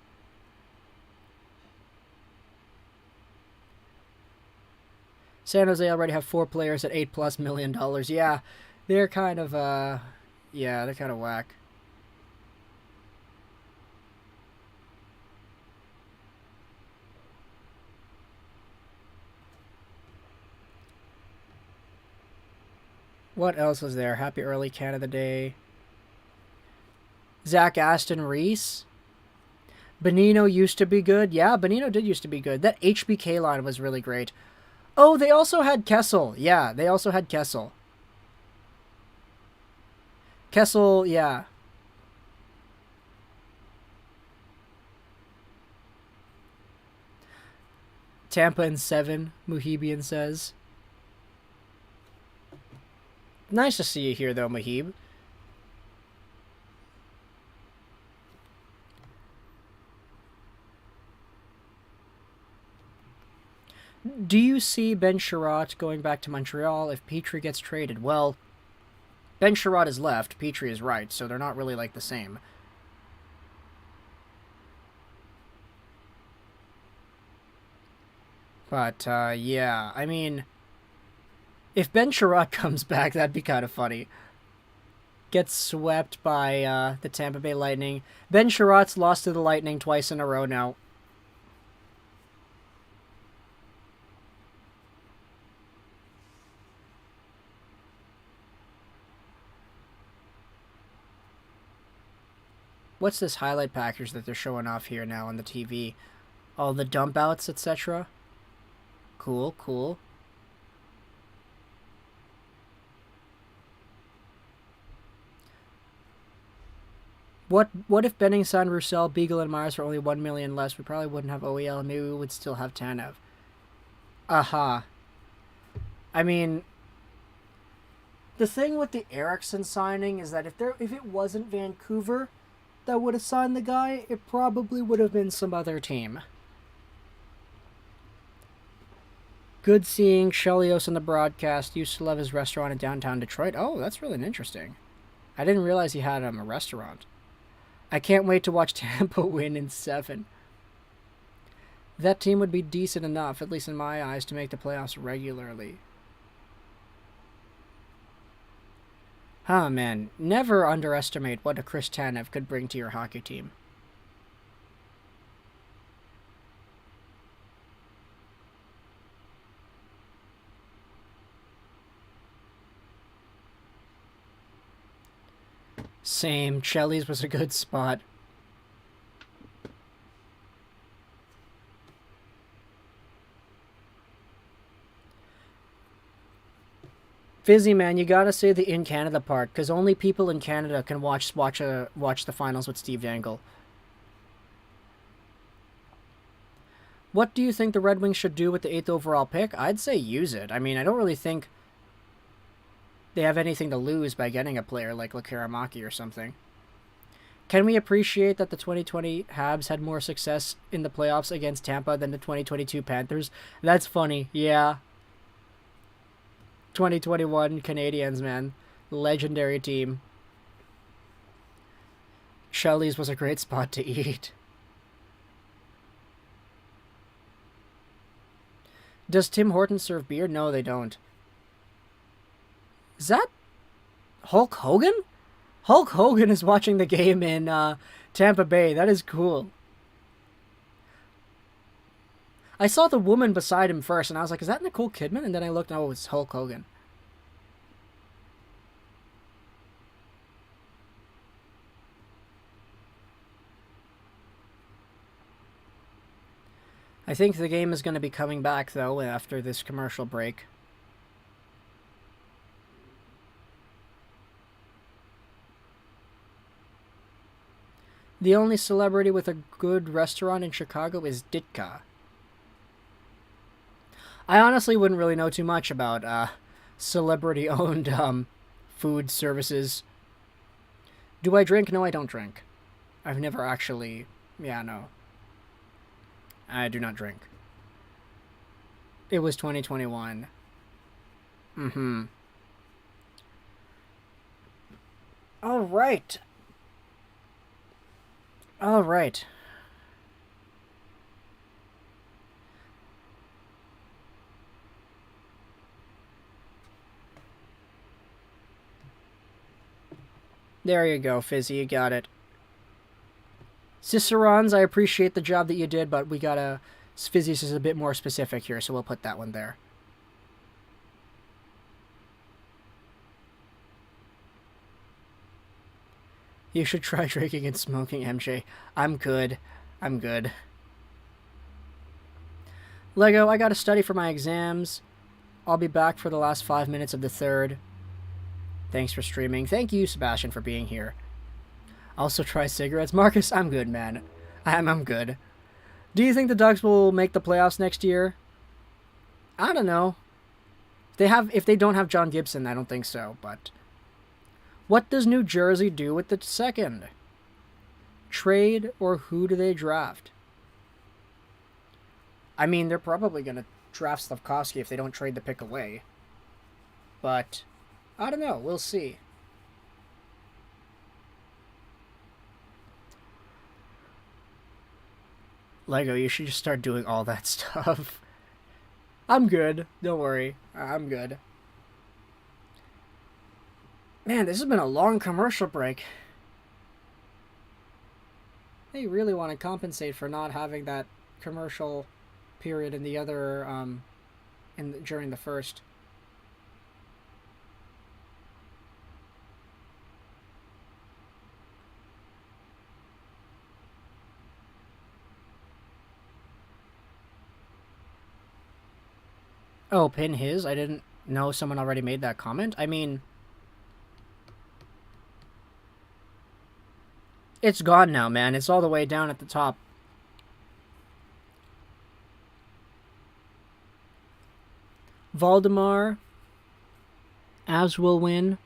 San Jose already have 4 players at $8+ million. Yeah, they're kind of, yeah, they're kind of whack. What else was there? Happy early Canada Day. Zach Aston Reese. Bonino used to be good. Yeah, Bonino did used to be good. That HBK line was really great. Oh, they also had Kessel. Yeah, they also had Kessel. Kessel, yeah. Tampa in 7, Muhibian says. Nice to see you here, though, Mahib. Do you see Ben Sherratt going back to Montreal if Petrie gets traded? Well, Ben Sherratt is left, Petrie is right, so they're not really like the same. But, yeah, I mean, if Ben Sherratt comes back, that'd be kind of funny. Gets swept by the Tampa Bay Lightning. Ben Sherratt's lost to the Lightning twice in a row now. What's this highlight package that they're showing off here now on the TV? All the dump outs, etc. Cool, cool. What if Beniers, Roussel, Beagle, and Myers were only $1 million less? We probably wouldn't have OEL. Maybe we would still have Tanev. Aha. I mean, the thing with the Eriksson signing is that if it wasn't Vancouver that would have signed the guy, it probably would have been some other team. Good seeing Chelios on the broadcast. Used to love his restaurant in downtown Detroit. Oh, that's really interesting. I didn't realize he had a restaurant. I can't wait to watch Tampa win in 7. That team would be decent enough, at least in my eyes, to make the playoffs regularly. Huh, man. Never underestimate what a Chris Tanev could bring to your hockey team. Same. Chelly's was a good spot. Fizzy, man, you gotta say the in Canada part, because only people in Canada can watch the finals with Steve Dangle. What do you think the Red Wings should do with the 8th overall pick? I'd say use it. I mean, I don't really think they have anything to lose by getting a player like Lekaramaki or something. Can we appreciate that the 2020 Habs had more success in the playoffs against Tampa than the 2022 Panthers? That's funny, yeah. 2021 Canadiens, man. Legendary team. Shelley's was a great spot to eat. Does Tim Hortons serve beer? No, they don't. Is that Hulk Hogan? Hulk Hogan is watching the game in Tampa Bay. That is cool. I saw the woman beside him first, and I was like, is that Nicole Kidman? And then I looked, and oh, it's Hulk Hogan. I think the game is going to be coming back, though, after this commercial break. The only celebrity with a good restaurant in Chicago is Ditka. I honestly wouldn't really know too much about celebrity-owned food services. Do I drink? No, I don't drink. I've never actually... Yeah, no. I do not drink. It was 2021. Mm-hmm. All right. All right. There you go, Fizzy. You got it. Cicerons, I appreciate the job that you did, but we gotta... Fizzy's is a bit more specific here, so we'll put that one there. You should try drinking and smoking, MJ. I'm good. I'm good. Lego, I gotta study for my exams. I'll be back for the last 5 minutes of the third. Thanks for streaming. Thank you, Sebastian, for being here. Also try cigarettes. Marcus, I'm good, man. I'm good. Do you think the Ducks will make the playoffs next year? I don't know. If they don't have John Gibson, I don't think so, but... What does New Jersey do with the second? Trade, or who do they draft? I mean, they're probably going to draft Slafkovsky if they don't trade the pick away. But, I don't know. We'll see. Lego, you should just start doing all that stuff. I'm good. Don't worry. I'm good. Man, this has been a long commercial break. They really want to compensate for not having that commercial period in the other, during the first. Oh, pin his? I didn't know someone already made that comment. I mean... It's gone now, man. It's all the way down at the top. Valdemar. Avs will win.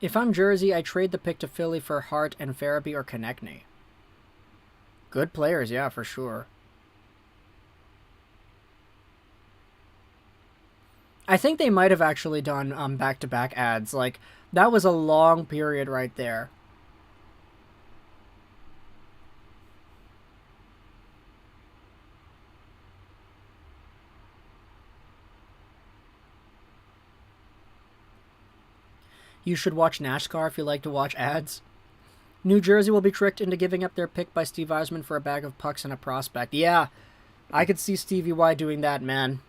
If I'm Jersey, I trade the pick to Philly for Hart and Farabee or Konechny. Good players, yeah, for sure. I think they might have actually done back-to-back ads. Like, that was a long period right there. You should watch NASCAR if you like to watch ads. New Jersey will be tricked into giving up their pick by Steve Yzerman for a bag of pucks and a prospect. Yeah, I could see Stevie Y doing that, man.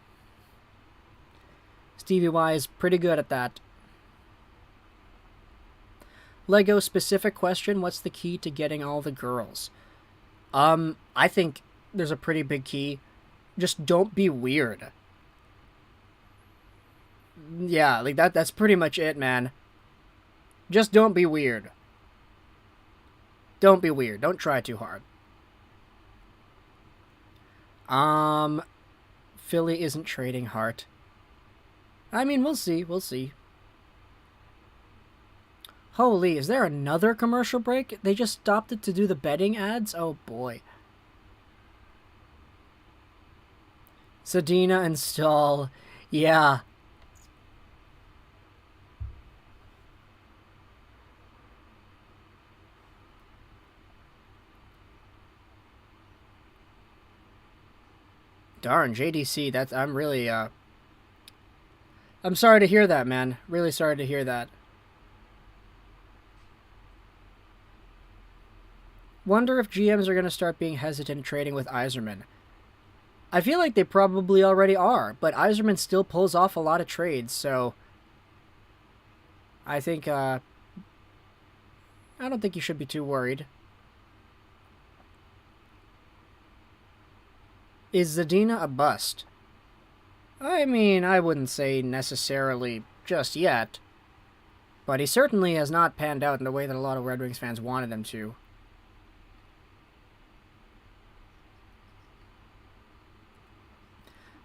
Stevie Y is pretty good at that. Lego, specific question, what's the key to getting all the girls? I think there's a pretty big key. Just don't be weird. Yeah, like that's pretty much it, man. Just don't be weird. Don't be weird. Don't try too hard. Philly isn't trading Hart. I mean, we'll see. We'll see. Holy, is there another commercial break? They just stopped it to do the betting ads? Oh, boy. Zadina and Stahl. Yeah. Darn, JDC, that's... I'm really, I'm sorry to hear that, man. Really sorry to hear that. Wonder if GMs are going to start being hesitant trading with Yzerman. I feel like they probably already are, but Yzerman still pulls off a lot of trades, so... I think, I don't think you should be too worried. Is Zadina a bust? I mean, I wouldn't say necessarily just yet, but he certainly has not panned out in the way that a lot of Red Wings fans wanted him to.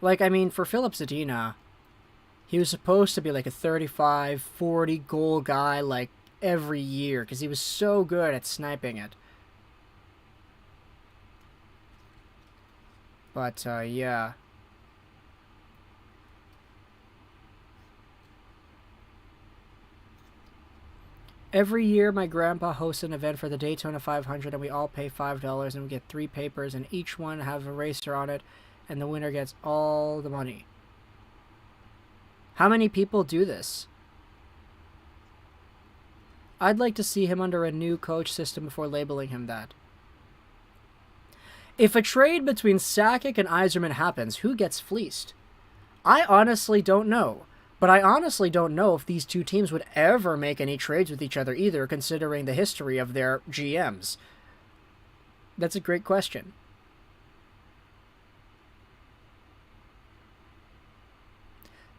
Like, I mean, for Filip Zadina, he was supposed to be like a 35, 40 goal guy, like, every year, because he was so good at sniping it. But, yeah. Every year, my grandpa hosts an event for the Daytona 500, and we all pay $5, and we get 3 papers, and each one have a racer on it, and the winner gets all the money. How many people do this? I'd like to see him under a new coach system before labeling him that. If a trade between Sakic and Yzerman happens, who gets fleeced? I honestly don't know. But I honestly don't know if these two teams would ever make any trades with each other either, considering the history of their GMs. That's a great question.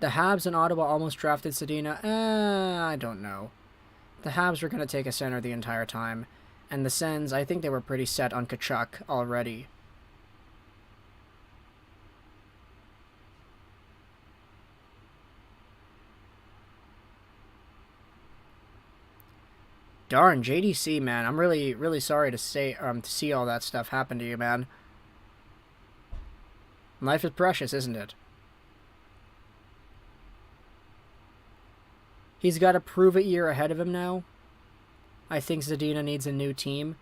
The Habs in Ottawa almost drafted Zadina. I don't know. The Habs were going to take a center the entire time. And the Sens, I think they were pretty set on Tkachuk already. Darn, JDC, man. I'm really, really sorry to see all that stuff happen to you, man. Life is precious, isn't it? He's got a prove-it year ahead of him now. I think Zadina needs a new team.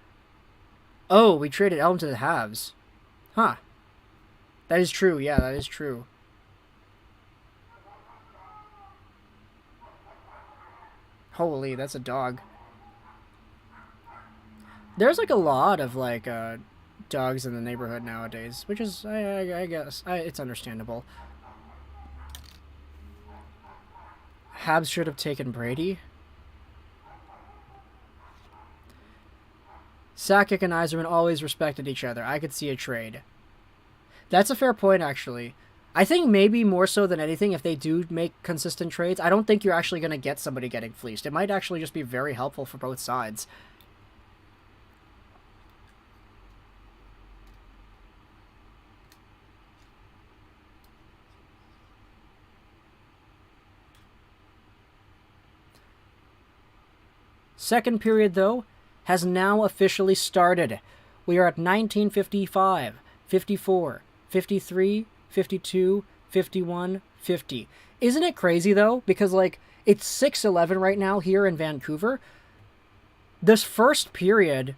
Oh, we traded Elm to the Habs. Huh. That is true. Yeah, that is true. Holy, that's a dog. There's, like, a lot of, like, dogs in the neighborhood nowadays, which is, I guess, it's understandable. Habs should have taken Brady. Sakic and Yzerman always respected each other. I could see a trade. That's a fair point, actually. I think maybe more so than anything, if they do make consistent trades, I don't think you're actually going to get somebody getting fleeced. It might actually just be very helpful for both sides. Second period, though, has now officially started. We are at 19:55, 54, 53, 52, 51, 50. Isn't it crazy, though? Because, like, it's 6:11 right now here in Vancouver. This first period,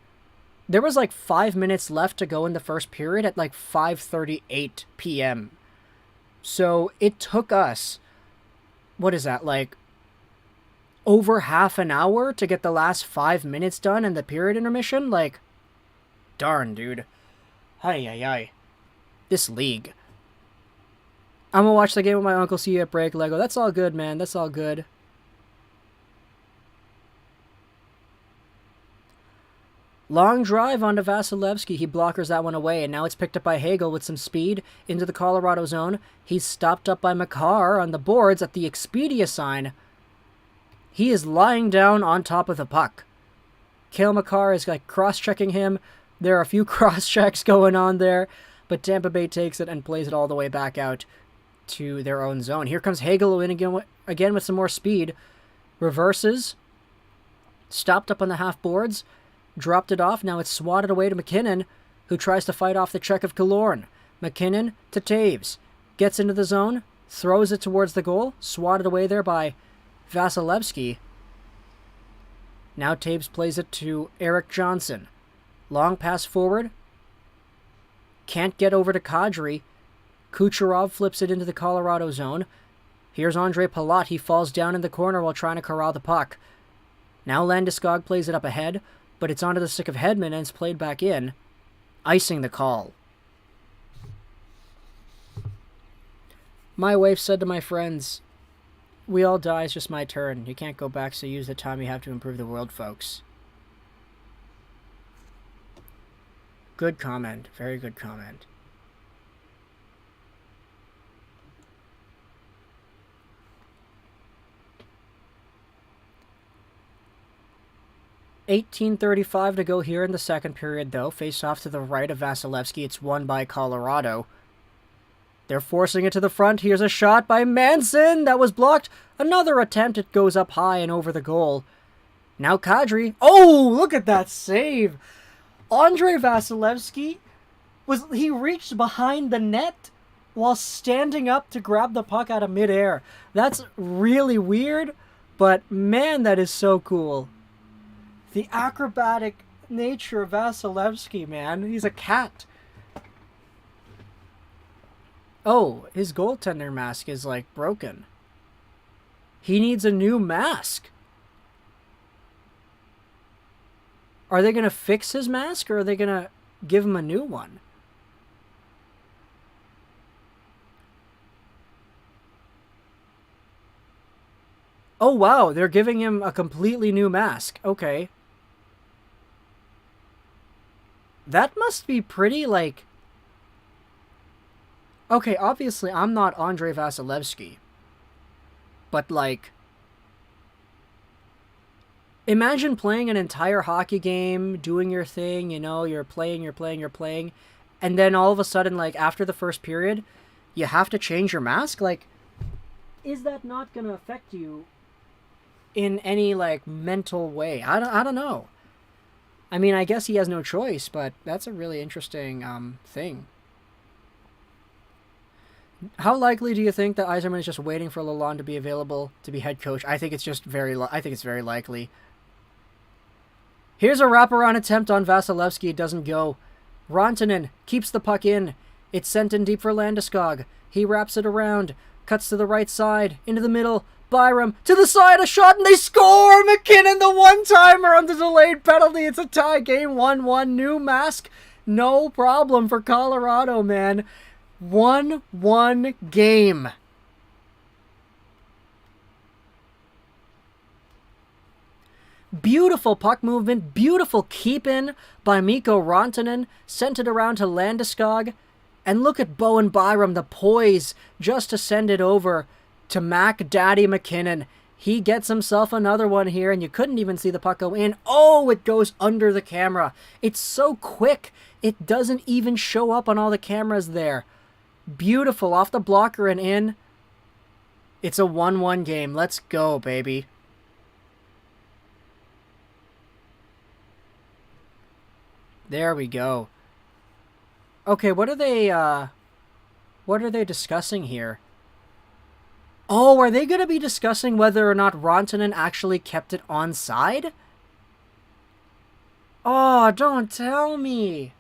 there was, like, 5 minutes left to go in the first period at, like, 5:38 p.m. So it took us, what is that, like, over half an hour to get the last 5 minutes done in the period intermission? Like, darn, dude. Ay. This league. I'm gonna watch the game with my uncle, see you at break, Lego. That's all good, man. That's all good. Long drive onto Vasilevsky. He blockers that one away, and now it's picked up by Hagel with some speed into the Colorado zone. He's stopped up by Makar on the boards at the Expedia sign. He is lying down on top of the puck. Cale Makar is like cross-checking him. There are a few cross-checks going on there, but Tampa Bay takes it and plays it all the way back out to their own zone. Here comes Hagel in again with some more speed. Reverses. Stopped up on the half boards. Dropped it off. Now it's swatted away to McKinnon, who tries to fight off the check of Killorn. McKinnon to Taves. Gets into the zone. Throws it towards the goal. Swatted away there by Vasilevsky. Now Taves plays it to Eric Johnson. Long pass forward. Can't get over to Kadri. Kucherov flips it into the Colorado zone. Here's Andre Palat. He falls down in the corner while trying to corral the puck. Now Landeskog plays it up ahead, but it's onto the stick of Hedman and it's played back in, icing the call. My wife said to my friends, "We all die, it's just my turn. You can't go back, so use the time you have to improve the world, folks." Good comment. Very good comment. $18:35 to go here in the second period, though. Face off to the right of Vasilevsky. It's won by Colorado. They're forcing it to the front. Here's a shot by Manson. That was blocked. Another attempt. It goes up high and over the goal. Now Kadri. Oh, look at that save. Andre Vasilevsky he reached behind the net while standing up to grab the puck out of midair. That's really weird, but man, that is so cool. The acrobatic nature of Vasilevsky, man. He's a cat. Oh, his goaltender mask is, like, broken. He needs a new mask. Are they going to fix his mask, or are they going to give him a new one? Oh, wow, they're giving him a completely new mask. Okay. That must be pretty, like... Okay, obviously, I'm not Andrei Vasilevsky. But, like... Imagine playing an entire hockey game, doing your thing, you know, you're playing, and then all of a sudden, like, after the first period, you have to change your mask? Like, is that not going to affect you in any, like, mental way? I don't know. I mean, I guess he has no choice, but that's a really interesting thing. How likely do you think that Yzerman is just waiting for Lalonde to be available to be head coach? I think it's just very likely. Here's a wraparound attempt on Vasilevsky. It doesn't go. Rantanen keeps the puck in. It's sent in deep for Landeskog. He wraps it around. Cuts to the right side. Into the middle. Byram to the side. A shot and they score! McKinnon, the one-timer on the delayed penalty. It's a tie game. 1-1. New mask. No problem for Colorado, man. 1-1 game. Beautiful puck movement, beautiful keep-in by Mikko Rantanen, sent it around to Landeskog, and look at Bowen Byram, the poise just to send it over to Mac Daddy McKinnon. He gets himself another one here, and you couldn't even see the puck go in. Oh, it goes under the camera. It's so quick, it doesn't even show up on all the cameras there. Beautiful, off the blocker and in. It's a 1-1 game. Let's go, baby. There we go. Okay, what are they discussing here? Oh, are they going to be discussing whether or not Rantanen actually kept it onside? Oh, don't tell me.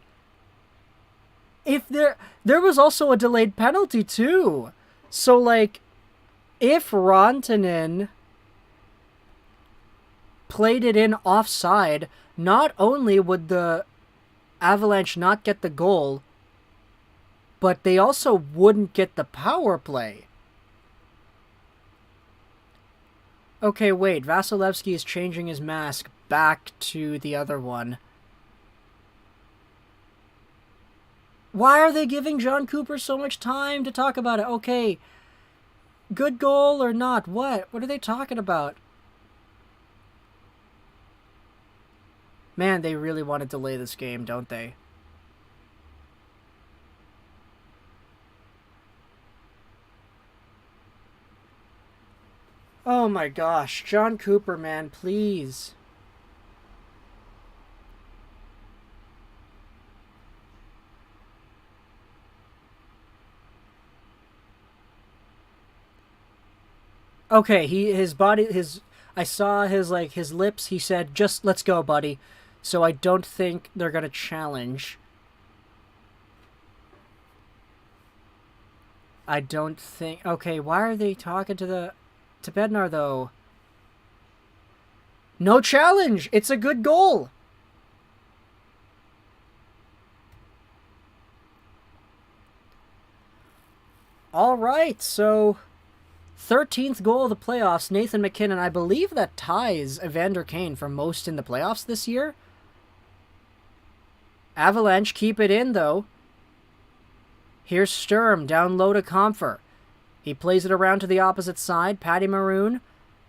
If there was also a delayed penalty too. So, like, if Rantanen played it in offside, not only would the Avalanche not get the goal, but they also wouldn't get the power play. Okay, wait, Vasilevsky is changing his mask back to the other one. Why are they giving John Cooper so much time to talk about it? Okay, good goal or not? What? What are they talking about? Man, they really want to delay this game, don't they? Oh my gosh, John Cooper, man, please. Okay, I saw his lips, he said, just let's go, buddy. So I don't think they're gonna challenge. I don't think... Okay, why are they talking to Bednar, though? No challenge! It's a good goal! Alright, so... 13th goal of the playoffs, Nathan McKinnon. I believe that ties Evander Kane for most in the playoffs this year. Avalanche keep it in, though. Here's Sturm, down low to Comfer. He plays it around to the opposite side. Patty Maroon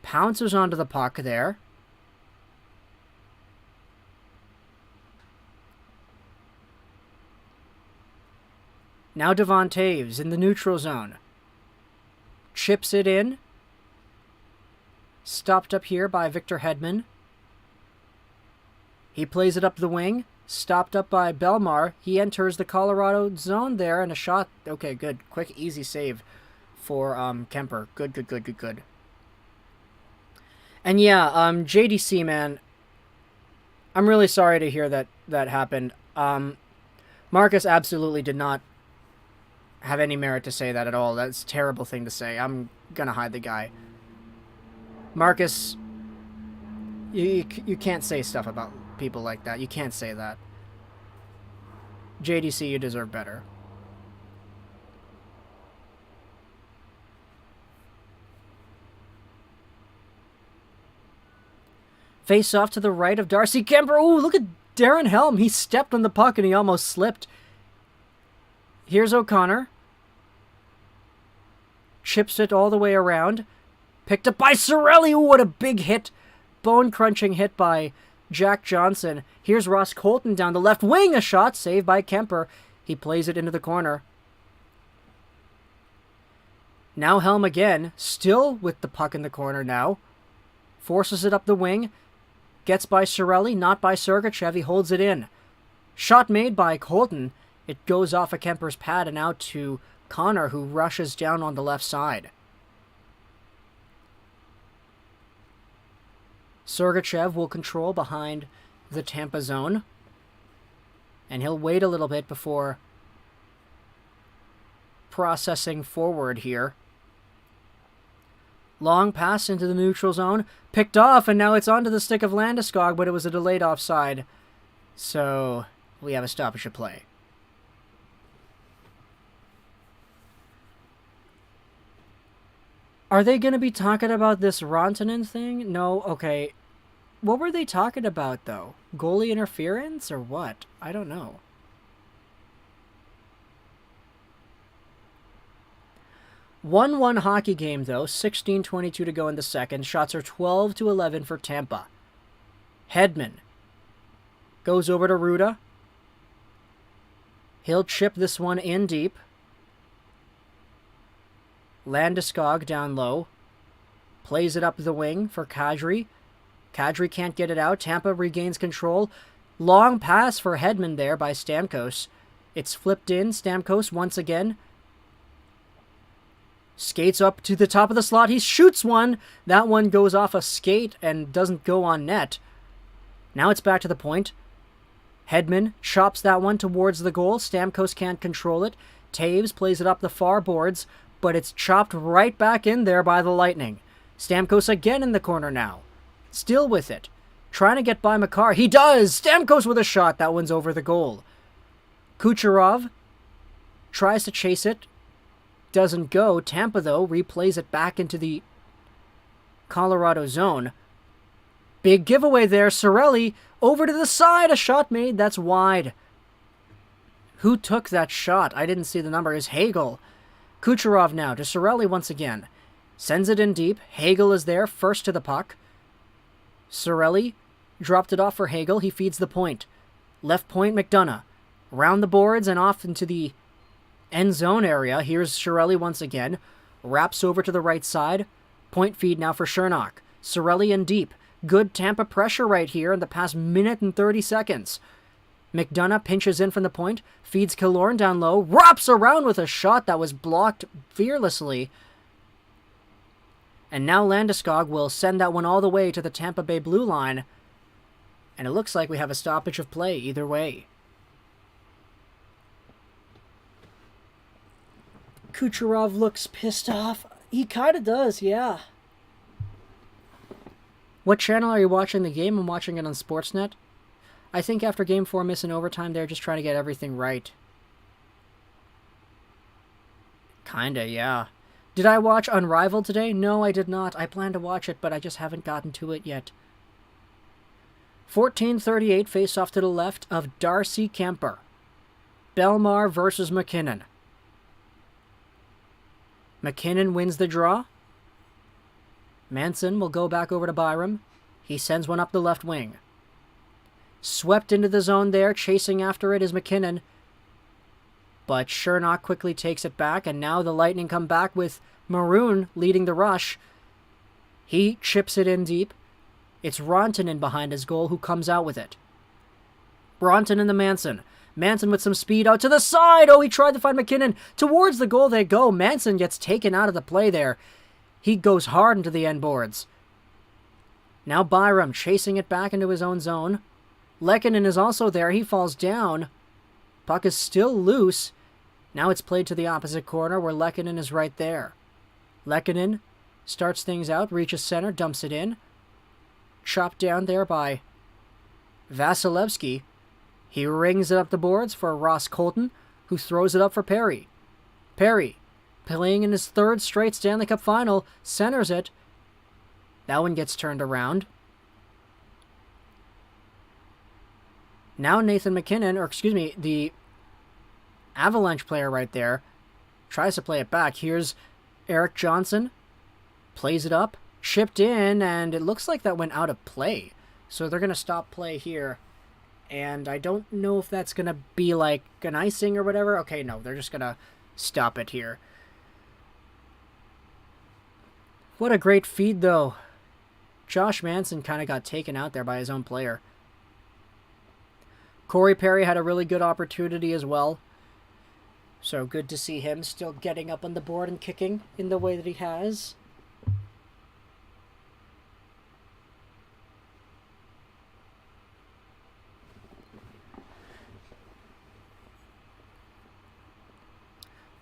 pounces onto the puck there. Now Devon Toews in the neutral zone. Chips it in. Stopped up here by Victor Hedman. He plays it up the wing. Stopped up by Bellemare. He enters the Colorado zone there, and a shot. Okay, good. Quick, easy save for Kuemper. Good. And yeah, JDC, man, I'm really sorry to hear that happened. Marcus absolutely did not have any merit to say that at all. That's a terrible thing to say. I'm gonna hide the guy. Marcus, you can't say stuff about people like that. You can't say that. JDC, you deserve better. Face off to the right of Darcy Kuemper. Ooh, look at Darren Helm. He stepped on the puck and he almost slipped. Here's O'Connor. Chips it all the way around. Picked up by Cirelli. Ooh, what a big hit. Bone-crunching hit by Jack Johnson. Here's Ross Colton down the left wing. A shot saved by Kuemper. He plays it into the corner. Now Helm again. Still with the puck in the corner now. Forces it up the wing. Gets by Cirelli, not by Sergachev. He holds it in. Shot made by Colton. It goes off of Kemper's pad and out to Connor, who rushes down on the left side. Sergachev will control behind the Tampa zone. And he'll wait a little bit before processing forward here. Long pass into the neutral zone. Picked off, and now it's onto the stick of Landeskog, but it was a delayed offside. So, we have a stoppage of play. Are they going to be talking about this Rantanen thing? No? Okay. What were they talking about, though? Goalie interference, or what? I don't know. One hockey game, though. 16:22 to go in the second. Shots are 12-11 for Tampa. Hedman goes over to Ruda. He'll chip this one in deep. Landeskog down low. Plays it up the wing for Kadri. Kadri can't get it out. Tampa regains control. Long pass for Hedman there by Stamkos. It's flipped in. Stamkos once again. Skates up to the top of the slot. He shoots one. That one goes off a skate and doesn't go on net. Now it's back to the point. Hedman chops that one towards the goal. Stamkos can't control it. Taves plays it up the far boards, but it's chopped right back in there by the Lightning. Stamkos again in the corner now. Still with it. Trying to get by Makar. He does! Stamkos with a shot. That one's over the goal. Kucherov tries to chase it. Doesn't go. Tampa, though, replays it back into the Colorado zone. Big giveaway there. Cirelli over to the side. A shot made. That's wide. Who took that shot? I didn't see the number. Is Hagel. Kucherov now to Cirelli once again. Sends it in deep. Hagel is there, first to the puck. Cirelli dropped it off for Hagel. He feeds the point. Left point, McDonough. Round the boards and off into the end zone area. Here's Cirelli once again. Wraps over to the right side. Point feed now for Chernak. Cirelli in deep. Good Tampa pressure right here in the past minute and 30 seconds. McDonough pinches in from the point. Feeds Killorn down low. Wraps around with a shot that was blocked fearlessly. And now Landeskog will send that one all the way to the Tampa Bay blue line. And it looks like we have a stoppage of play either way. Kucherov looks pissed off. He kind of does, yeah. What channel are you watching the game? I'm watching it on Sportsnet. I think after Game 4 missing overtime, they're just trying to get everything right. Kinda, yeah. Did I watch Unrivaled today? No, I did not. I plan to watch it, but I just haven't gotten to it yet. 14:38, face-off to the left of Darcy Kuemper. Bellemare versus McKinnon. McKinnon wins the draw. Manson will go back over to Byram. He sends one up the left wing. Swept into the zone there, chasing after it is McKinnon. But Chernak quickly takes it back, and now the Lightning come back with Maroon leading the rush. He chips it in deep. It's Rantanen behind his goal who comes out with it. Bronton into Manson. Manson with some speed out to the side. Oh, he tried to find McKinnon. Towards the goal they go. Manson gets taken out of the play there. He goes hard into the end boards. Now Byram chasing it back into his own zone. Lehkonen is also there. He falls down. Puck is still loose. Now it's played to the opposite corner where Lehkonen is right there. Lehkonen starts things out, reaches center, dumps it in. Chopped down there by Vasilevsky. He rings it up the boards for Ross Colton, who throws it up for Perry. Perry, playing in his third straight Stanley Cup final, centers it. That one gets turned around. Now Nathan McKinnon, or excuse me, the Avalanche player right there, tries to play it back. Here's Eric Johnson, plays it up, chipped in, and it looks like that went out of play. So they're going to stop play here. And I don't know if that's going to be like an icing or whatever. Okay, no, they're just going to stop it here. What a great feed, though. Josh Manson kind of got taken out there by his own player. Corey Perry had a really good opportunity as well. So good to see him still getting up on the board and kicking in the way that he has.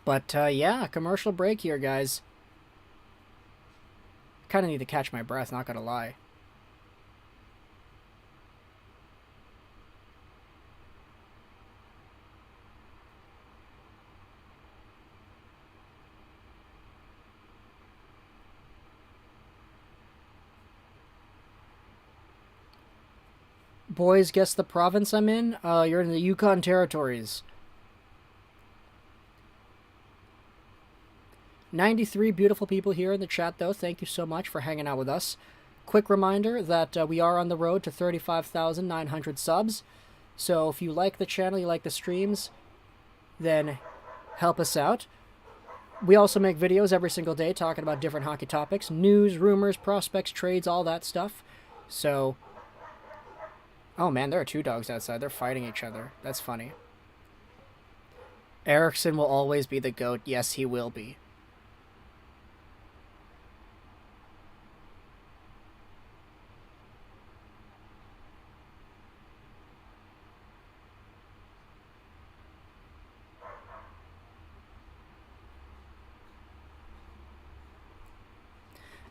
But, yeah, commercial break here, guys. Kind of need to catch my breath, not gonna lie. Boys, guess the province I'm in? You're in the Yukon Territories. 93 beautiful people here in the chat, though. Thank you so much for hanging out with us. Quick reminder that we are on the road to 35,900 subs. So if you like the channel, you like the streams, then help us out. We also make videos every single day talking about different hockey topics. News, rumors, prospects, trades, all that stuff. So... oh man, there are two dogs outside. They're fighting each other. That's funny. Eriksson will always be the GOAT. Yes, he will be.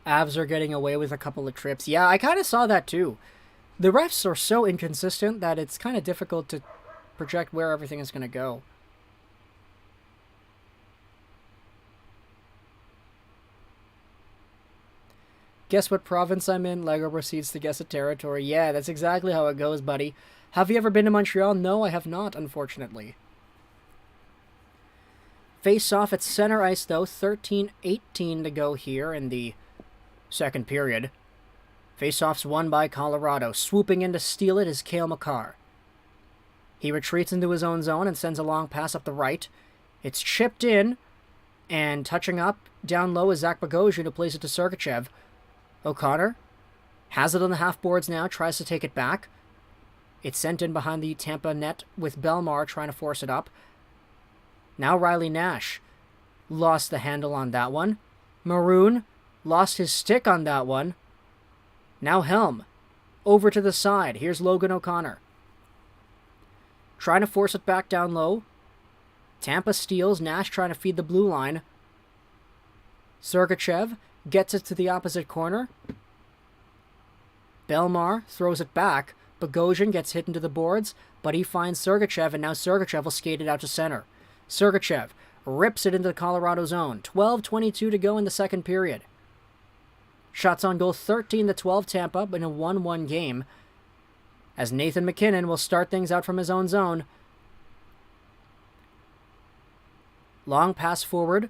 Avs are getting away with a couple of trips. Yeah, I kind of saw that too. The refs are so inconsistent that it's kind of difficult to project where everything is going to go. Guess what province I'm in? Lego proceeds to guess a territory. Yeah, that's exactly how it goes, buddy. Have you ever been to Montreal? No, I have not, unfortunately. Face off at center ice, though. 13:18 to go here in the second period. Face-off's won by Colorado. Swooping in to steal it is Cale Makar. He retreats into his own zone and sends a long pass up the right. It's chipped in, and touching up down low is Zach Bogosian, who plays it to Sergachev. O'Connor has it on the half boards now, tries to take it back. It's sent in behind the Tampa net with Belmar trying to force it up. Now Riley Nash lost the handle on that one. Maroon lost his stick on that one. Now Helm, over to the side. Here's Logan O'Connor. Trying to force it back down low. Tampa steals. Nash trying to feed the blue line. Sergachev gets it to the opposite corner. Belmar throws it back. Bogosian gets hit into the boards, but he finds Sergachev, and now Sergachev will skate it out to center. Sergachev rips it into the Colorado zone. 12:22 to go in the second period. Shots on goal 13-12 Tampa in a 1-1 game, as Nathan McKinnon will start things out from his own zone. Long pass forward.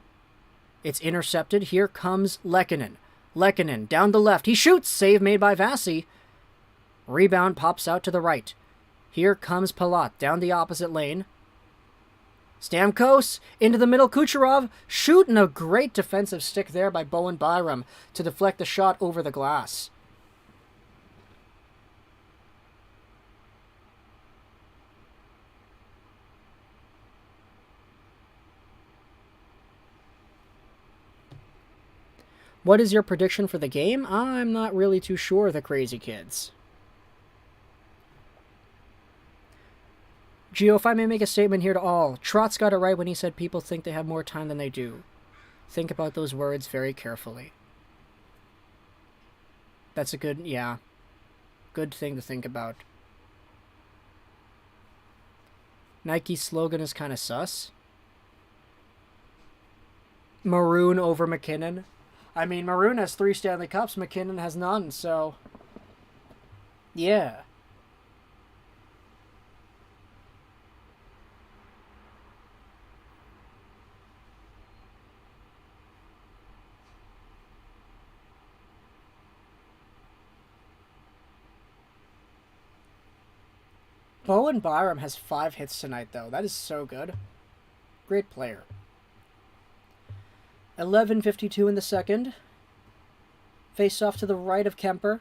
It's intercepted. Here comes Lehkonen. Lehkonen down the left. He shoots. Save made by Vasi. Rebound pops out to the right. Here comes Palat down the opposite lane. Stamkos into the middle. Kucherov shooting a great defensive stick there by Bowen Byram to deflect the shot over the glass. What is your prediction for the game? I'm not really too sure, the crazy kids. Gio, if I may make a statement here to all, Trotz got it right when he said people think they have more time than they do. Think about those words very carefully. That's a good, good thing to think about. Nike's slogan is kind of sus. Maroon over McKinnon. I mean, Maroon has 3 Stanley Cups, McKinnon has none, so... yeah. Bowen Byram has 5 hits tonight, though. That is so good. Great player. 11:52 in the second. Face off to the right of Kuemper.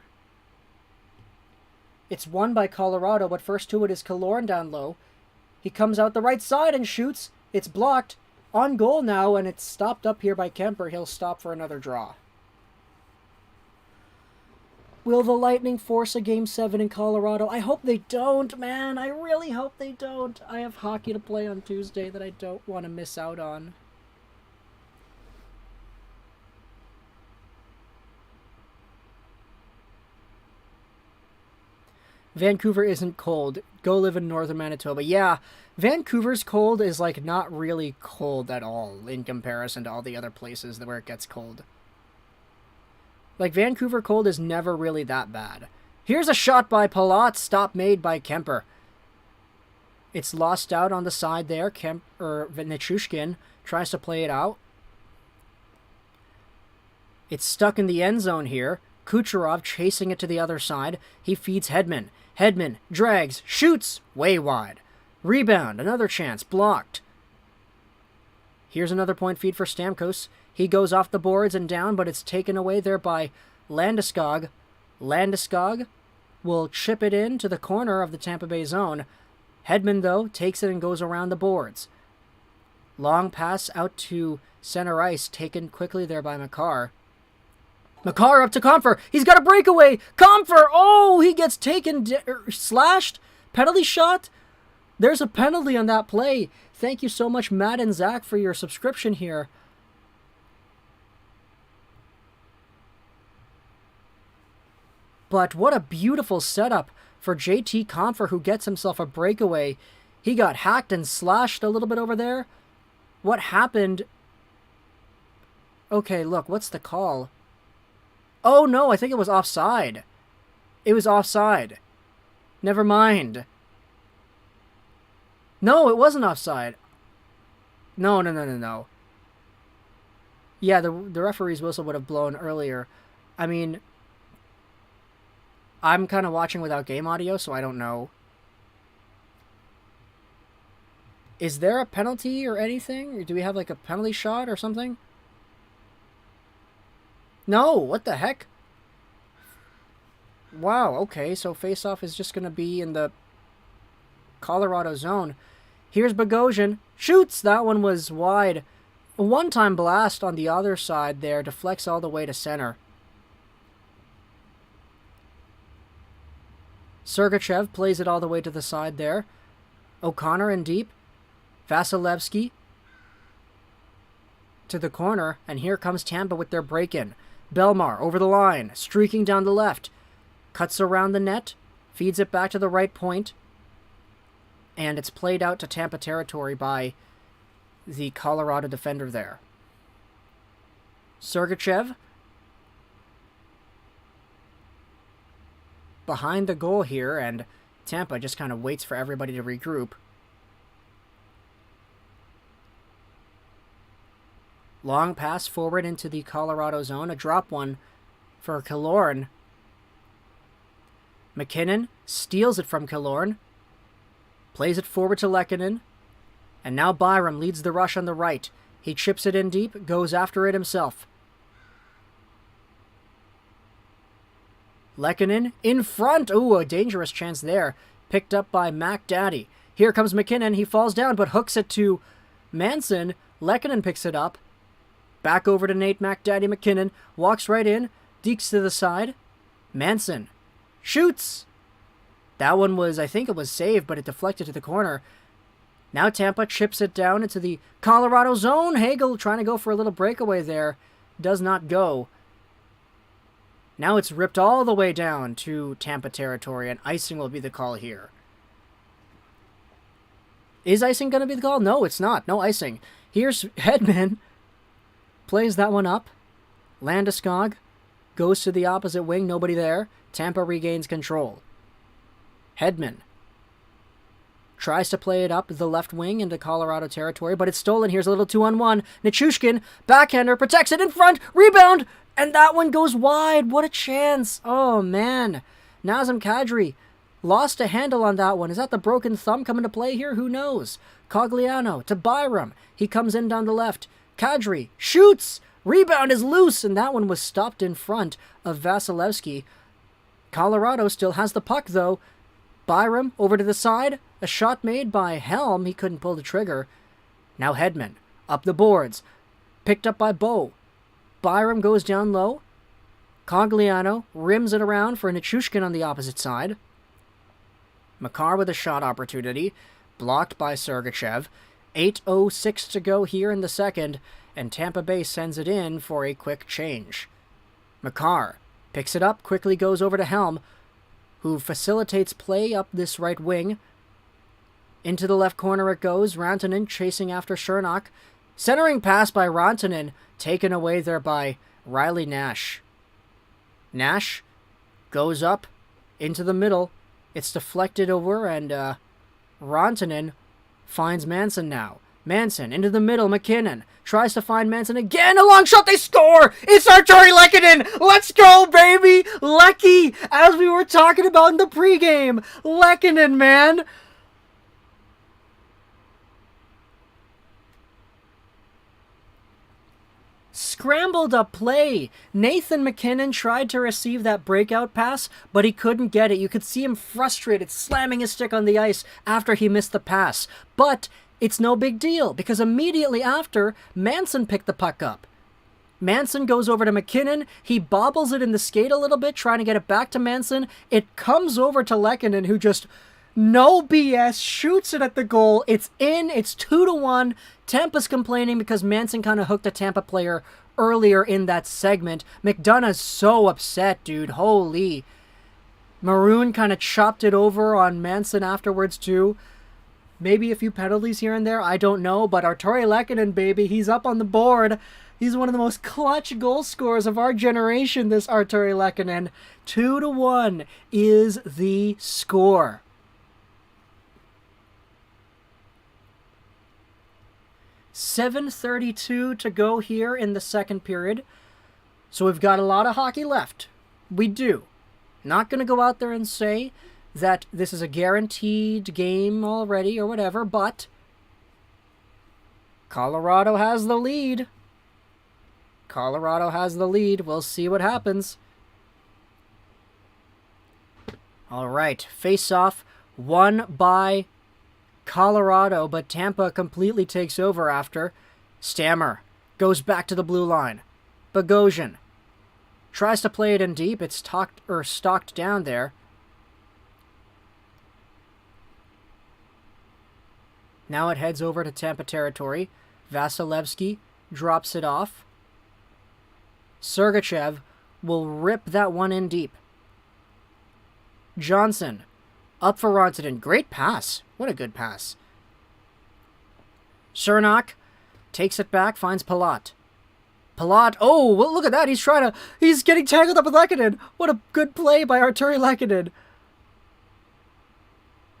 It's won by Colorado, but first to it is Killorn down low. He comes out the right side and shoots. It's blocked. On goal now, and it's stopped up here by Kuemper. He'll stop for another draw. Will the Lightning force a Game 7 in Colorado? I hope they don't, man. I really hope they don't. I have hockey to play on Tuesday that I don't want to miss out on. Vancouver isn't cold. Go live in northern Manitoba. Yeah, Vancouver's cold is like not really cold at all in comparison to all the other places where it gets cold. Like, Vancouver cold is never really that bad. Here's a shot by Palat, stop made by Kuemper. It's lost out on the side there. Nichushkin tries to play it out. It's stuck in the end zone here. Kucherov chasing it to the other side. He feeds Hedman. Hedman drags, shoots, way wide. Rebound, another chance, blocked. Here's another point feed for Stamkos. He goes off the boards and down, but it's taken away there by Landeskog. Landeskog will chip it in to the corner of the Tampa Bay zone. Hedman, though, takes it and goes around the boards. Long pass out to center ice, taken quickly there by Makar. Makar up to Compher. He's got a breakaway. Compher, oh, he gets taken, slashed. Penalty shot. There's a penalty on that play. Thank you so much, Matt and Zach, for your subscription here. But what a beautiful setup for JT Compher, who gets himself a breakaway. He got hacked and slashed a little bit over there. What happened? Okay, look, what's the call? Oh, no, I think it was offside. It was offside. Never mind. No, it wasn't offside. No. Yeah, the referee's whistle would have blown earlier. I mean, I'm kind of watching without game audio, so I don't know. Is there a penalty or anything? Or do we have like a penalty shot or something? No, what the heck? Wow, okay, so face-off is just going to be in the Colorado zone. Here's Bogosian. Shoots! That one was wide. A one-time blast on the other side there. Deflects all the way to center. Sergachev plays it all the way to the side there. O'Connor in deep. Vasilevsky to the corner. And here comes Tampa with their break-in. Belmar over the line. Streaking down the left. Cuts around the net. Feeds it back to the right point. And it's played out to Tampa territory by the Colorado defender there. Sergachev behind the goal here, and Tampa just kind of waits for everybody to regroup. Long pass forward into the Colorado zone. A drop one for Killorn. McKinnon steals it from Killorn. Plays it forward to Lehkonen. And now Byram leads the rush on the right. He chips it in deep, goes after it himself. Lehkonen in front. Ooh, a dangerous chance there. Picked up by Mac Daddy. Here comes McKinnon. He falls down, but hooks it to Manson. Lehkonen picks it up. Back over to Nate McDaddy McKinnon. Walks right in. Dekes to the side. Manson shoots. That one was, I think it was saved, but it deflected to the corner. Now Tampa chips it down into the Colorado zone. Hagel trying to go for a little breakaway there. Does not go. Now it's ripped all the way down to Tampa territory, and icing will be the call here. Is icing going to be the call? No, it's not. No icing. Here's Hedman. Plays that one up. Landeskog goes to the opposite wing. Nobody there. Tampa regains control. Hedman tries to play it up the left wing into Colorado territory, but it's stolen. Here's a little 2-on-1. Nichushkin, backhander, protects it in front. Rebound! And that one goes wide. What a chance. Oh, man. Nazem Kadri lost a handle on that one. Is that the broken thumb coming to play here? Who knows? Cogliano to Byram. He comes in down the left. Kadri shoots. Rebound is loose, and that one was stopped in front of Vasilevsky. Colorado still has the puck, though. Byram over to the side. A shot made by Helm. He couldn't pull the trigger. Now Hedman up the boards. Picked up by Bo. Byram goes down low. Cogliano rims it around for Nichushkin on the opposite side. Makar with a shot opportunity. Blocked by Sergachev. 8:06 to go here in the second, and Tampa Bay sends it in for a quick change. Makar picks it up, quickly goes over to Helm, who facilitates play up this right wing. Into the left corner it goes. Rantanen chasing after Chernak. Centering pass by Rantanen, taken away there by Riley Nash. Nash goes up into the middle. It's deflected over, and Rantanen finds Manson now. Manson into the middle. McKinnon tries to find Manson again. A long shot. They score. It's Arturi Lehkonen. Let's go, baby. Lecky, as we were talking about in the pregame. Lehkonen, man. Scrambled up play. Nathan McKinnon tried to receive that breakout pass, but he couldn't get it. You could see him frustrated, slamming his stick on the ice after he missed the pass. But it's no big deal, because immediately after, Manson picked the puck up. Manson goes over to McKinnon. He bobbles it in the skate a little bit, trying to get it back to Manson. It comes over to Lehkonen, who just, no BS, shoots it at the goal. It's in. It's 2-1. Tampa's complaining because Manson kind of hooked a Tampa player earlier in that segment. McDonough's so upset, dude. Holy. Maroon kind of chopped it over on Manson afterwards, too. Maybe a few penalties here and there. I don't know. But Arturi Lehkonen, baby, he's up on the board. He's one of the most clutch goal scorers of our generation, this Arturi Lehkonen. 2-1 is the score. .7:32 to go here in the second period. So we've got a lot of hockey left. We do. Not going to go out there and say that this is a guaranteed game already or whatever, but Colorado has the lead. Colorado has the lead. We'll see what happens. All right. Face-off won by Colorado, but Tampa completely takes over after. Stammer goes back to the blue line. Bogosian tries to play it in deep. It's stalked down there. Now it heads over to Tampa territory. Vasilevsky drops it off. Sergachev will rip that one in deep. Johnson up for Rantanen. Great pass. What a good pass. Chernak takes it back, finds Palat. Palat, oh, well, look at that. He's getting tangled up with Lehkonen. What a good play by Arturi Lehkonen.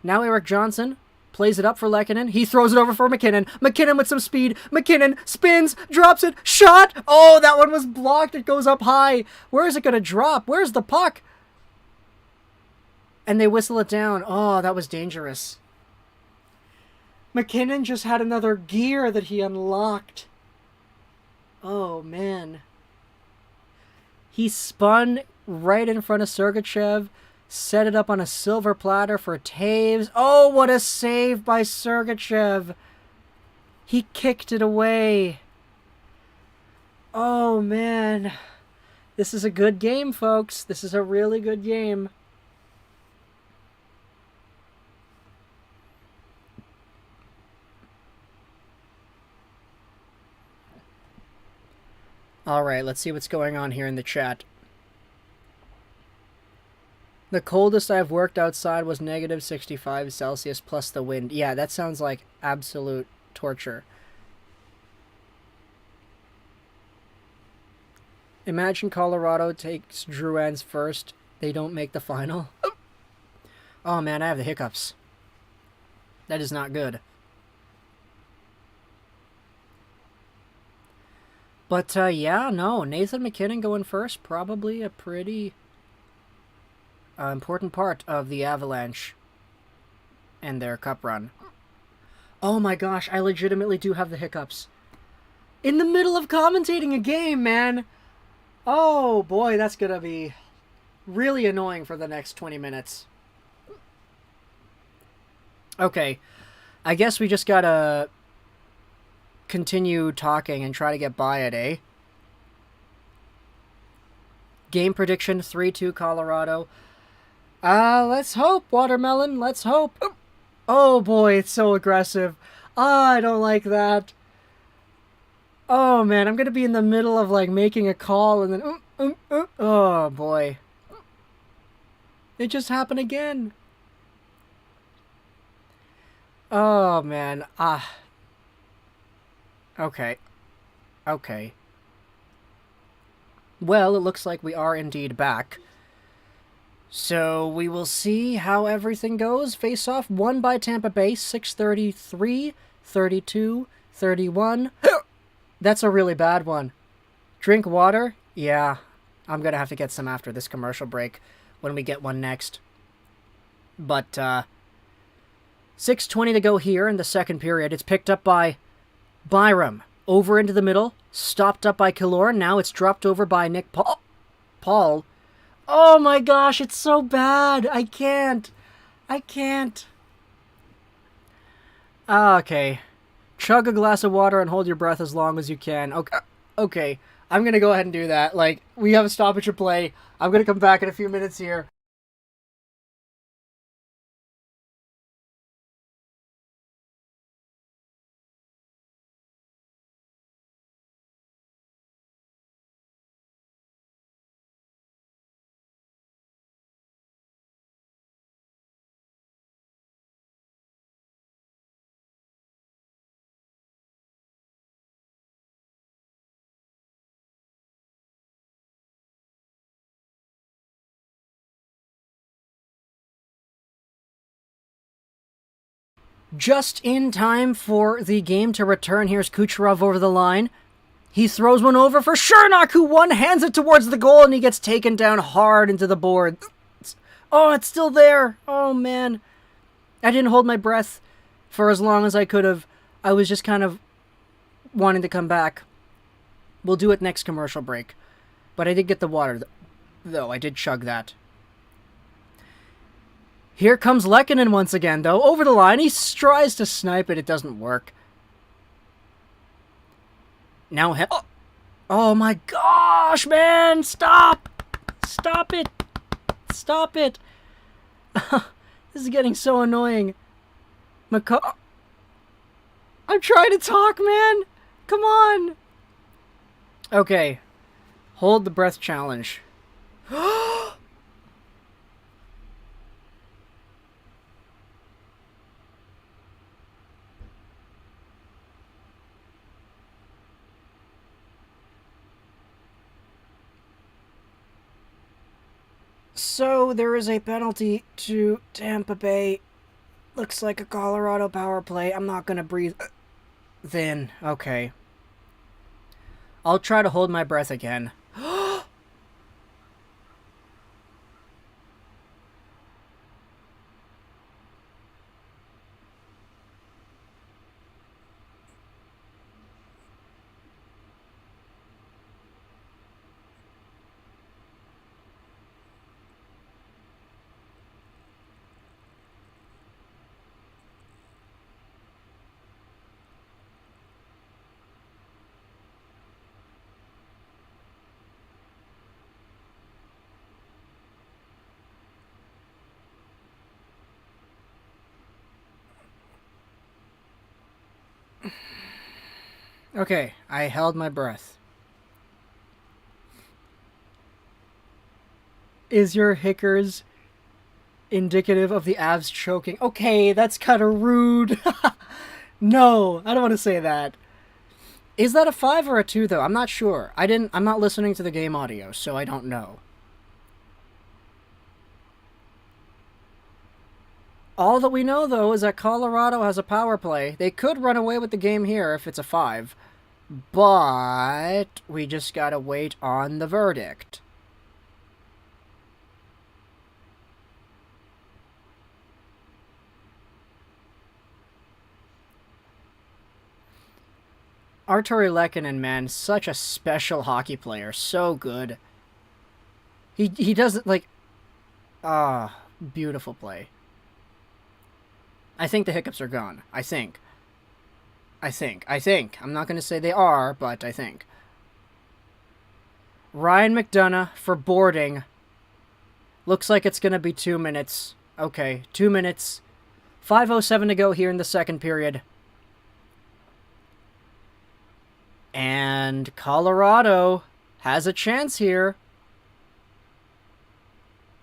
Now Eric Johnson plays it up for Lehkonen. He throws it over for McKinnon. McKinnon with some speed. McKinnon spins, drops it, shot. Oh, that one was blocked. It goes up high. Where is it going to drop? Where's the puck? And they whistle it down. Oh, that was dangerous. McKinnon just had another gear that he unlocked. Oh, man. He spun right in front of Sergachev, set it up on a silver platter for Taves. Oh, what a save by Sergachev. He kicked it away. Oh, man. This is a good game, folks. This is a really good game. Alright, let's see what's going on here in the chat. The coldest I've worked outside was negative 65 Celsius plus the wind. Yeah, that sounds like absolute torture. Imagine Colorado takes Drouin's first. They don't make the final. Oh man, I have the hiccups. That is not good. But yeah, no, Nathan MacKinnon going first. Probably a pretty important part of the Avalanche and their cup run. Oh my gosh, I legitimately do have the hiccups. In the middle of commentating a game, man. Oh boy, that's gonna be really annoying for the next 20 minutes. Okay, I guess we just gotta continue talking and try to get by it, eh? Game prediction, 3-2 Colorado. Let's hope, Watermelon, let's hope. Oh boy, it's so aggressive. I don't like that. Oh man, I'm gonna be in the middle of like making a call and then oh boy. It just happened again. Oh man, okay. Okay. Well, it looks like we are indeed back. So we will see how everything goes. Face-off won by Tampa Bay, 6-33, 32, 31. That's a really bad one. Drink water? Yeah, I'm going to have to get some after this commercial break when we get one next. But 6:20 to go here in the second period. It's picked up by Byram. Over into the middle. Stopped up by Killorn. Now it's dropped over by Nick Paul. Oh my gosh, it's so bad. I can't. Okay. Chug a glass of water and hold your breath as long as you can. Okay. I'm going to go ahead and do that. Like, we have a stoppage of play. I'm going to come back in a few minutes here. Just in time for the game to return. Here's Kucherov over the line. He throws one over for Chernak, who one-hands it towards the goal, and he gets taken down hard into the board. Oh, it's still there. Oh, man. I didn't hold my breath for as long as I could have. I was just kind of wanting to come back. We'll do it next commercial break. But I did get the water, though. I did chug that. Here comes Lehkonen once again, though. Over the line. He tries to snipe it. It doesn't work. Now, oh my gosh, man! Stop! Stop it! Stop it! This is getting so annoying. I'm trying to talk, man! Come on! Okay. Hold the breath challenge. So, there is a penalty to Tampa Bay. Looks like a Colorado power play. I'm not going to breathe in. Okay. I'll try to hold my breath again. Okay, I held my breath. Is your Hickers indicative of the Avs choking? Okay, that's kind of rude. No, I don't want to say that. Is that a 5 or a 2, though? I'm not sure. I'm not listening to the game audio, so I don't know. All that we know, though, is that Colorado has a power play. They could run away with the game here if it's a 5. But we just gotta wait on the verdict. Artturi Lehkonen, man, such a special hockey player. So good. He doesn't, like... beautiful play. I think the hiccups are gone. I think. I'm not going to say they are, but I think. Ryan McDonough for boarding. Looks like it's going to be 2 minutes. Okay, 2 minutes. 5:07 to go here in the second period. And Colorado has a chance here.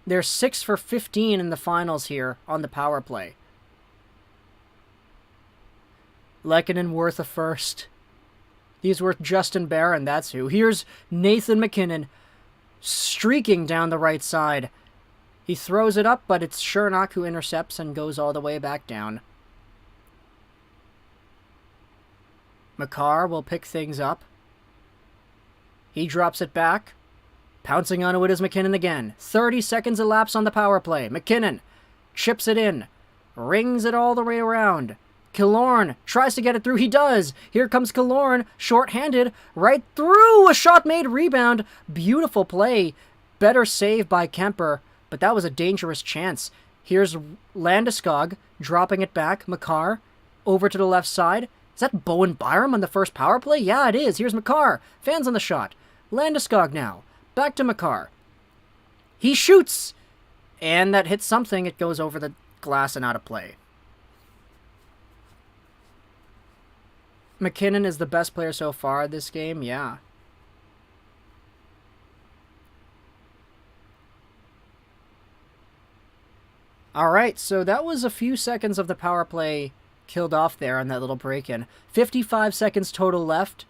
They're 6 for 15 in the finals here on the power play. Lehkonen worth a first. He's worth Justin Barron, that's who. Here's Nathan MacKinnon streaking down the right side. He throws it up, but it's Chernak who intercepts and goes all the way back down. Makar will pick things up. He drops it back. Pouncing onto it is MacKinnon again. 30 seconds elapse on the power play. MacKinnon chips it in. Rings it all the way around. Killorn tries to get it through. He does. Here comes Killorn, short-handed, right through. A shot made, rebound. Beautiful play. Better save by Kemper, but that was a dangerous chance. Here's Landeskog dropping it back. Makar over to the left side. Is that Bowen Byram on the first power play? Yeah, it is. Here's Makar. Fans on the shot. Landeskog now. Back to Makar. He shoots. And that hits something. It goes over the glass and out of play. MacKinnon is the best player so far this game, yeah. Alright, so that was a few seconds of the power play killed off there on that little break-in. 55 seconds total left,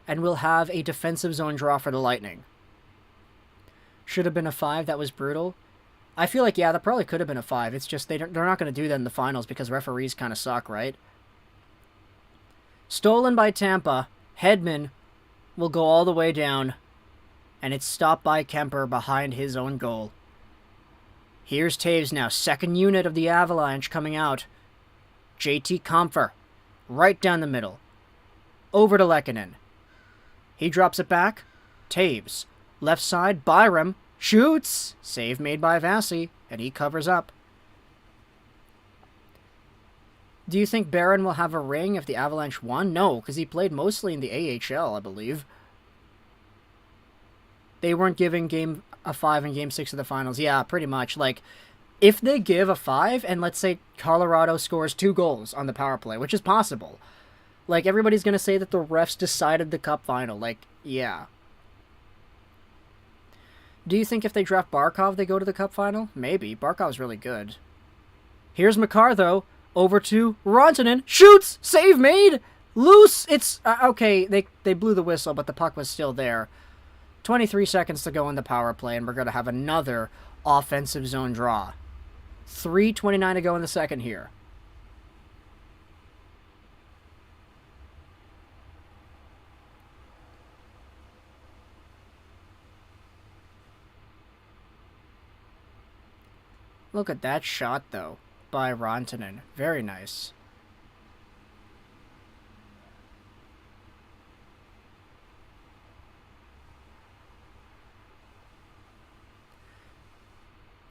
and we'll have a defensive zone draw for the Lightning. Should have been a 5, that was brutal. I feel like, yeah, that probably could have been a 5. It's just they're not going to do that in the finals because referees kind of suck, right? Stolen by Tampa. Hedman will go all the way down. And it's stopped by Kemper behind his own goal. Here's Taves now. Second unit of the Avalanche coming out. JT Compher. Right down the middle. Over to Lehkonen. He drops it back. Taves. Left side. Byram. Shoots. Save made by Vasi. And he covers up. Do you think Barron will have a ring if the Avalanche won? No, because he played mostly in the AHL, I believe. They weren't giving game a 5 in Game 6 of the finals. Yeah, pretty much. Like, if they give a 5, and let's say Colorado scores 2 goals on the power play, which is possible, like, everybody's going to say that the refs decided the Cup final. Like, yeah. Do you think if they draft Barkov, they go to the Cup final? Maybe. Barkov's really good. Here's Makar, though. Over to Rantanen. Shoots! Save made! Loose! It's... okay, they blew the whistle, but the puck was still there. 23 seconds to go in the power play, and we're going to have another offensive zone draw. 3:29 to go in the second here. Look at that shot, though, by Rantanen. Very nice.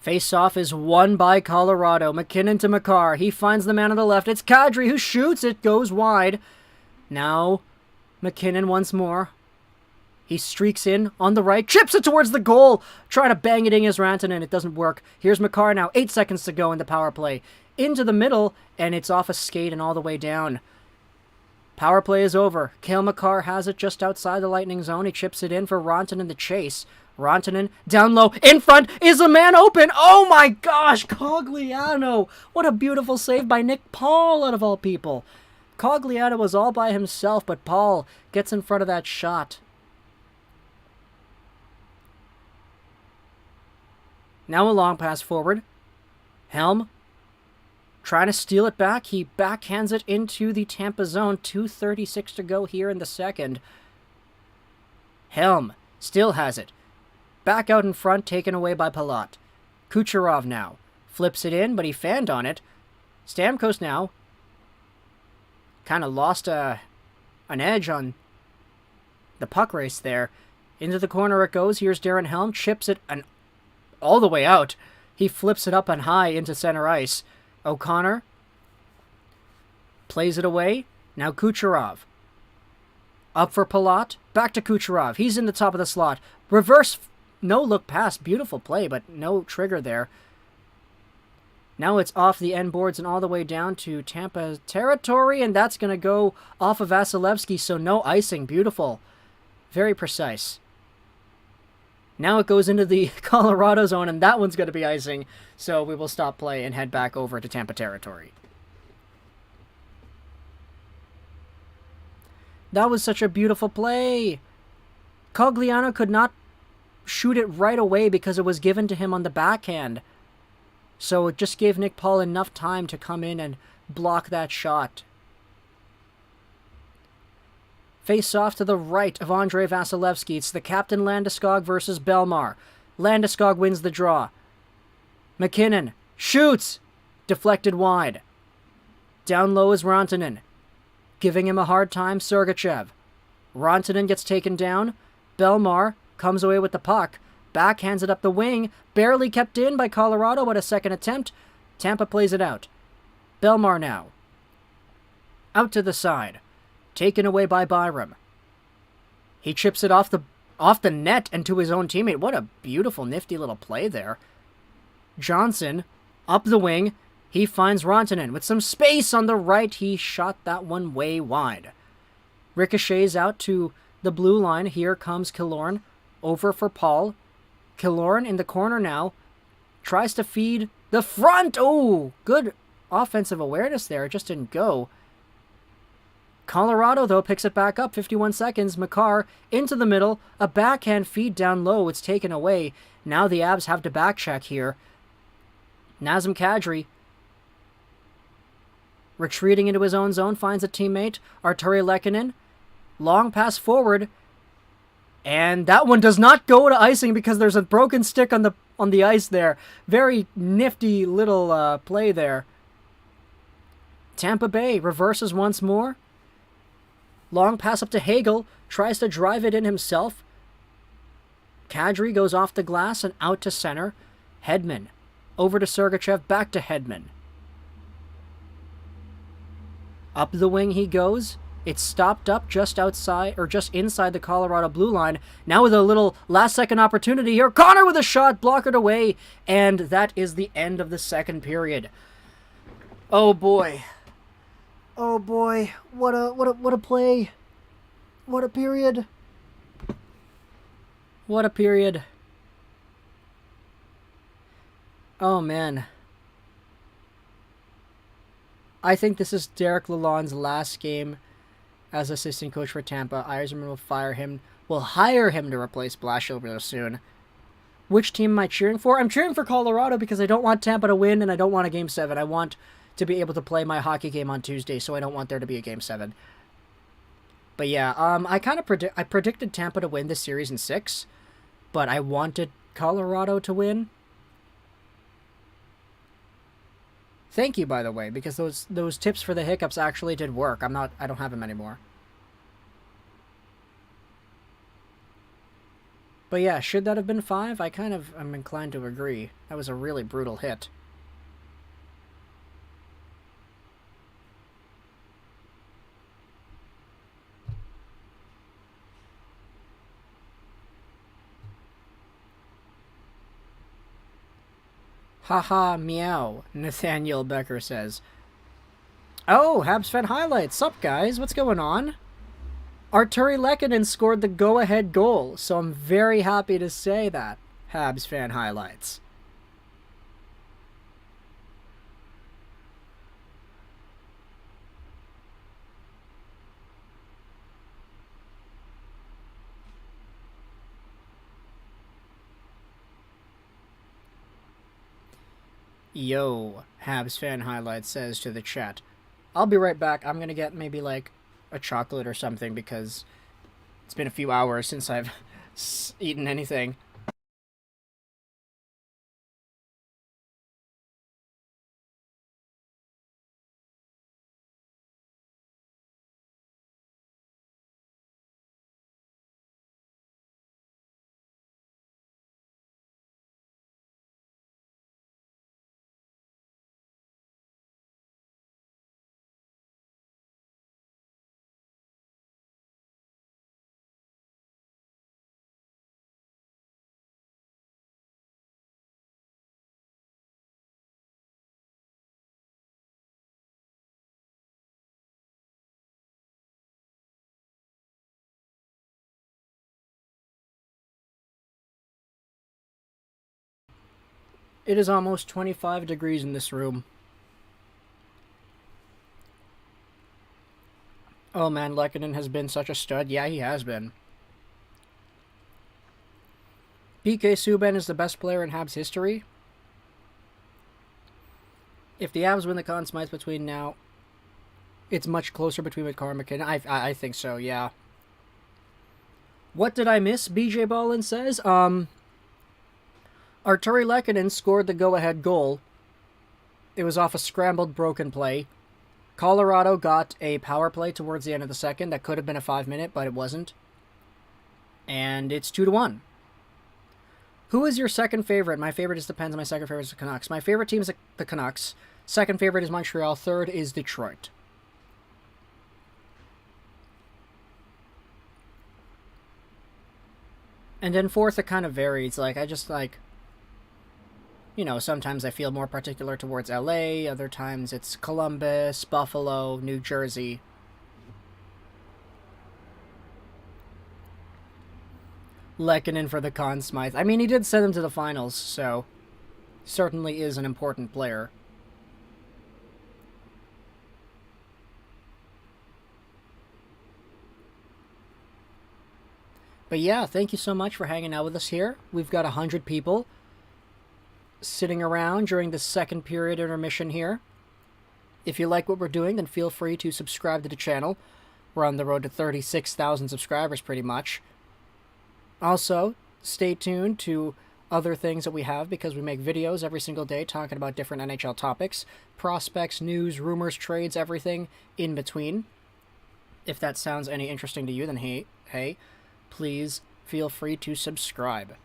Face-off is won by Colorado. MacKinnon to Makar. He finds the man on the left. It's Kadri who shoots. It goes wide. Now, MacKinnon once more. He streaks in on the right. Chips it towards the goal. Trying to bang it in as Rantanen. It doesn't work. Here's Makar now. 8 seconds to go in the power play. Into the middle, and it's off a skate and all the way down. Power play is over. Cale Makar has it just outside the Lightning zone. He chips it in for Rantanen in the chase. Rantanen down low. In front is a man open. Oh my gosh, Cogliano. What a beautiful save by Nick Paul out of all people. Cogliano was all by himself, but Paul gets in front of that shot. Now a long pass forward. Helm trying to steal it back. He backhands it into the Tampa zone. 2:36 to go here in the second. Helm still has it. Back out in front, taken away by Palat. Kucherov now. Flips it in, but he fanned on it. Stamkos now. Kind of lost an edge on the puck race there. Into the corner it goes. Here's Darren Helm. Chips it all the way out. He flips it up and high into center ice. O'Connor plays it away. Now Kucherov. Up for Palat. Back to Kucherov. He's in the top of the slot. Reverse no-look pass. Beautiful play, but no trigger there. Now it's off the end boards and all the way down to Tampa territory, and that's going to go off of Vasilevsky, so no icing. Beautiful. Very precise. Now it goes into the Colorado zone, and that one's going to be icing, so we will stop play and head back over to Tampa territory. That was such a beautiful play. Cogliano could not shoot it right away because it was given to him on the backhand. So it just gave Nick Paul enough time to come in and block that shot. Face off to the right of Andrei Vasilevsky. It's the captain Landeskog versus Belmar. Landeskog wins the draw. McKinnon shoots. Deflected wide. Down low is Rantanen. Giving him a hard time, Sergachev. Rantanen gets taken down. Belmar comes away with the puck. Backhands it up the wing. Barely kept in by Colorado at a second attempt. Tampa plays it out. Belmar now. Out to the side. Taken away by Byram. He chips it off the net and to his own teammate. What a beautiful, nifty little play there. Johnson, up the wing. He finds Rantanen with some space on the right. He shot that one way wide. Ricochets out to the blue line. Here comes Killorn. Over for Paul. Killorn in the corner now. Tries to feed the front. Oh, good offensive awareness there. It just didn't go. Colorado, though, picks it back up. 51 seconds. Makar into the middle. A backhand feed down low. It's taken away. Now the Avs have to back check here. Nazem Kadri retreating into his own zone. Finds a teammate. Arturi Lehkonen. Long pass forward. And that one does not go to icing because there's a broken stick on the ice there. Very nifty little play there. Tampa Bay reverses once more. Long pass up to Hagel. Tries to drive it in himself. Kadri goes off the glass and out to center. Hedman. Over to Sergachev. Back to Hedman. Up the wing he goes. It's stopped up just outside, or just inside the Colorado blue line. Now with a little last-second opportunity here. Connor with a shot, blockered away, and that is the end of the second period. Oh boy. Oh boy. What a play. What a period. What a period. Oh man. I think this is Derek Lalonde's last game as assistant coach for Tampa. Yzerman will fire him. Will hire him to replace Blashover soon. Which team am I cheering for? I'm cheering for Colorado because I don't want Tampa to win and I don't want a Game 7. I want to be able to play my hockey game on Tuesday, so I don't want there to be a Game 7. But yeah, I predicted Tampa to win this series in 6, but I wanted Colorado to win. Thank you, by the way, because those tips for the hiccups actually did work. I don't have them anymore. But yeah, should that have been 5? I'm inclined to agree. That was a really brutal hit. Haha, meow, Nathaniel Becker says. Oh, Habs fan highlights. Sup, guys? What's going on? Arturi Lehkonen scored the go-ahead goal, so I'm very happy to say that. Habs fan highlights. Yo, Habs fan highlights says to the chat. I'll be right back. I'm gonna get maybe like a chocolate or something because it's been a few hours since I've eaten anything. It is almost 25 degrees in this room. Oh man, Lehkonen has been such a stud. Yeah, he has been. PK Subban is the best player in Habs history. If the Avs win the Conn Smythe between now, it's much closer between McCormick and I think so, yeah. What did I miss? BJ Ballin says. Arturi Lehkonen scored the go-ahead goal. It was off a scrambled broken play. Colorado got a power play towards the end of the second. That could have been a 5-minute, but it wasn't. And it's 2-1. Who is your second favorite? My favorite just depends. My second favorite is the Canucks. My favorite team is the Canucks. Second favorite is Montreal. Third is Detroit. And then fourth, it kind of varies. Like, I just like... You know, sometimes I feel more particular towards LA. Other times it's Columbus, Buffalo, New Jersey. Lehkonen for the Conn Smythe. I mean, he did send them to the finals, so certainly is an important player. But yeah, thank you so much for hanging out with us here. We've got 100 people sitting around during the second period intermission here. If you like what we're doing, then feel free to subscribe to the channel. We're on the road to 36,000 subscribers pretty much. Also, stay tuned to other things that we have because we make videos every single day talking about different NHL topics, prospects, news, rumors, trades, everything in between. If that sounds any interesting to you, then hey, please feel free to subscribe.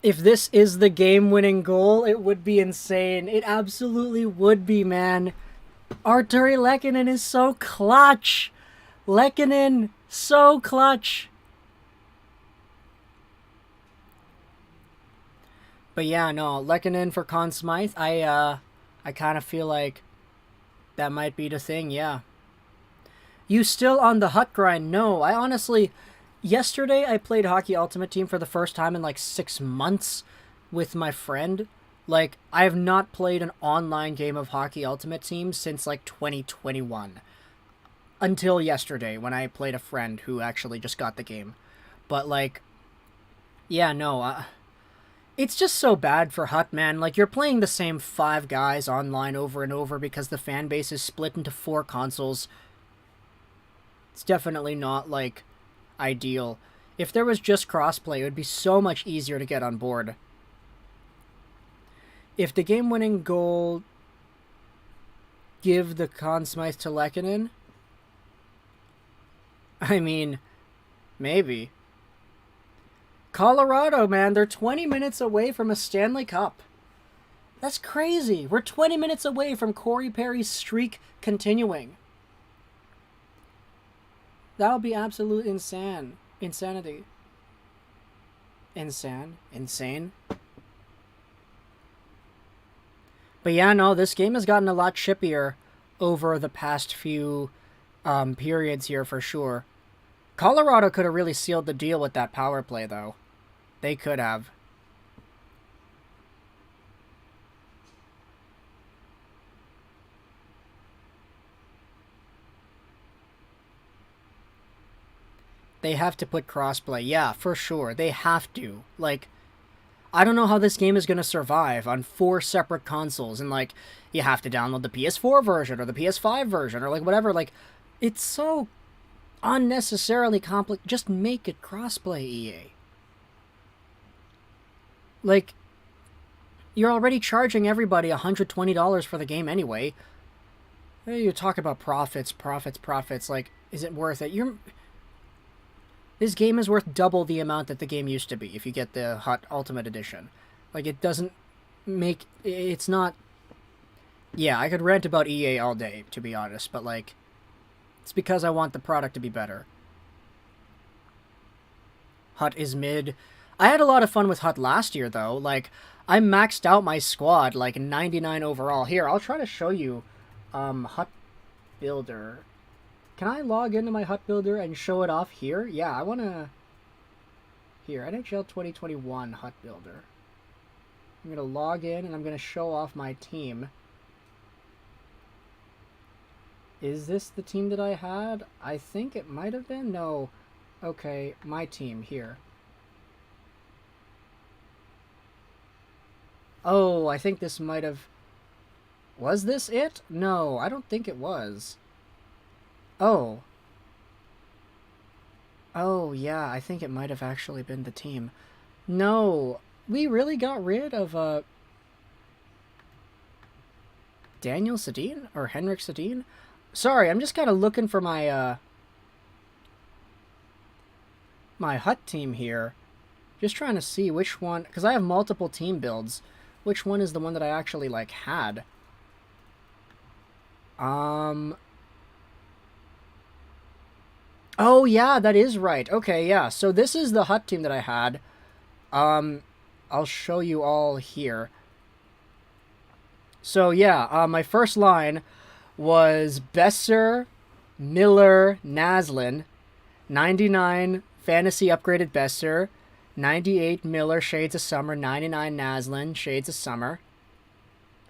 If this is the game-winning goal, it would be insane. It absolutely would be, man. Arturi Lehkonen is so clutch. Lehkonen, so clutch. But yeah, no, Lehkonen for Conn Smythe, I kind of feel like that might be the thing, yeah. You still on the hut grind? No, I honestly... Yesterday, I played Hockey Ultimate Team for the first time in like 6 months with my friend. Like, I have not played an online game of Hockey Ultimate Team since like 2021. Until yesterday, when I played a friend who actually just got the game. But like, yeah, no, it's just so bad for Hut, man. Like, you're playing the same 5 guys online over and over because the fan base is split into 4 consoles. It's definitely not, like, ideal. If there was just crossplay, it would be so much easier to get on board. If the game-winning goal give the Conn Smythe to Lehkonen, I mean, maybe. Colorado, man, they're 20 minutes away from a Stanley Cup. That's crazy. We're 20 minutes away from Corey Perry's streak continuing. That would be absolute insanity. Insane. But yeah, no, this game has gotten a lot chippier over the past few periods here for sure. Colorado could have really sealed the deal with that power play, though. They could have. They have to put crossplay. Yeah, for sure. They have to. Like, I don't know how this game is going to survive on 4 separate consoles. And, like, you have to download the PS4 version or the PS5 version or, like, whatever. Like, it's so unnecessarily complicated. Just make it crossplay, EA. Like, you're already charging everybody $120 for the game anyway. You talk about profits. Like, is it worth it? This game is worth double the amount that the game used to be if you get the Hut Ultimate Edition. Like, it doesn't make... It's not... Yeah, I could rant about EA all day, to be honest, but, like, it's because I want the product to be better. Hut is mid. I had a lot of fun with Hut last year, though. Like, I maxed out my squad, like, 99 overall. Here, I'll try to show you Hut Builder. Can I log into my Hut Builder and show it off here? Yeah, I want to... Here, NHL 2021 Hut Builder. I'm going to log in and I'm going to show off my team. Is this the team that I had? I think it might have been. No. Okay, my team here. Oh, I think this might have... Was this it? No, I don't think it was. Oh. Oh, yeah, I think it might have actually been the team. No, we really got rid of, Daniel Sedin? Or Henrik Sedin? Sorry, I'm just kind of looking for my, my Hut team here. Just trying to see which one, because I have multiple team builds. Which one is the one that I actually, like, had? Oh, yeah, that is right. Okay, yeah. So this is the Hut team that I had. I'll show you all here. So, yeah, my first line was Besser, Miller, Naslin, 99 Fantasy Upgraded Besser, 98 Miller, Shades of Summer, 99 Naslin, Shades of Summer.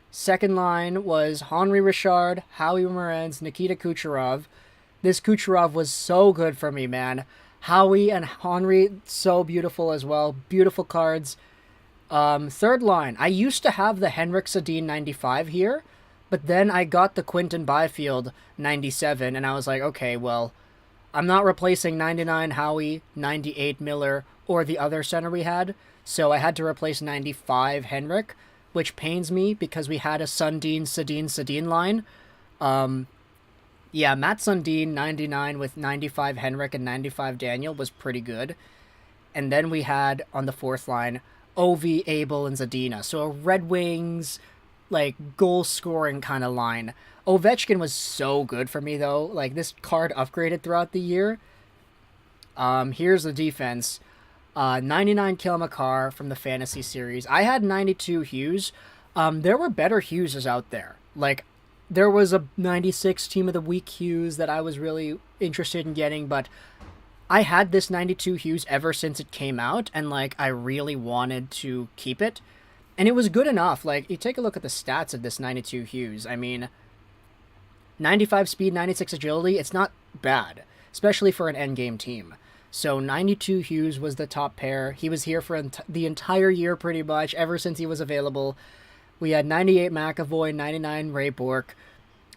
Second line was Henri Richard, Howie Morenz, Nikita Kucherov. This Kucherov was so good for me, man. Howie and Henri, so beautiful as well. Beautiful cards. Third line, I used to have the Henrik Sedin 95 here, but then I got the Quinton Byfield 97, and I was like, okay, well, I'm not replacing 99 Howie, 98 Miller, or the other center we had, so I had to replace 95 Henrik, which pains me because we had a Sundin line. Yeah, Matt Sundin, 99 with 95 Henrik and 95 Daniel was pretty good. And then we had, on the fourth line, Ovi, Abel, and Zadina. So a Red Wings, like, goal-scoring kind of line. Ovechkin was so good for me, though. Like, this card upgraded throughout the year. Here's the defense. 99 Kyle McCarr from the Fantasy Series. I had 92 Hughes. There were better Hugheses out there. Like, there was a 96 Team of the Week Hughes that I was really interested in getting, but I had this 92 Hughes ever since it came out, and, like, I really wanted to keep it. And it was good enough. Like, you take a look at the stats of this 92 Hughes. I mean, 95 speed, 96 agility, it's not bad, especially for an endgame team. So 92 Hughes was the top pair. He was here for the entire year pretty much, ever since he was available. We had 98 McAvoy, 99 Ray Bourque.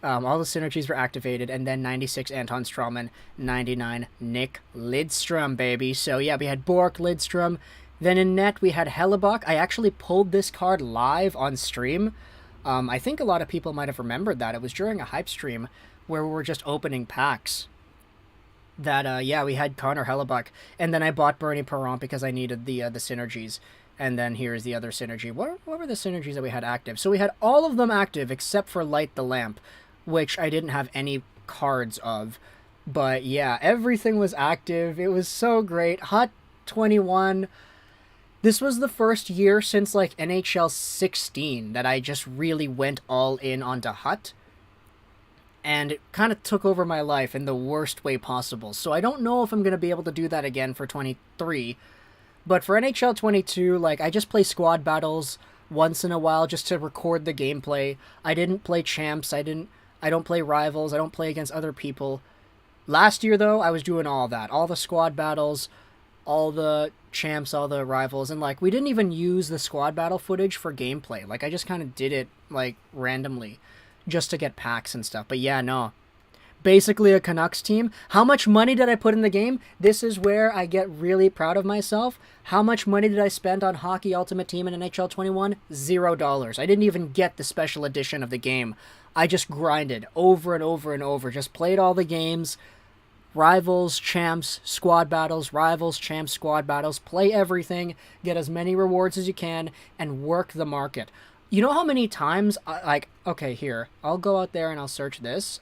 All the synergies were activated. And then 96 Anton Strawman, 99 Nick Lidstrom, baby. So yeah, we had Bourque, Lidstrom. Then in net, we had Hellebuck. I actually pulled this card live on stream. I think a lot of people might have remembered that. It was during a hype stream where we were just opening packs. That, yeah, we had Connor Hellebuck. And then I bought Bernie Perron because I needed the synergies. And then here's the other synergy. What were the synergies that we had active? So we had all of them active except for Light the Lamp, which I didn't have any cards of. But yeah, everything was active. It was so great. Hut 21. This was the first year since like NHL 16 that I just really went all in onto Hut. And it kind of took over my life in the worst way possible. So I don't know if I'm going to be able to do that again for 23. But for NHL 22, like, I just play squad battles once in a while just to record the gameplay. I didn't play champs. I don't play rivals. I don't play against other people. Last year, though, I was doing all that. All the squad battles, all the champs, all the rivals. And, like, we didn't even use the squad battle footage for gameplay. Like, I just kind of did it, like, randomly just to get packs and stuff. But yeah, no. Basically a Canucks team. How much money did I put in the game? This is where I get really proud of myself. How much money did I spend on Hockey Ultimate Team in NHL 21? $0. I didn't even get the special edition of the game. I just grinded over and over and over. Just played all the games. Rivals, champs, squad battles, rivals, champs, squad battles. Play everything. Get as many rewards as you can. And work the market. You know how many times, okay, here. I'll go out there and I'll search this.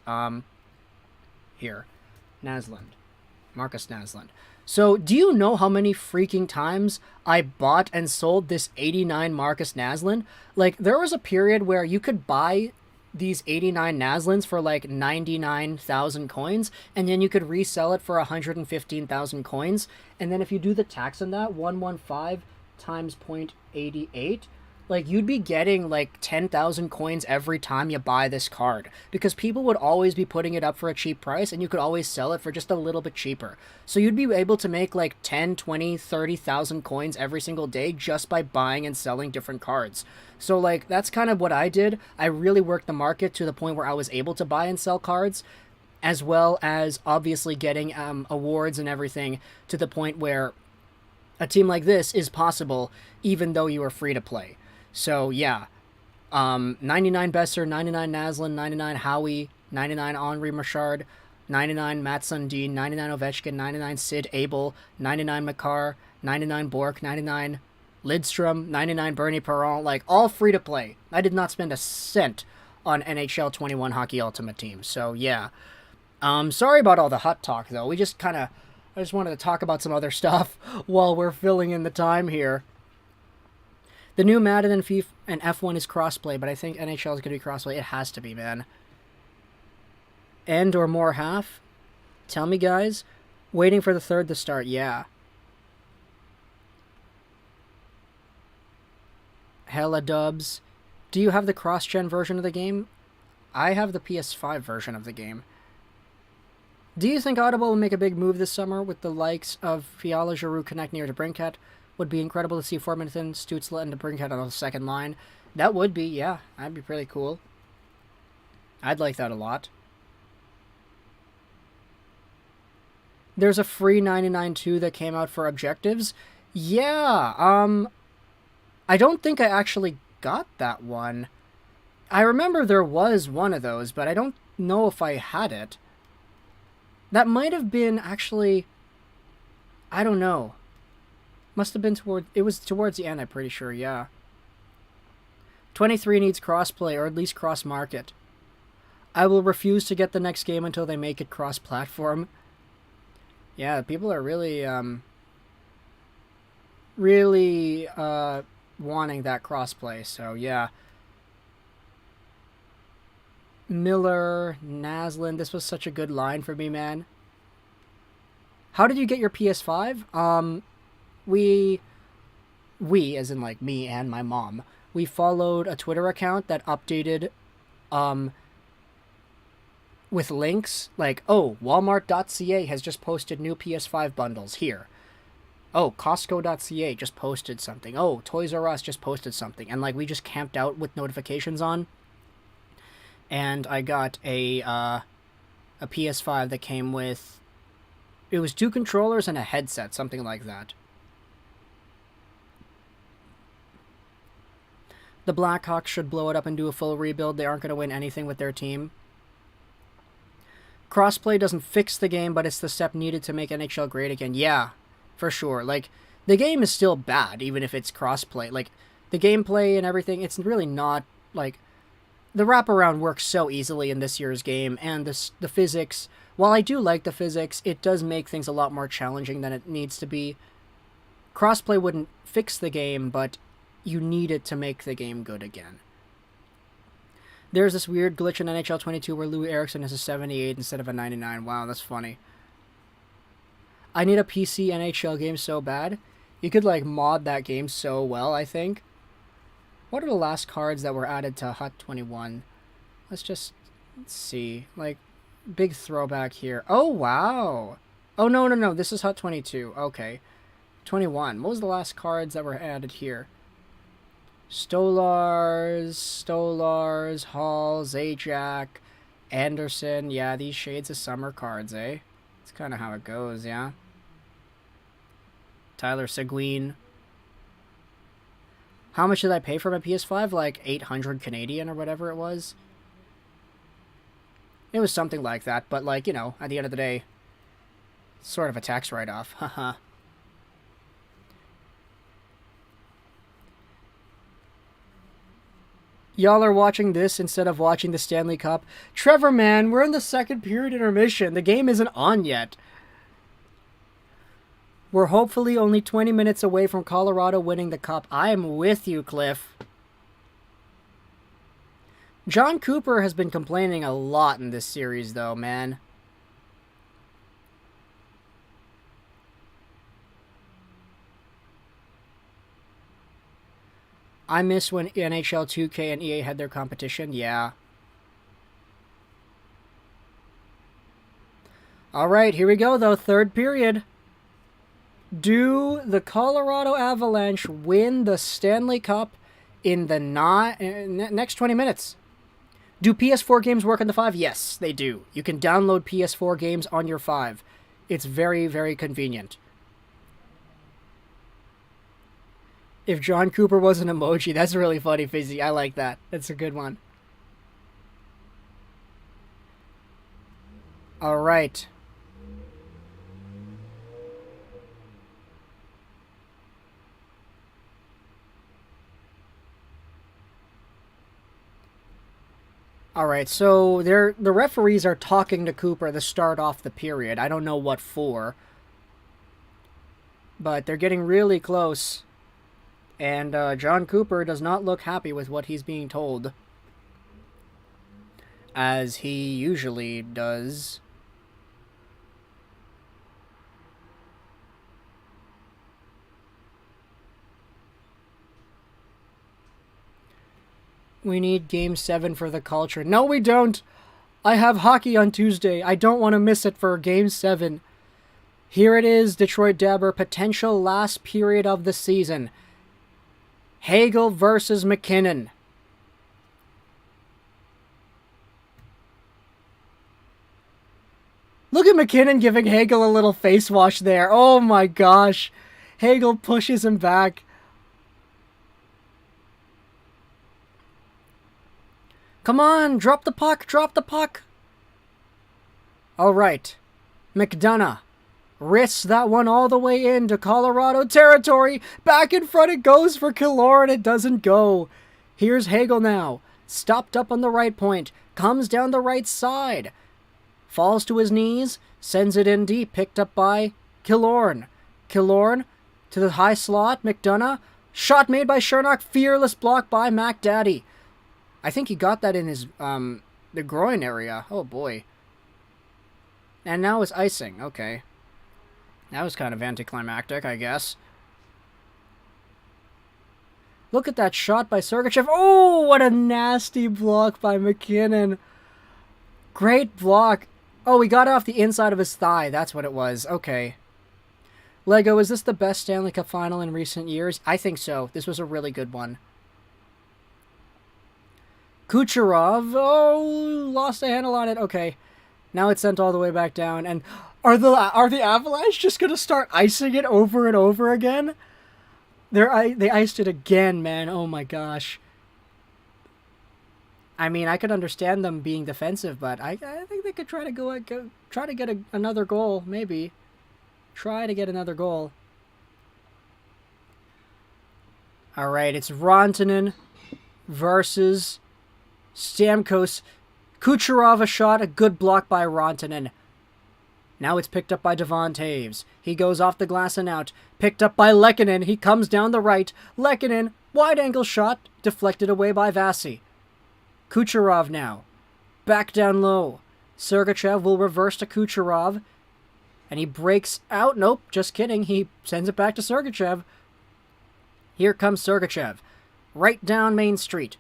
Here. Naslund. Marcus Naslund. So, do you know how many freaking times I bought and sold this 89 Marcus Naslund? Like, there was a period where you could buy these 89 Naslunds for like 99,000 coins, and then you could resell it for 115,000 coins. And then if you do the tax on that, 115 times 0.88, like, you'd be getting, like, 10,000 coins every time you buy this card. Because people would always be putting it up for a cheap price, and you could always sell it for just a little bit cheaper. So you'd be able to make, like, 10, 20, 30,000 coins every single day just by buying and selling different cards. So, like, that's kind of what I did. I really worked the market to the point where I was able to buy and sell cards, as well as, obviously, getting awards and everything to the point where a team like this is possible, even though you are free to play. So, yeah, 99 Besser, 99 Naslund, 99 Howie, 99 Henri Marchard, 99 Matt Sundin, 99 Ovechkin, 99 Sid Abel, 99 Makar, 99 Bork, 99 Lidstrom, 99 Bernie Perron, like, all free to play. I did not spend a cent on NHL 21 Hockey Ultimate Team, so, yeah. Sorry about all the Hut talk, though. I just wanted to talk about some other stuff while we're filling in the time here. The new Madden and FIFA and F1 is crossplay, but I think NHL is going to be crossplay. It has to be, man. End or more half? Tell me, guys. Waiting for the third to start, yeah. Hella dubs. Do you have the cross-gen version of the game? I have the PS5 version of the game. Do you think Ottawa will make a big move this summer with the likes of Fiala, Giroux, connect near to Brinkett? Would be incredible to see Formanton, Stützle, and Brinkett on the second line. That would be, yeah. That'd be pretty cool. I'd like that a lot. There's a free 99.2 that came out for objectives. Yeah, I don't think I actually got that one. I remember there was one of those, but I don't know if I had it. That might have been actually... I don't know. Must have been it was towards the end, I'm pretty sure, yeah. 23 needs crossplay, or at least cross-market. I will refuse to get the next game until they make it cross-platform. Yeah, people are really, wanting that crossplay, so yeah. Miller, Naslund, this was such a good line for me, man. How did you get your PS5? We, as in like me and my mom, we followed a Twitter account that updated, with links like, oh, Walmart.ca has just posted new PS5 bundles here. Oh, Costco.ca just posted something. Oh, Toys R Us just posted something. And like, we just camped out with notifications on. And I got a PS5 that came with, it was 2 controllers and a headset, something like that. The Blackhawks should blow it up and do a full rebuild. They aren't going to win anything with their team. Crossplay doesn't fix the game, but it's the step needed to make NHL great again. Yeah, for sure. Like, the game is still bad, even if it's crossplay. Like, the gameplay and everything, it's really not, like... The wraparound works so easily in this year's game, and the physics... While I do like the physics, it does make things a lot more challenging than it needs to be. Crossplay wouldn't fix the game, but you need it to make the game good again. There's this weird glitch in NHL 22 where Louis Eriksson is a 78 instead of a 99. Wow, that's funny. I need a PC NHL game so bad. You could, like, mod that game so well, I think. What are the last cards that were added to Hut 21? Let's see. Like, big throwback here. Oh, wow. Oh, no. This is Hut 22. Okay. 21. What was the last cards that were added here? Stolars, Hall, Zajac, Anderson. Yeah, these Shades of Summer cards, eh? That's kind of how it goes, yeah? Tyler Seguin. How much did I pay for my PS5? Like 800 Canadian or whatever it was. It was something like that, but like, you know, at the end of the day, sort of a tax write-off. Haha. Y'all are watching this instead of watching the Stanley Cup. Trevor, man, we're in the second period intermission. The game isn't on yet. We're hopefully only 20 minutes away from Colorado winning the Cup. I am with you, Cliff. John Cooper has been complaining a lot in this series, though, man. I miss when NHL 2K and EA had their competition. Yeah. Alright, here we go, though. Third period. Do the Colorado Avalanche win the Stanley Cup in the next 20 minutes? Do PS4 games work on the 5? Yes, they do. You can download PS4 games on your 5. It's very, very convenient. If John Cooper was an emoji, that's really funny, Fizzy. I like that. That's a good one. All right. All right, so the referees are talking to Cooper to start off the period. I don't know what for. But they're getting really close. And John Cooper does not look happy with what he's being told. As he usually does. We need Game 7 for the culture. No, we don't! I have hockey on Tuesday. I don't want to miss it for Game 7. Here it is, Detroit Dabber. Potential last period of the season. Hagel versus McKinnon. Look at McKinnon giving Hagel a little face wash there. Oh my gosh. Hagel pushes him back. Come on, drop the puck, drop the puck. All right. McDonough risks that one all the way into Colorado territory. Back in front it goes for Killorn. It doesn't go. Here's Hagel now. Stopped up on the right point. Comes down the right side. Falls to his knees. Sends it in deep. Picked up by Killorn. Killorn to the high slot. McDonough. Shot made by Chernak. Fearless block by McDaddy. I think he got that in his, the groin area. Oh, boy. And now it's icing. Okay. That was kind of anticlimactic, I guess. Look at that shot by Sergachev. Oh, what a nasty block by McKinnon. Great block. Oh, he got off the inside of his thigh. That's what it was. Okay. Lego, is this the best Stanley Cup final in recent years? I think so. This was a really good one. Kucherov. Oh, lost a handle on it. Okay. Now it's sent all the way back down. And are the Avalanche just going to start icing it over and over again? They iced it again, man. Oh my gosh. I mean, I could understand them being defensive, but I think they could try to get another goal, maybe. Try to get another goal. All right, it's Rantanen versus Stamkos. Kucherov a shot, a good block by Rantanen. Now it's picked up by Devon Toews. He goes off the glass and out. Picked up by Lehkonen. He comes down the right. Lehkonen, wide-angle shot, deflected away by Vasi. Kucherov now. Back down low. Sergachev will reverse to Kucherov. And he breaks out. Nope, just kidding. He sends it back to Sergachev. Here comes Sergachev. Right down Main Street.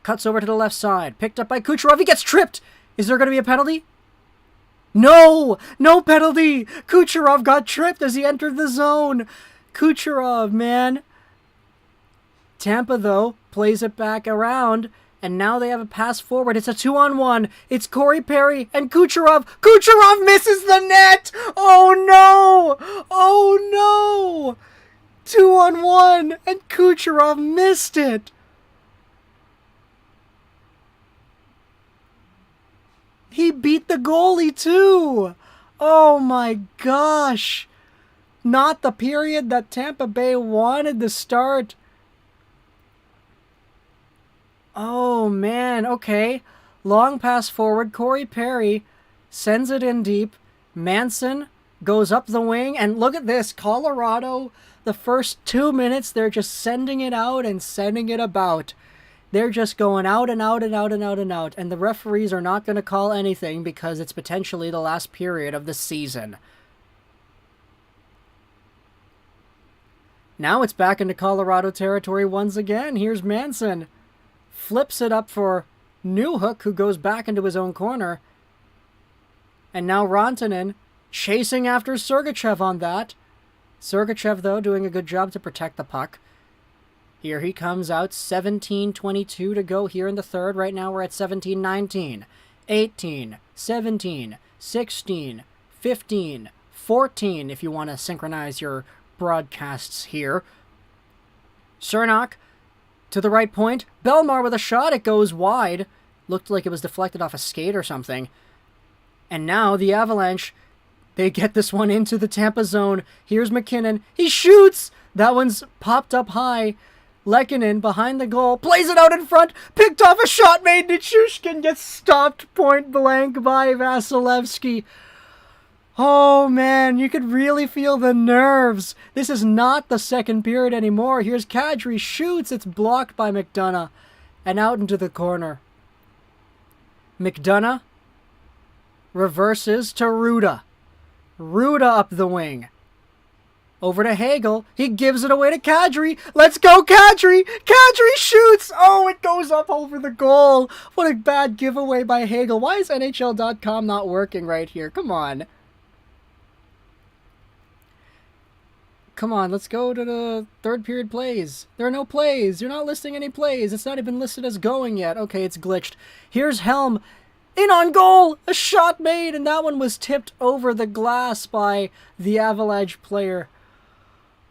Cuts over to the left side. Picked up by Kucherov. He gets tripped. Is there going to be a penalty? No! No penalty! Kucherov got tripped as he entered the zone. Kucherov, man. Tampa, though, plays it back around. And now they have a pass forward. It's a 2-on-1. It's Corey Perry and Kucherov. Kucherov misses the net! Oh, no! Oh, no! 2-on-1, and Kucherov missed it! He beat the goalie, too! Oh, my gosh! Not the period that Tampa Bay wanted to start. Oh, man, okay. Long pass forward. Corey Perry sends it in deep. Manson goes up the wing. And look at this. Colorado, the first 2 minutes, they're just sending it out and sending it about. They're just going out and out and out and out and out. And the referees are not going to call anything because it's potentially the last period of the season. Now it's back into Colorado territory once again. Here's Manson. Flips it up for Newhook, who goes back into his own corner. And now Rantanen chasing after Sergachev on that. Sergachev, though, doing a good job to protect the puck. Here he comes out, 17:22 to go here in the third. Right now we're at 17:19, 18, 17, 16, 15, 14, if you want to synchronize your broadcasts here. Cernak to the right point. Belmar with a shot. It goes wide. Looked like it was deflected off a skate or something. And now the Avalanche, they get this one into the Tampa zone. Here's McKinnon. He shoots! That one's popped up high. Lehkonen behind the goal. Plays it out in front. Picked off a shot made. Nichushkin gets stopped point blank by Vasilevsky. Oh, man, you could really feel the nerves. This is not the second period anymore. Here's Kadri, shoots. It's blocked by McDonough. And out into the corner. McDonough reverses to Ruda. Ruda up the wing. Over to Hagel. He gives it away to Kadri. Let's go, Kadri! Kadri shoots! Oh, it goes up over the goal. What a bad giveaway by Hagel. Why is NHL.com not working right here? Come on. Come on, let's go to the third period plays. There are no plays. You're not listing any plays. It's not even listed as going yet. Okay, it's glitched. Here's Helm. In on goal! A shot made, and that one was tipped over the glass by the Avalanche player.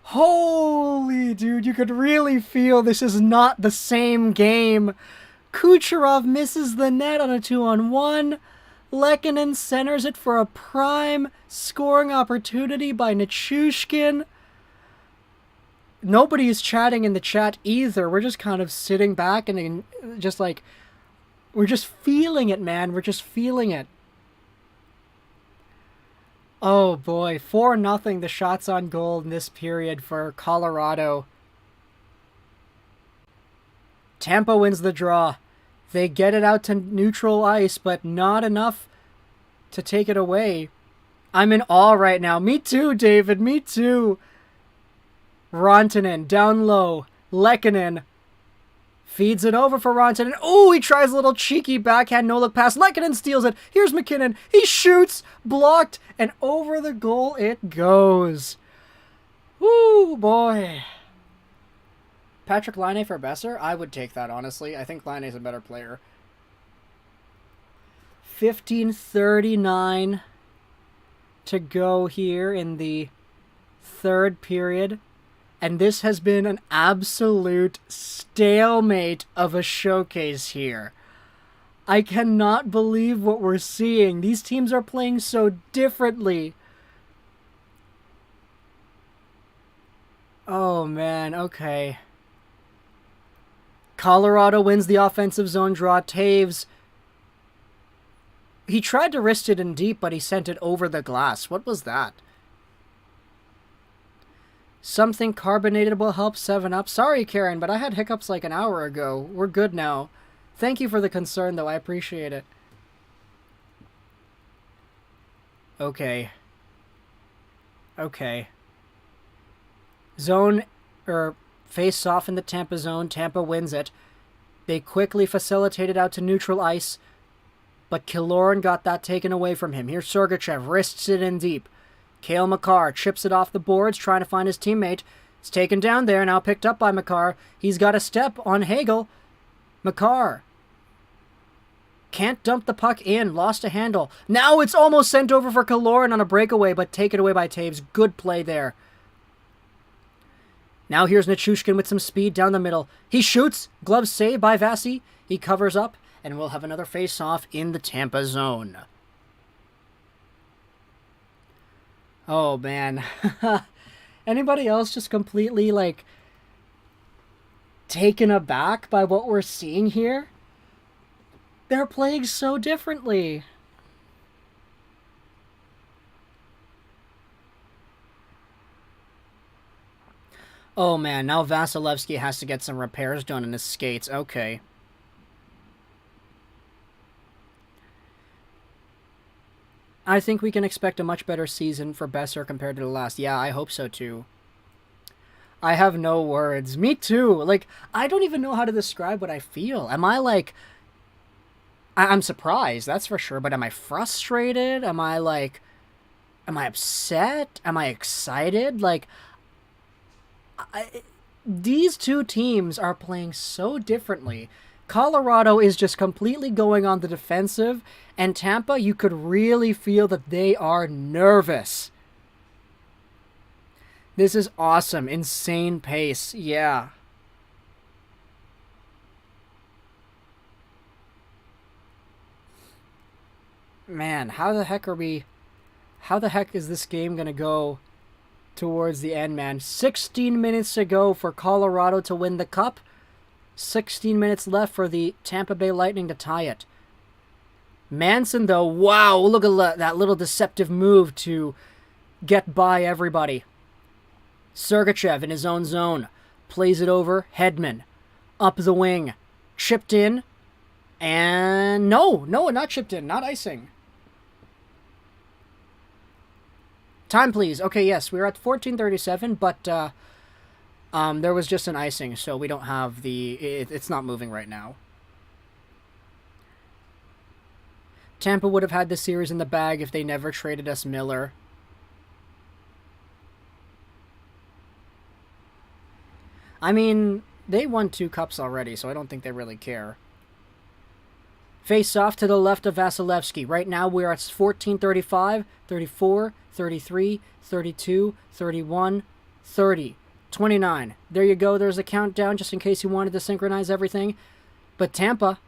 Holy dude, you could really feel this is not the same game. Kucherov misses the net on a 2-on-1. Lehkonen centers it for a prime scoring opportunity by Nichushkin. Nobody is chatting in the chat either. We're just kind of sitting back and just like, we're just feeling it, man. We're just feeling it. Oh boy, 4-0 the shots on goal in this period for Colorado. Tampa wins the draw. They get it out to neutral ice, but not enough to take it away. I'm in awe right now. Me too, David. Me too. Rantanen down low. Lehkonen feeds it over for Rantanen. Oh, he tries a little cheeky backhand no-look pass. Lehkonen steals it. Here's McKinnon. He shoots. Blocked. And over the goal it goes. Woo, boy. Patrick Laine for Besser? I would take that, honestly. I think Laine's a better player. 15:39 to go here in the third period. And this has been an absolute stalemate of a showcase here. I cannot believe what we're seeing. These teams are playing so differently. Oh, man. Okay. Colorado wins the offensive zone draw. Taves, He tried to wrist it in deep, but he sent it over the glass. What was that? Something carbonated will help 7-Up. Sorry, Karen, but I had hiccups like an hour ago. We're good now. Thank you for the concern, though. I appreciate it. Okay. Okay. Zone, or face off in the Tampa zone. Tampa wins it. They quickly facilitated out to neutral ice, but Killorn got that taken away from him. Here's Sergachev, wrists it in deep. Cale Makar chips it off the boards, trying to find his teammate. It's taken down there, now picked up by Makar. He's got a step on Hagel. Makar can't dump the puck in, lost a handle. Now it's almost sent over for Killorn on a breakaway, but taken away by Taves. Good play there. Now here's Nichushkin with some speed down the middle. He shoots, glove saved by Vasi. He covers up, and we'll have another face-off in the Tampa zone. Oh, man. Anybody else just completely, like, taken aback by what we're seeing here? They're playing so differently. Oh, man. Now Vasilevsky has to get some repairs done in his skates. Okay. I think we can expect a much better season for Besser compared to the last. Yeah, I hope so too. I have no words. Me too. Like, I don't even know how to describe what I feel. Am I like... I'm surprised, that's for sure, but am I frustrated? Am I like... Am I upset? Am I excited? Like... These two teams are playing so differently. Colorado is just completely going on the defensive, and Tampa, you could really feel that they are nervous. This is awesome. Insane pace. Yeah. Man, how the heck is this game going to go towards the end, man? 16 minutes to go for Colorado to win the cup. 16 minutes left for the Tampa Bay Lightning to tie it. Manson, though, wow, look at that little deceptive move to get by everybody. Sergachev in his own zone. Plays it over. Hedman. Up the wing. Chipped in. And no, not chipped in. Not icing. Time, please. Okay, yes, we're at 14:37, but there was just an icing, so we don't have the... It's not moving right now. Tampa would have had this series in the bag if they never traded us Miller. I mean, they won 2 cups already, so I don't think they really care. Face off to the left of Vasilevsky. Right now we're at 14:35, 34, 33, 32, 31, 30, 29. There you go. There's a countdown just in case you wanted to synchronize everything. But Tampa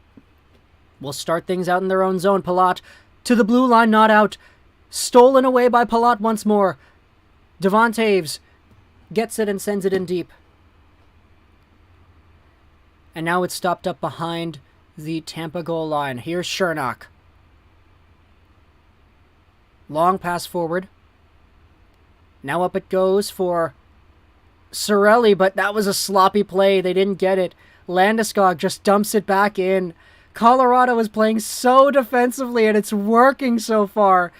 will start things out in their own zone. Palat to the blue line, not out. Stolen away by Palat once more. Devon Taves gets it and sends it in deep. And now it's stopped up behind the Tampa goal line. Here's Chernak. Long pass forward. Now up it goes for Cirelli, but that was a sloppy play. They didn't get it. Landeskog just dumps it back in. Colorado is playing so defensively, and it's working so far.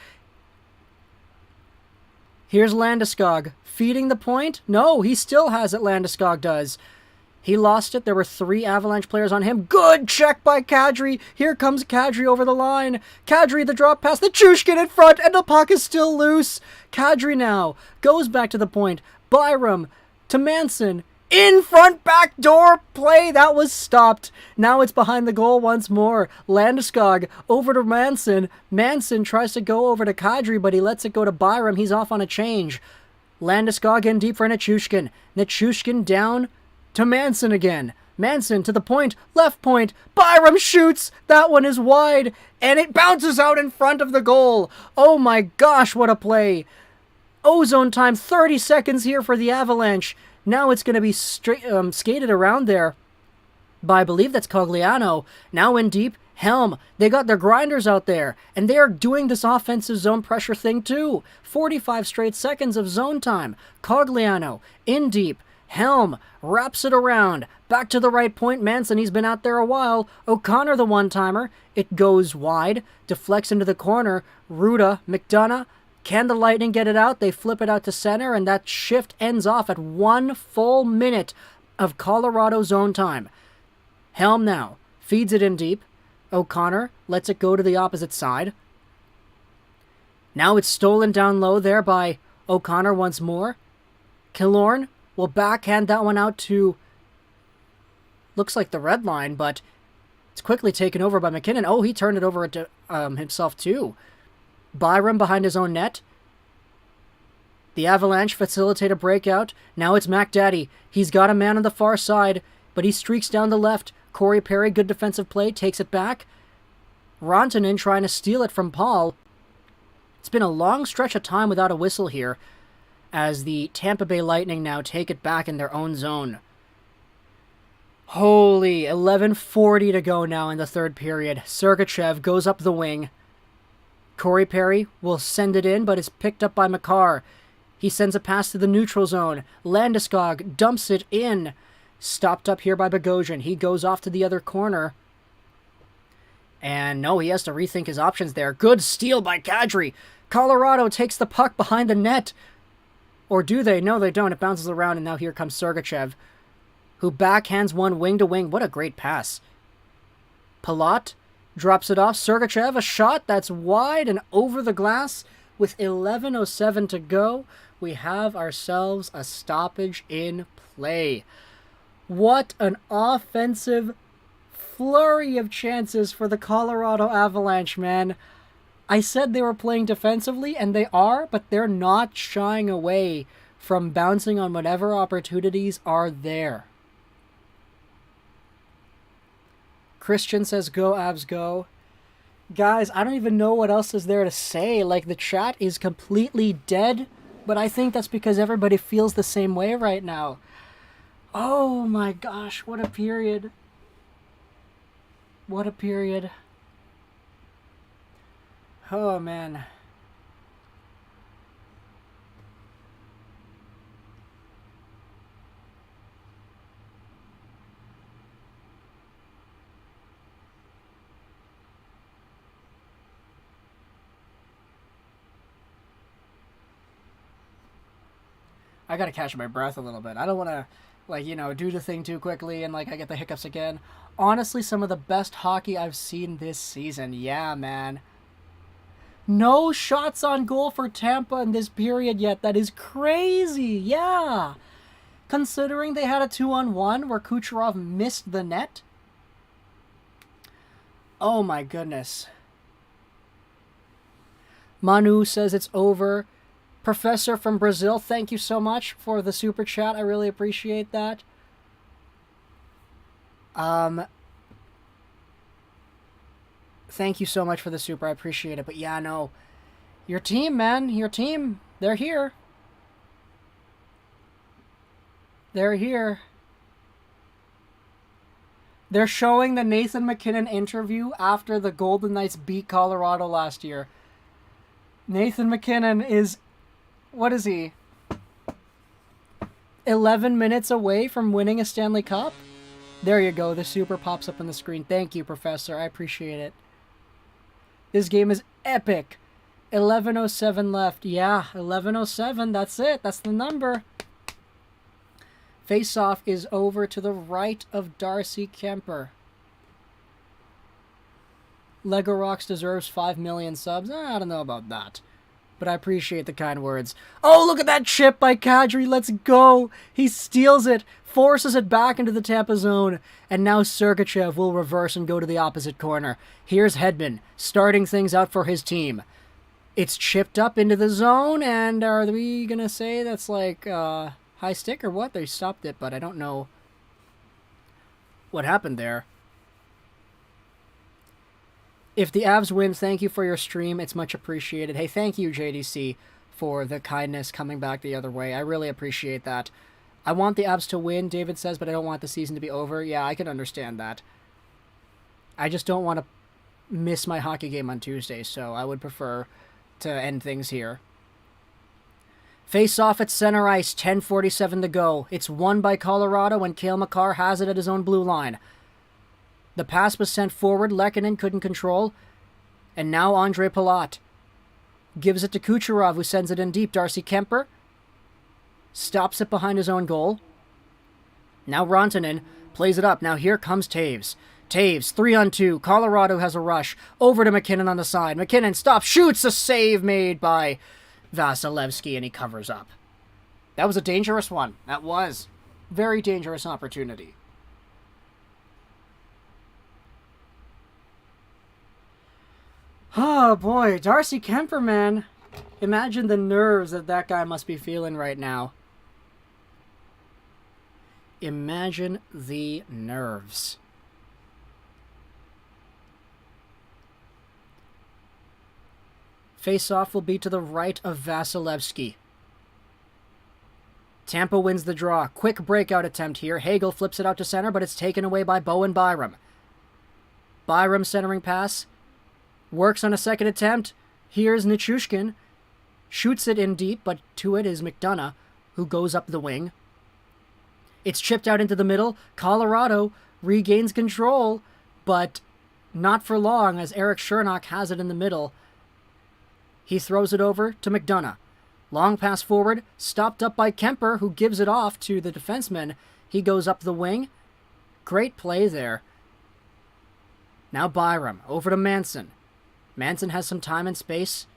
Here's Landeskog. Feeding the point? No, he still has it, Landeskog does. He lost it. There were 3 Avalanche players on him. Good check by Kadri. Here comes Kadri over the line. Kadri, the drop pass. The Chushkin in front, and the puck is still loose. Kadri now goes back to the point. Byram to Manson. In front, back door play. That was stopped. Now it's behind the goal once more. Landeskog over to Manson. Manson tries to go over to Kadri, but he lets it go to Byram. He's off on a change. Landeskog in deep for Nichushkin. Nichushkin down to Manson again. Manson to the point, left point. Byram shoots. That one is wide, and it bounces out in front of the goal. Oh my gosh, what a play. Ozone time, 30 seconds here for the Avalanche. Now it's going to be skated around there by, I believe that's Cogliano. Now in deep, Helm, they got their grinders out there, and they are doing this offensive zone pressure thing too. 45 straight seconds of zone time. Cogliano, in deep. Helm wraps it around. Back to the right point. Manson, he's been out there a while. O'Connor, the one-timer. It goes wide. Deflects into the corner. Ruda, McDonough. Can the Lightning get it out? They flip it out to center, and that shift ends off at 1 full minute of Colorado zone time. Helm now feeds it in deep. O'Connor lets it go to the opposite side. Now it's stolen down low there by O'Connor once more. Killorn will backhand that one out to, looks like the red line, but it's quickly taken over by McKinnon. Oh, he turned it over to himself too. Byram behind his own net. The Avalanche facilitate a breakout. Now it's McDaddy. He's got a man on the far side, but he streaks down the left. Corey Perry, good defensive play, takes it back. Rantanen trying to steal it from Paul. It's been a long stretch of time without a whistle here, as the Tampa Bay Lightning now take it back in their own zone. Holy, 11:40 to go now in the third period. Sergachev goes up the wing. Corey Perry will send it in, but is picked up by Makar. He sends a pass to the neutral zone. Landeskog dumps it in. Stopped up here by Bogosian. He goes off to the other corner. And no, he has to rethink his options there. Good steal by Kadri. Colorado takes the puck behind the net. Or do they? No, they don't. It bounces around, and now here comes Sergachev, who backhands one wing to wing. What a great pass. Palat drops it off. Sergachev, a shot that's wide and over the glass. With 11:07 to go, we have ourselves a stoppage in play. What an offensive flurry of chances for the Colorado Avalanche, man. I said they were playing defensively, and they are, but they're not shying away from bouncing on whatever opportunities are there. Christian says, go, Avs, go. Guys, I don't even know what else is there to say. Like, the chat is completely dead, but I think that's because everybody feels the same way right now. Oh my gosh, what a period. What a period. Oh man. I gotta catch my breath a little bit. I don't want to, like, you know, do the thing too quickly and, like, I get the hiccups again. Honestly, some of the best hockey I've seen this season. Yeah, man. No shots on goal for Tampa in this period yet. That is crazy. Yeah. Considering they had a 2-on-1 where Kucherov missed the net. Oh, my goodness. Manu says it's over. Professor from Brazil, thank you so much for the super chat. I really appreciate that. Thank you so much for the super. I appreciate it. But yeah, no. Your team, man. Your team. They're here. They're here. They're showing the Nathan McKinnon interview after the Golden Knights beat Colorado last year. Nathan McKinnon is... What is he? 11 minutes away from winning a Stanley Cup? There you go. The super pops up on the screen. Thank you, Professor. I appreciate it. This game is epic. 11:07 left. Yeah, 11:07. That's it. That's the number. Face-off is over to the right of Darcy Kemper. Lego Rocks deserves 5 million subs. I don't know about that, but I appreciate the kind words. Oh, look at that chip by Kadri. Let's go. He steals it, forces it back into the Tampa zone, and now Sergachev will reverse and go to the opposite corner. Here's Hedman starting things out for his team. It's chipped up into the zone, and are we going to say that's like high stick or what? They stopped it, but I don't know what happened there. If the Avs win, thank you for your stream. It's much appreciated. Hey, thank you, JDC, for the kindness coming back the other way. I really appreciate that. I want the Avs to win, David says, but I don't want the season to be over. Yeah, I can understand that. I just don't want to miss my hockey game on Tuesday, so I would prefer to end things here. Face off at center ice, 10:47 to go. It's won by Colorado when Cale Makar has it at his own blue line. The pass was sent forward, Lehkonen couldn't control, and now Andre Palat gives it to Kucherov, who sends it in deep. Darcy Kemper stops it behind his own goal. Now Rantanen plays it up. Now here comes Taves. Taves, 3-on-2. Colorado has a rush. Over to McKinnon on the side. McKinnon stops, shoots, a save made by Vasilevsky, and he covers up. That was a dangerous one. That was. Very dangerous opportunity. Oh boy, Darcy Kemper, man. Imagine the nerves that guy must be feeling right now. Imagine the nerves. Face-off will be to the right of Vasilevsky. Tampa wins the draw. Quick breakout attempt here. Hagel flips it out to center, but it's taken away by Bowen Byram. Byram centering pass. Works on a second attempt. Here's Nichushkin. Shoots it in deep, but to it is McDonough, who goes up the wing. It's chipped out into the middle. Colorado regains control, but not for long, as Eric Chernak has it in the middle. He throws it over to McDonough. Long pass forward, stopped up by Kemper, who gives it off to the defenseman. He goes up the wing. Great play there. Now Byram, over to Manson. Manson has some time and space.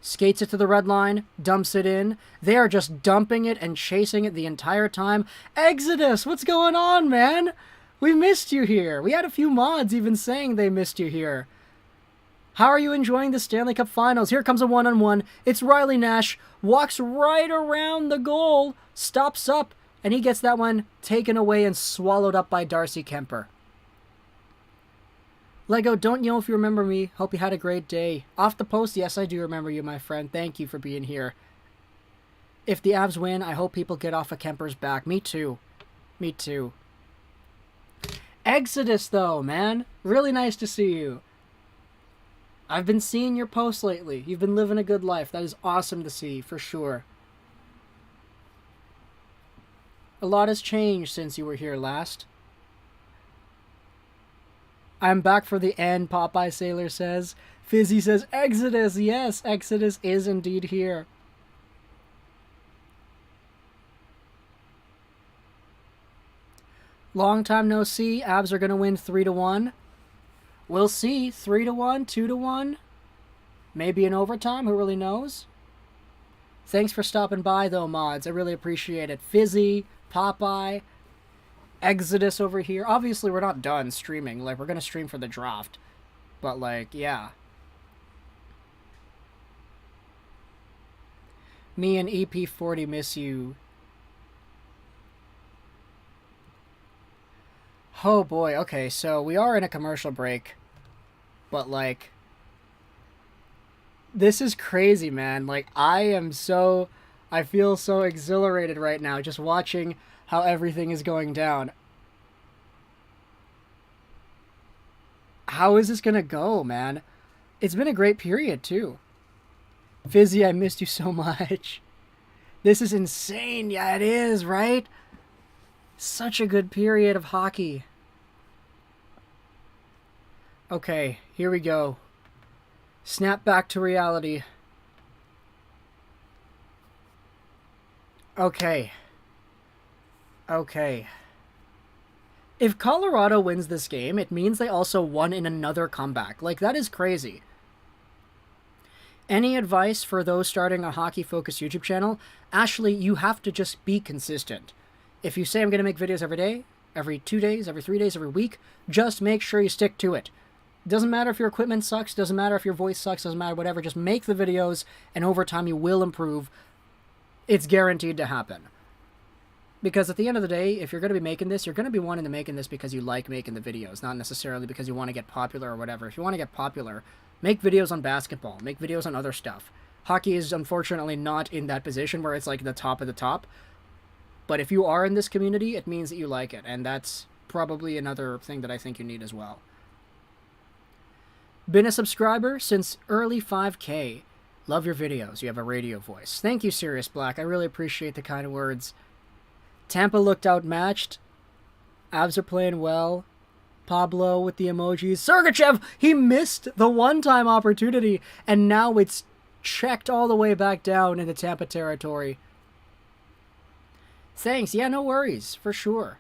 Skates it to the red line, dumps it in. They are just dumping it and chasing it the entire time. Exodus, what's going on, man? We missed you here. We had a few mods even saying they missed you here. How are you enjoying the Stanley Cup Finals? Here comes a one-on-one. It's Riley Nash. Walks right around the goal. Stops up. And he gets that one taken away and swallowed up by Darcy Kemper. Lego, don't know if you remember me. Hope you had a great day. Off the post, yes, I do remember you, my friend. Thank you for being here. If the Avs win, I hope people get off of Kemper's back. Me too. Me too. Exodus, though, man. Really nice to see you. I've been seeing your posts lately. You've been living a good life. That is awesome to see, for sure. A lot has changed since you were here last. I'm back for the end, Popeye Sailor says. Fizzy says, Exodus. Yes, Exodus is indeed here. Long time no see. Avs are going to win 3-1. We'll see. 3-1, 2-1. Maybe in overtime. Who really knows? Thanks for stopping by, though, mods. I really appreciate it. Fizzy, Popeye, Exodus over here. Obviously, we're not done streaming. Like, we're going to stream for the draft. But, like, yeah. Me and EP40 miss you. Oh, boy. Okay, so we are in a commercial break. But, like, this is crazy, man. Like, I feel so exhilarated right now just watching how everything is going down. How is this gonna go, man? It's been a great period, too. Fizzy, I missed you so much. This is insane. Yeah, it is, right? Such a good period of hockey. Okay, here we go. Snap back to reality. Okay. If Colorado wins this game, it means they also won in another comeback. Like, that is crazy. Any advice for those starting a hockey-focused YouTube channel? Ashley, you have to just be consistent. If you say I'm going to make videos every day, every 2 days, every 3 days, every week, just make sure you stick to it. Doesn't matter if your equipment sucks, doesn't matter if your voice sucks, doesn't matter whatever, just make the videos, and over time you will improve. It's guaranteed to happen. Because at the end of the day, if you're going to be making this, you're going to be wanting to making this because you like making the videos, not necessarily because you want to get popular or whatever. If you want to get popular, make videos on basketball, make videos on other stuff. Hockey is unfortunately not in that position where it's like the top of the top. But if you are in this community, it means that you like it, and that's probably another thing that I think you need as well. Been a subscriber since early 5K. Love your videos. You have a radio voice. Thank you, Sirius Black. I really appreciate the kind words. Tampa looked outmatched. Avs are playing well. Pablo with the emojis. Sergachev, he missed the one-time opportunity, and now it's checked all the way back down into Tampa territory. Thanks. Yeah, no worries. For sure.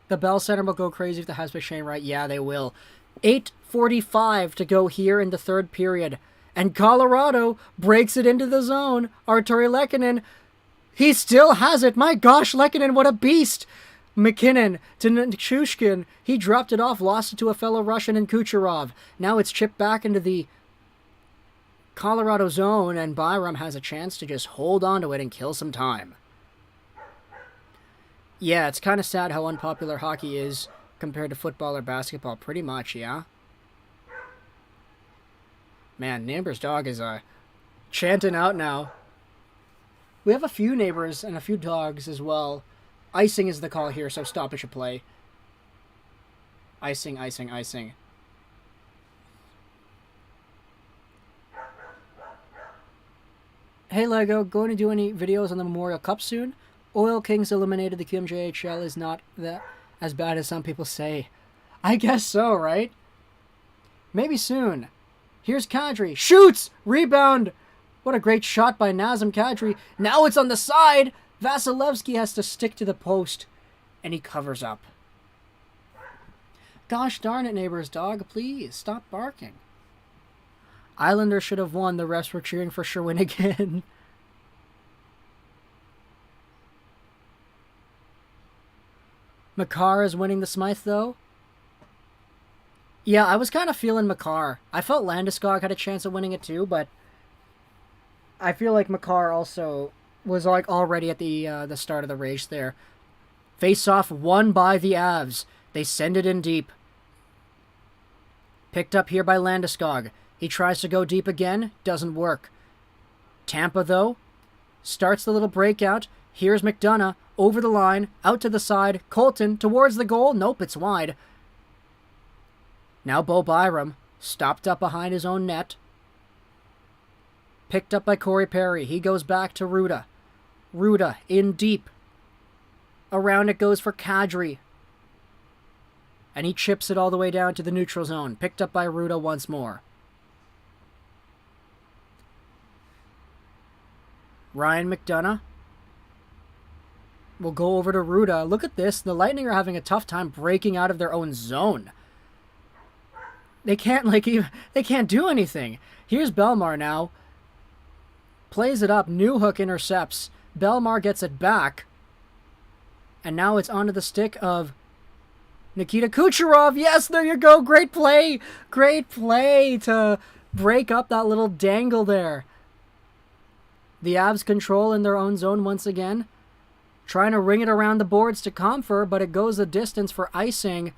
The Bell Center will go crazy if the Habs pick Shane Wright. Yeah, they will. 8:45 to go here in the third period. And Colorado breaks it into the zone. Arturi Lehkonen, he still has it. My gosh, Lehkonen, what a beast. McKinnon to Nichushkin. He dropped it off, lost it to a fellow Russian in Kucherov. Now it's chipped back into the Colorado zone, and Byram has a chance to just hold on to it and kill some time. Yeah, it's kind of sad how unpopular hockey is compared to football or basketball. Pretty much, yeah. Man, neighbor's dog is chanting out now. We have a few neighbors and a few dogs as well. Icing is the call here, so stoppage of play. Icing, icing, icing. Hey Lego, going to do any videos on the Memorial Cup soon? Oil Kings eliminated the QMJHL is not that as bad as some people say. I guess so, right? Maybe soon. Here's Kadri. Shoots! Rebound! What a great shot by Nazem Kadri. Now it's on the side! Vasilevsky has to stick to the post, and he covers up. Gosh darn it, neighbor's dog. Please, stop barking. Islanders should have won. The refs were cheering for Sherwin again. Makar is winning the Smythe, though. Yeah, I was kind of feeling Makar. I felt Landeskog had a chance of winning it, too, but I feel like Makar also was like already at the start of the race there. Face-off won by the Avs. They send it in deep. Picked up here by Landeskog. He tries to go deep again. Doesn't work. Tampa, though, starts the little breakout. Here's McDonough. Over the line. Out to the side. Colton towards the goal. Nope, it's wide. Now Bo Byram. Stopped up behind his own net. Picked up by Corey Perry. He goes back to Ruda. Ruda in deep. Around it goes for Kadri. And he chips it all the way down to the neutral zone. Picked up by Ruda once more. Ryan McDonough will go over to Ruda. Look at this. The Lightning are having a tough time breaking out of their own zone. They can't they can't do anything. Here's Belmar now. Plays it up. Newhook intercepts. Belmar gets it back. And now it's onto the stick of Nikita Kucherov. Yes, there you go. Great play. Great play to break up that little dangle there. The Avs control in their own zone once again. Trying to ring it around the boards to Comfer, but it goes the distance for icing.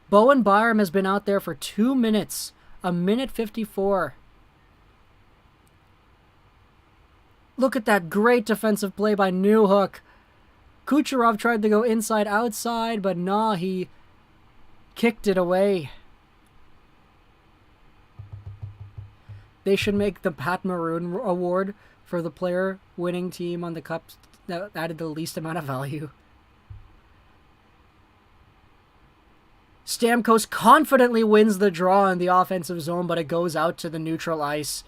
Bowen Byram has been out there for 2 minutes. 1:54. Look at that great defensive play by Newhook. Kucherov tried to go inside-outside, but nah, he kicked it away. They should make the Pat Maroon Award for the player winning team on the Cup that added the least amount of value. Stamkos confidently wins the draw in the offensive zone, but it goes out to the neutral ice.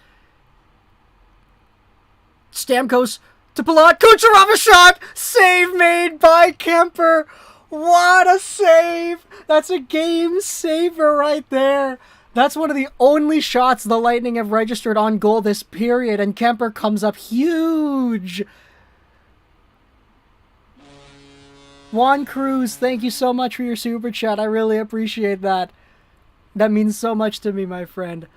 Stamkos to Palat. Kucherov, a shot! Save made by Kemper. What a save! That's a game saver right there. That's one of the only shots the Lightning have registered on goal this period, and Kemper comes up huge. Juan Cruz, thank you so much for your super chat. I really appreciate that. That means so much to me, my friend.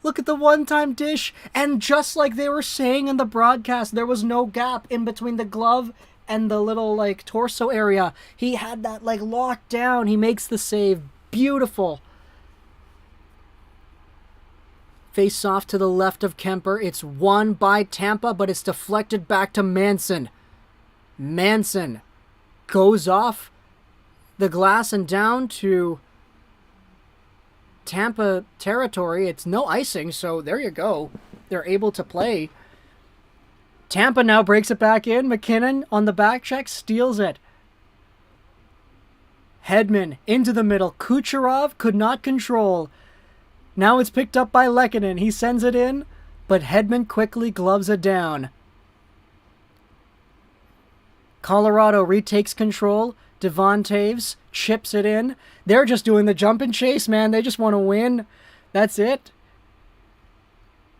Look at the one-time dish, and just like they were saying in the broadcast, there was no gap in between the glove and the little, torso area. He had that, locked down. He makes the save. Beautiful. Face off to the left of Kemper. It's won by Tampa, but it's deflected back to Manson. Manson goes off the glass and down to Tampa territory. It's no icing, so there you go. They're able to play. Tampa now breaks it back in. McKinnon on the back check steals it. Hedman into the middle. Kucherov could not control. Now it's picked up by Lehkonen. He sends it in, but Hedman quickly gloves it down. Colorado retakes control. Devon Toews chips it in. They're just doing the jump and chase, man. They just want to win. That's it.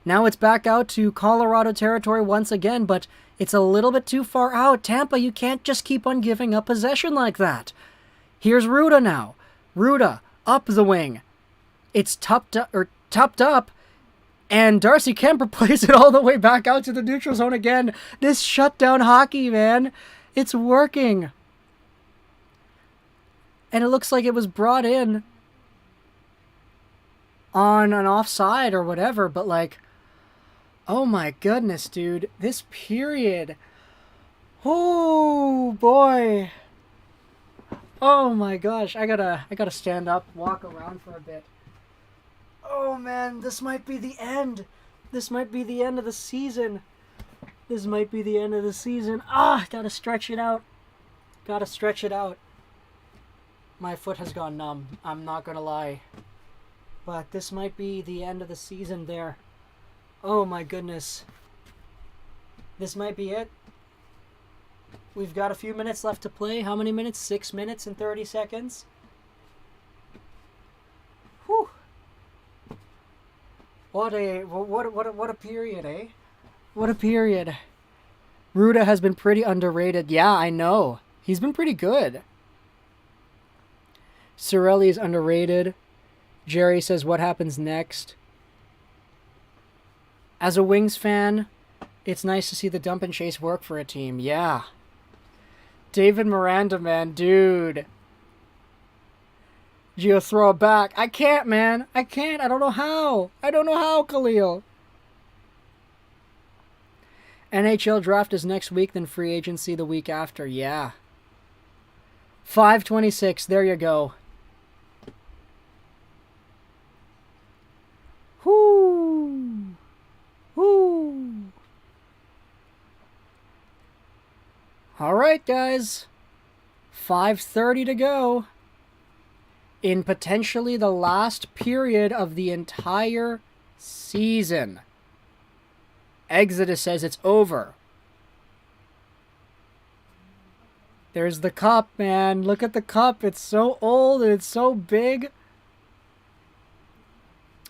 Now it's back out to Colorado territory once again, but it's a little bit too far out. Tampa, you can't just keep on giving up possession like that. Here's Ruda now. Ruda up the wing. It's topped up, and Darcy Kemper plays it all the way back out to the neutral zone again. This shutdown hockey, man, it's working. And it looks like it was brought in on an offside or whatever, but like, oh my goodness, dude, this period. Oh boy. Oh my gosh, I gotta stand up, walk around for a bit. Oh man, this might be the end. This might be the end of the season. This might be the end of the season. Gotta stretch it out. Gotta stretch it out. My foot has gone numb. I'm not gonna lie. But this might be the end of the season there. Oh my goodness. This might be it. We've got a few minutes left to play. How many minutes? 6 minutes and 30 seconds. Whew. What a period, eh? What a period. Ruda has been pretty underrated. Yeah, I know. He's been pretty good. Cirelli is underrated. Jerry says, what happens next? As a Wings fan, it's nice to see the dump and chase work for a team. Yeah. David Miranda, man, dude. Gio, throw it back. I can't, man. I can't. I don't know how. I don't know how, Khalil. NHL Draft is next week, then free agency the week after. Yeah. 5:26. There you go. Whoo. Whoo. All right, guys. 5:30 to go. In potentially the last period of the entire season. Exodus says it's over. There's the cup, man. Look at the cup. It's so old and it's so big.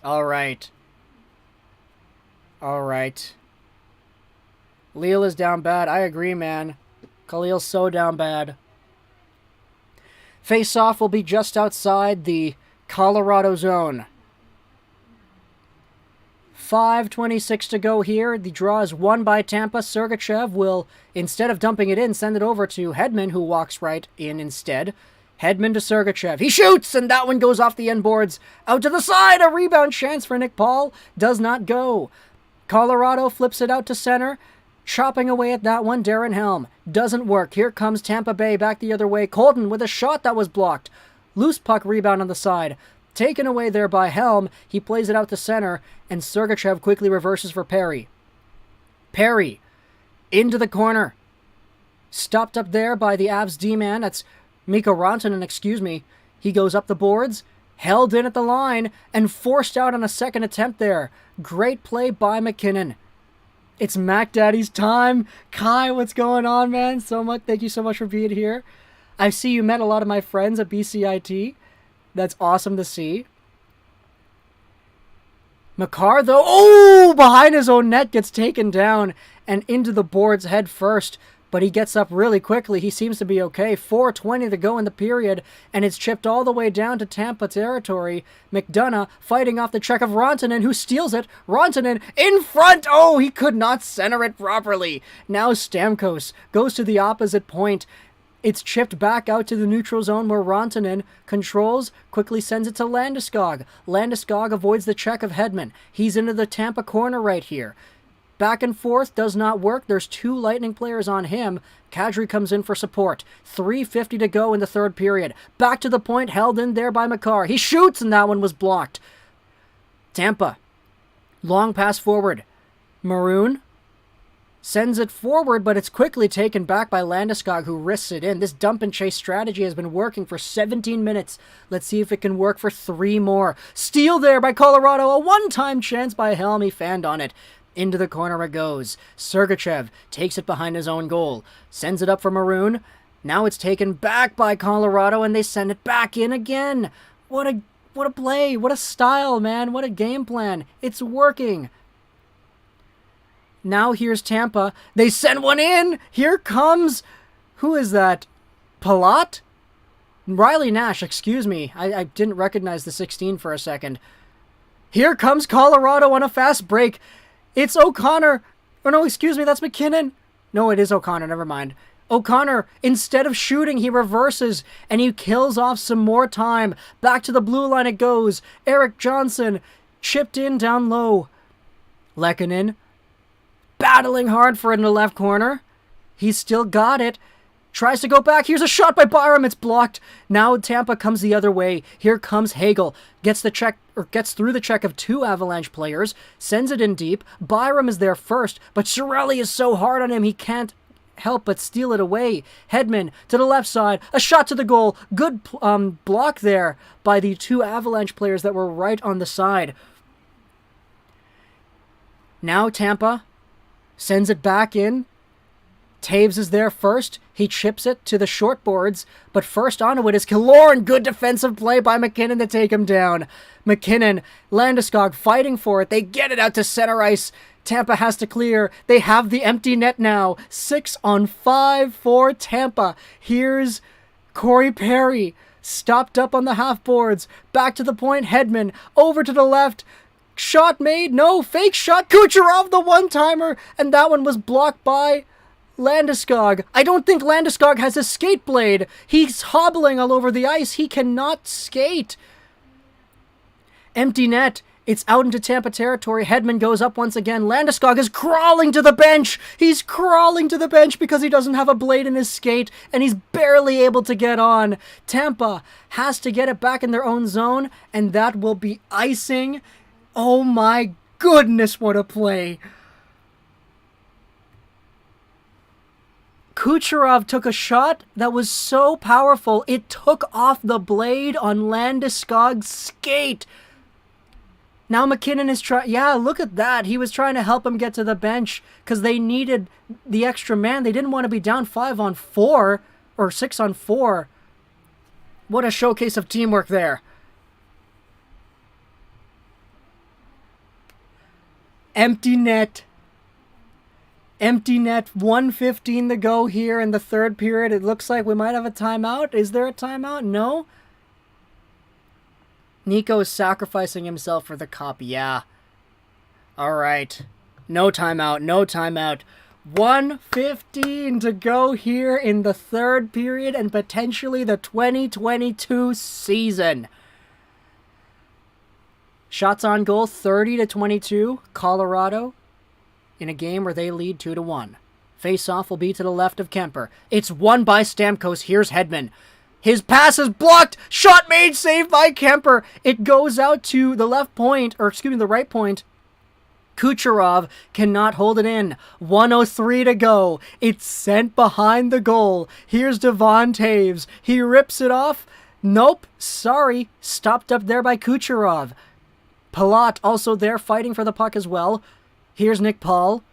All right. All right. Leal is down bad. I agree, man. Khalil's so down bad. Face-off will be just outside the Colorado zone. 5:26 to go here. The draw is won by Tampa. Sergachev will, instead of dumping it in, send it over to Hedman, who walks right in instead. Hedman to Sergachev. He shoots, and that one goes off the end boards. Out to the side. A rebound chance for Nick Paul. Does not go. Colorado flips it out to center. Chopping away at that one, Darren Helm. Doesn't work. Here comes Tampa Bay back the other way. Colton with a shot that was blocked. Loose puck rebound on the side. Taken away there by Helm. He plays it out to center, and Sergachev quickly reverses for Perry. Perry into the corner. Stopped up there by the Avs D-man. That's Mikko Rantanen, excuse me. He goes up the boards, held in at the line, and forced out on a second attempt there. Great play by McKinnon. It's Mac Daddy's time. Kai, what's going on, man? Thank you so much for being here. I see you met a lot of my friends at BCIT. That's awesome to see. Makar, though, behind his own net, gets taken down and into the boards head first. But he gets up really quickly. He seems to be okay. 4:20 to go in the period, and it's chipped all the way down to Tampa territory. McDonough fighting off the check of Rantanen, who steals it. Rantanen in front. Oh, he could not center it properly. Now Stamkos goes to the opposite point. It's chipped back out to the neutral zone where Rantanen controls, quickly sends it to Landeskog. Landeskog avoids the check of Hedman. He's into the Tampa corner right here. Back and forth does not work. There's 2 Lightning players on him. Kadri comes in for support. 3:50 to go in the third period. Back to the point, held in there by Makar. He shoots, and that one was blocked. Tampa. Long pass forward. Maroon sends it forward, but it's quickly taken back by Landeskog, who risks it in. This dump and chase strategy has been working for 17 minutes. Let's see if it can work for 3 more. Steal there by Colorado. A one-time chance by Helm. He fanned on it. Into the corner it goes. Sergachev takes it behind his own goal. Sends it up for Maroon. Now it's taken back by Colorado, and they send it back in again. What a play. What a style, man. What a game plan. It's working. Now here's Tampa. They send one in. Here comes... Who is that? Palat? Riley Nash, excuse me. I didn't recognize the 16 for a second. Here comes Colorado on a fast break. It's O'Connor. Oh, no, excuse me, that's McKinnon. No, it is O'Connor, never mind. O'Connor, instead of shooting, he reverses, and he kills off some more time. Back to the blue line it goes. Eric Johnson chipped in down low. Lehkonen battling hard for it in the left corner. He's still got it. Tries to go back. Here's a shot by Byram. It's blocked. Now Tampa comes the other way. Here comes Hagel. Gets through the check of 2 Avalanche players. Sends it in deep. Byram is there first, but Chiarelli is so hard on him he can't help but steal it away. Hedman to the left side. A shot to the goal. Good block there by the 2 Avalanche players that were right on the side. Now Tampa sends it back in. Taves is there first. He chips it to the short boards, but first onto it is Killorn. Good defensive play by McKinnon to take him down. McKinnon, Landeskog fighting for it. They get it out to center ice. Tampa has to clear. They have the empty net now. 6-on-5 for Tampa. Here's Corey Perry. Stopped up on the half boards. Back to the point. Hedman. Over to the left. Shot made. No. Fake shot. Kucherov, the one-timer. And that one was blocked by Landeskog. I don't think Landeskog has a skate blade. He's hobbling all over the ice. He cannot skate. Empty net. It's out into Tampa territory. Hedman goes up once again. Landeskog is crawling to the bench. He's crawling to the bench because he doesn't have a blade in his skate, and he's barely able to get on. Tampa has to get it back in their own zone, and that will be icing. Oh my goodness, what a play. Kucherov took a shot that was so powerful, it took off the blade on Landeskog's skate. Now McKinnon is trying... Yeah, look at that. He was trying to help him get to the bench because they needed the extra man. They didn't want to be down 5-on-4 or 6-on-4. What a showcase of teamwork there. Empty net. Empty net. 1:15 to go here in the third period. It looks like we might have a timeout. Is there a timeout? No. Nico is sacrificing himself for the cup. Yeah. All right. No timeout. No timeout. 1:15 to go here in the third period and potentially the 2022 season. Shots on goal 30-22. Colorado in a game where they lead 2-1. Face-off will be to the left of Kemper. It's won by Stamkos. Here's Hedman. His pass is blocked. Shot made. Saved by Kemper. It goes out to the left point, or excuse me, the right point. Kucherov cannot hold it in. 1:03 to go. It's sent behind the goal. Here's Devon Taves. He rips it off. Nope. Sorry. Stopped up there by Kucherov. Palat also there fighting for the puck as well. Here's Nick Paul.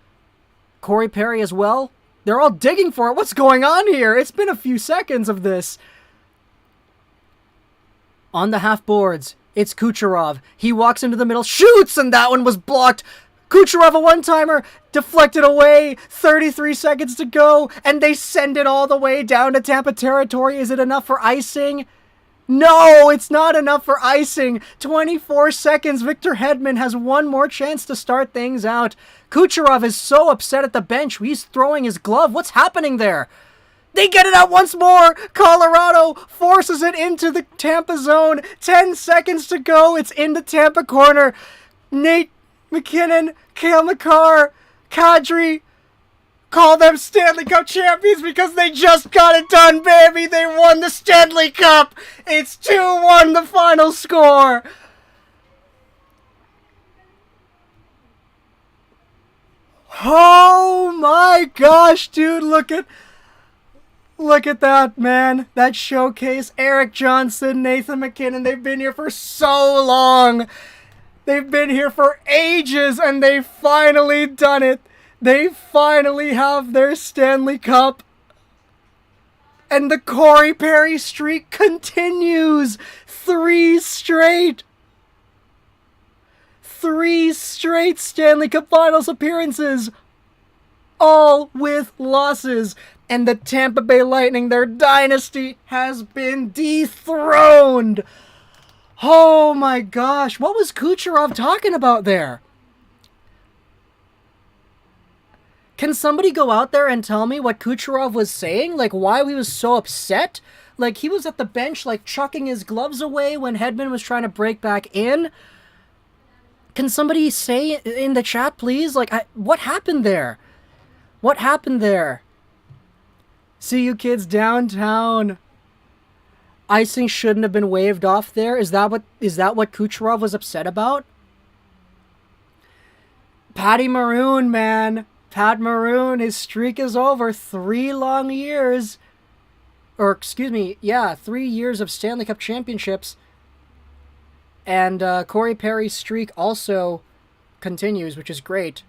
Corey Perry as well. They're all digging for it. What's going on here? It's been a few seconds of this. On the half boards, it's Kucherov. He walks into the middle, shoots, and that one was blocked. Kucherov, a one-timer, deflected away. 33 seconds to go, and they send it all the way down to Tampa territory. Is it enough for icing? No, it's not enough for icing. 24 seconds. Victor Hedman has one more chance to start things out. Kucherov is so upset at the bench. He's throwing his glove. What's happening there? They get it out once more. Colorado forces it into the Tampa zone. 10 seconds to go. It's in the Tampa corner. Nate McKinnon, Cale Makar, Kadri, call them Stanley Cup champions because they just got it done, baby. They won the Stanley Cup. It's 2-1 the final score. Oh my gosh, dude, look at that, man. That showcase. Eric Johnson, Nathan MacKinnon, they've been here for so long. They've been here for ages, and they've finally done it. They finally have their Stanley Cup. And the Corey Perry streak continues. 3 straight Stanley Cup Finals appearances. All with losses. And the Tampa Bay Lightning, their dynasty, has been dethroned. Oh my gosh, what was Kucherov talking about there? Can somebody go out there and tell me what Kucherov was saying? Like, why he was so upset? Like, he was at the bench, like, chucking his gloves away when Hedman was trying to break back in. Can somebody say in the chat, please? Like, what happened there? What happened there? See you kids downtown. Icing shouldn't have been waved off there. Is that what Kucherov was upset about? Patty Maroon, man. Pat Maroon, his streak is over. 3 long years. Or, excuse me, yeah, 3 years of Stanley Cup championships. And Corey Perry's streak also continues, which is great.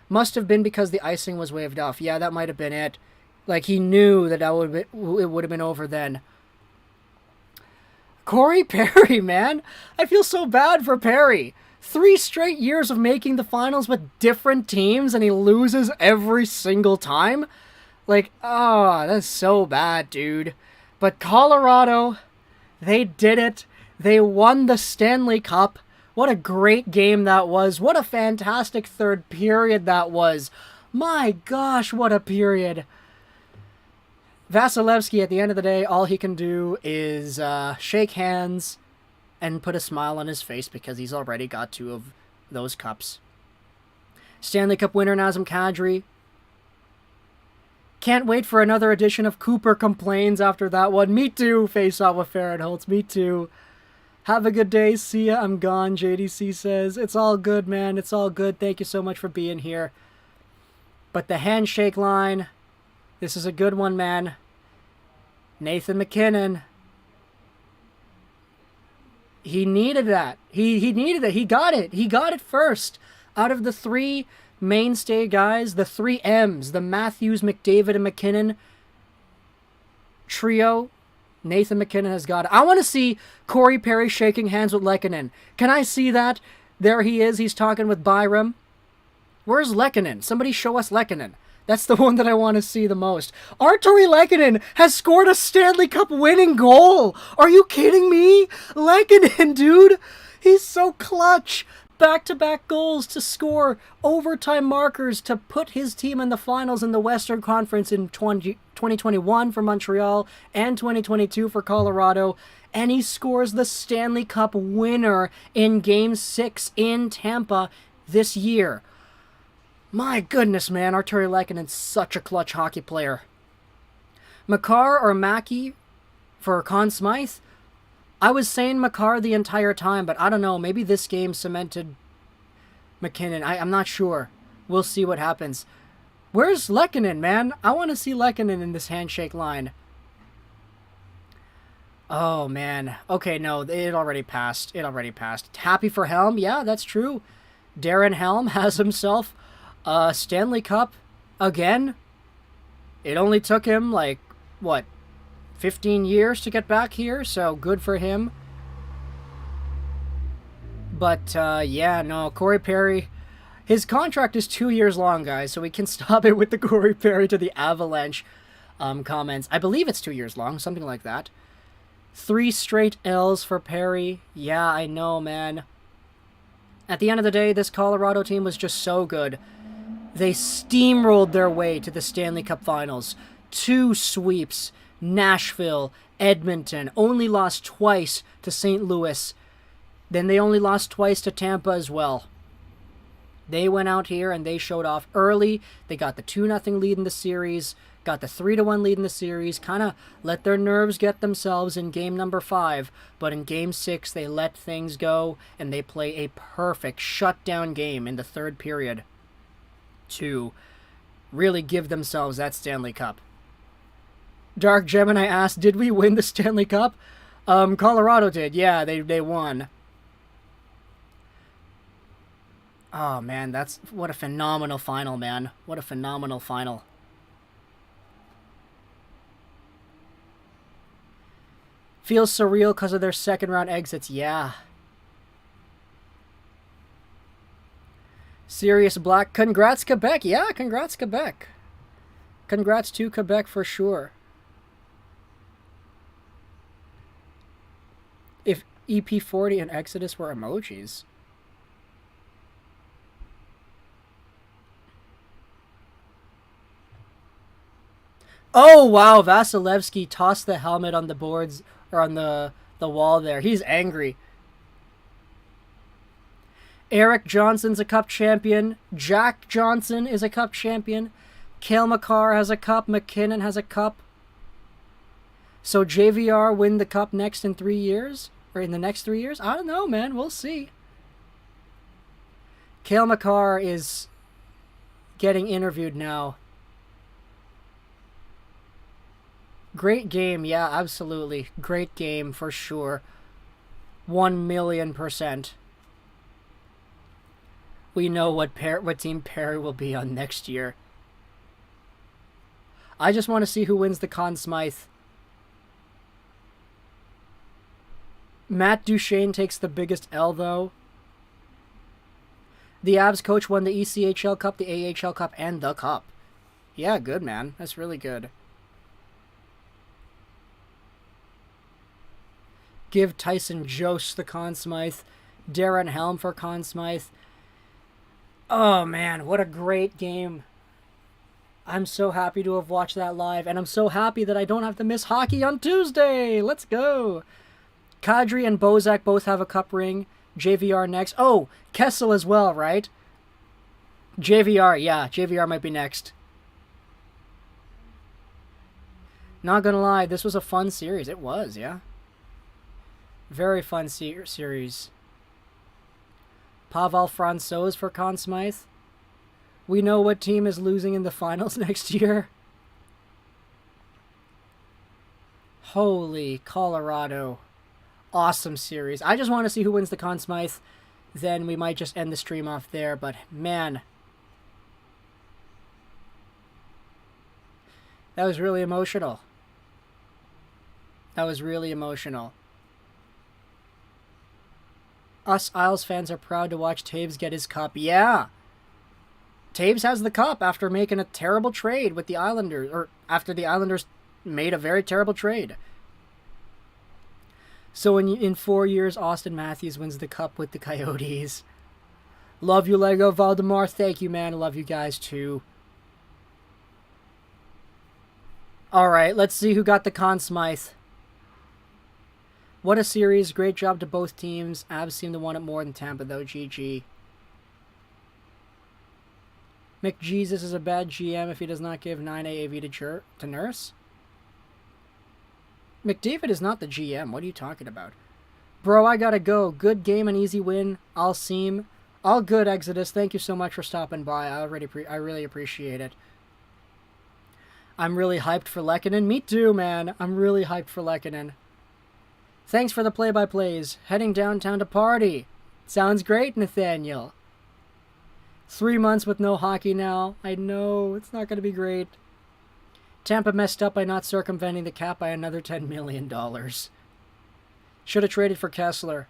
Must have been because the icing was waved off. Yeah, that might have been it. Like, he knew that it would have been over then. Corey Perry, man. I feel so bad for Perry. 3 straight years of making the finals with different teams, and he loses every single time. Like, oh, that's so bad, dude. But Colorado, they did it. They won the Stanley Cup. What a great game that was. What a fantastic third period that was. My gosh, what a period. Vasilevsky, at the end of the day, all he can do is shake hands and put a smile on his face because he's already got 2 of those cups. Stanley Cup winner Nazem Kadri. Can't wait for another edition of Cooper Complains after that one. Me too, face off with Farrenholtz. Me too. Have a good day. See ya. I'm gone, JDC says. It's all good, man. It's all good. Thank you so much for being here. But the handshake line, this is a good one, man. Nathan MacKinnon. He needed that. He needed it. He got it. He got it first. Out of the 3 mainstay guys, the 3 M's, the Matthews, McDavid, and McKinnon trio, Nathan MacKinnon has got it. I want to see Corey Perry shaking hands with Lehkonen. Can I see that? There he is. He's talking with Byram. Where's Lehkonen? Somebody show us Lehkonen. That's the one that I want to see the most. Artturi Lehkonen has scored a Stanley Cup winning goal. Are you kidding me? Lehkonen, dude. He's so clutch. Back-to-back goals to score overtime markers to put his team in the finals in the Western Conference in 2021 for Montreal and 2022 for Colorado. And he scores the Stanley Cup winner in Game 6 in Tampa this year. My goodness, man, Artturi Lehkonen's such a clutch hockey player. Makar or Mackey for Conn Smythe? I was saying Makar the entire time, but I don't know. Maybe this game cemented MacKinnon. I'm not sure. We'll see what happens. Where's Lehkonen, man? I want to see Lehkonen in this handshake line. Oh, man. Okay, no, it already passed. It already passed. Happy for Helm? Yeah, that's true. Darren Helm has himself a Stanley Cup again. It only took him, like, what, 15 years to get back here, so good for him. But, yeah, no, Corey Perry, his contract is 2 years long, guys, so we can stop it with the Corey Perry to the Avalanche comments. I believe it's 2 years long, something like that. 3 straight L's for Perry. Yeah, I know, man. At the end of the day, this Colorado team was just so good. They steamrolled their way to the Stanley Cup Finals. 2 sweeps. Nashville, Edmonton, only lost twice to St. Louis. Then they only lost twice to Tampa as well. They went out here and they showed off early. They got the 2-0 lead in the series, got the 3-1 lead in the series, kind of let their nerves get themselves in game number 5. But in game 6, they let things go and they play a perfect shutdown game in the third period to really give themselves that Stanley Cup. Dark Gemini asked, did we win the Stanley Cup? Colorado did. Yeah, they won. Oh, man, what a phenomenal final, man. What a phenomenal final. Feels surreal because of their second-round exits. Yeah. Sirius Black, congrats, Quebec. Yeah, congrats, Quebec. Congrats to Quebec for sure. If EP40 and Exodus were emojis. Oh, wow, Vasilevsky tossed the helmet on the boards, or on the wall there. He's angry. Eric Johnson's a cup champion. Jack Johnson is a cup champion. Cale Makar has a cup. McKinnon has a cup. So JVR win the cup next in 3 years? Or in the next 3 years? I don't know, man. We'll see. Cale Makar is getting interviewed now. Great game. Yeah, absolutely. Great game for sure. 1,000,000%. We know what team Perry will be on next year. I just want to see who wins the Conn Smythe. Matt Duchene takes the biggest L, though. The Avs coach won the ECHL Cup, the AHL Cup, and the Cup. Yeah, good, man. That's really good. Give Tyson Jost the Conn Smythe. Darren Helm for Conn Smythe. Oh, man, what a great game. I'm so happy to have watched that live, and I'm so happy that I don't have to miss hockey on Tuesday. Let's go. Kadri and Bozak both have a cup ring. JVR next. Oh, Kessel as well, right? JVR, yeah. JVR might be next. Not gonna lie, this was a fun series. It was, yeah. Very fun series. Pavel Francouz for Conn Smythe. We know what team is losing in the finals next year. Holy Colorado. Awesome series. I just want to see who wins the Conn Smythe. Then we might just end the stream off there. But, man. That was really emotional. That was really emotional. Us Isles fans are proud to watch Taves get his cup. Yeah. Taves has the cup after making a terrible trade with the Islanders. Or after the Islanders made a very terrible trade. So in 4 years, Austin Matthews wins the cup with the Coyotes. Love you, Lego Valdemar. Thank you, man. I love you guys, too. Alright, let's see who got the Conn Smythe. What a series. Great job to both teams. Avs seem to want it more than Tampa, though. GG. McJesus is a bad GM if he does not give 9 AAV to Nurse. McDavid is not the GM. What are you talking about? Bro, I gotta go. Good game and easy win. I'll seem. All good, Exodus. Thank you so much for stopping by. I really appreciate it. I'm really hyped for Lehkonen. Me too, man. I'm really hyped for Lehkonen. Thanks for the play-by-plays. Heading downtown to party. Sounds great, Nathaniel. 3 months with no hockey now. I know. It's not going to be great. Tampa messed up by not circumventing the cap by another $10 million. Should have traded for Kessler.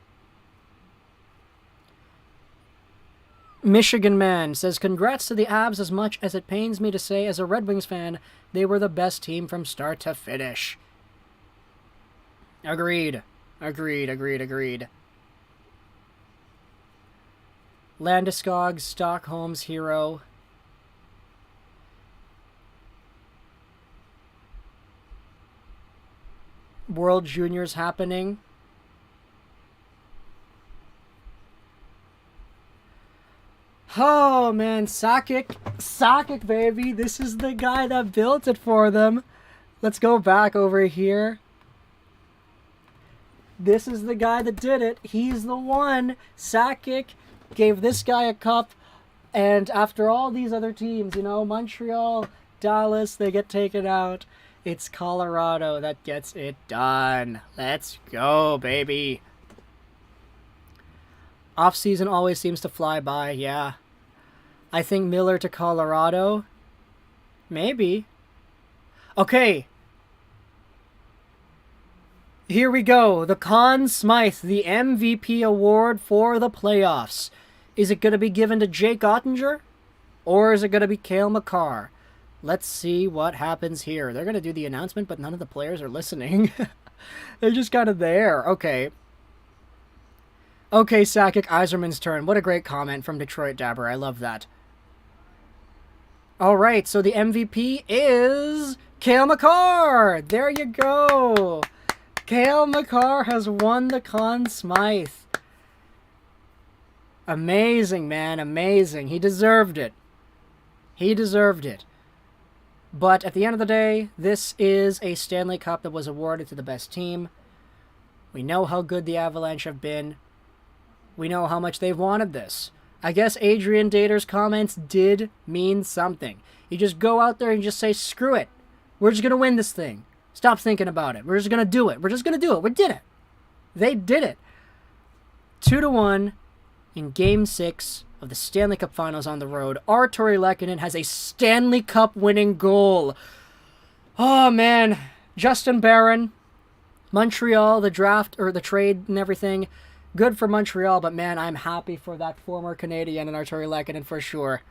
Michigan Man says, congrats to the Avs. As much as it pains me to say, as a Red Wings fan, they were the best team from start to finish. Agreed. Agreed. Landeskog, Stockholm's hero. World Juniors happening. Oh, man. Sakic, baby. This is the guy that built it for them. Let's go back over here. This is the guy that did it. He's the one. Sakic gave this guy a cup. And after all these other teams, you know, Montreal, Dallas, they get taken out. It's Colorado that gets it done. Let's go, baby. Off-season always seems to fly by, yeah. I think Miller to Colorado. Maybe. Okay. Here we go. The Conn Smythe, the MVP award for the playoffs. Is it going to be given to Jake Ottinger? Or is it going to be Cale Makar? Let's see what happens here. They're going to do the announcement, but none of the players are listening. They're just kind of there. Okay. Okay, Sakic, Yzerman's turn. What a great comment from Detroit Dabber. I love that. All right, so the MVP is Cale Makar. There you go. Cale Makar has won the Conn Smythe. Amazing, man. Amazing. He deserved it. He deserved it. But at the end of the day, this is a Stanley Cup that was awarded to the best team. We know how good the Avalanche have been. We know how much they've wanted this. I guess Adrian Dater's comments did mean something. You just go out there and just say, screw it. We're just going to win this thing. Stop thinking about it. We're just going to do it. We're just going to do it. We did it. They did it. 2-1 in Game 6 of the Stanley Cup Finals on the road. Artturi Lehkonen has a Stanley Cup winning goal. Oh, man. Justin Barron, Montreal, the draft, or the trade and everything. Good for Montreal, but man, I'm happy for that former Canadian and Artturi Lehkonen for sure.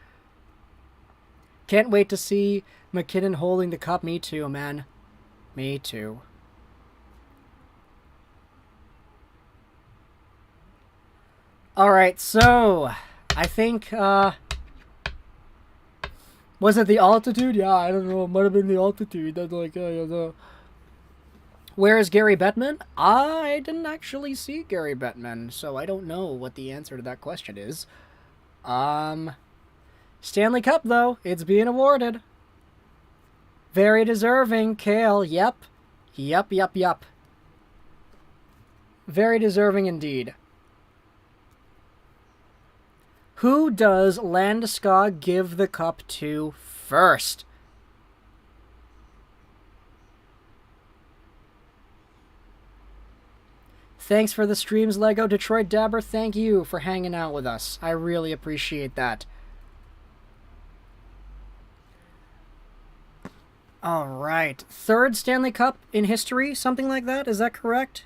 Can't wait to see McKinnon holding the cup. Me too, man. Me too. Alright, so I think, was it the altitude? Yeah, I don't know. It might have been the altitude. That's like, where is Gary Bettman? I didn't actually see Gary Bettman, so I don't know what the answer to that question is. Stanley Cup, though. It's being awarded. Very deserving. Cale, yep. Yep. Very deserving indeed. Who does Landeskog give the cup to first? Thanks for the streams, Lego. Detroit Dabber, thank you for hanging out with us. I really appreciate that. All right. Third Stanley Cup in history, something like that. Is that correct?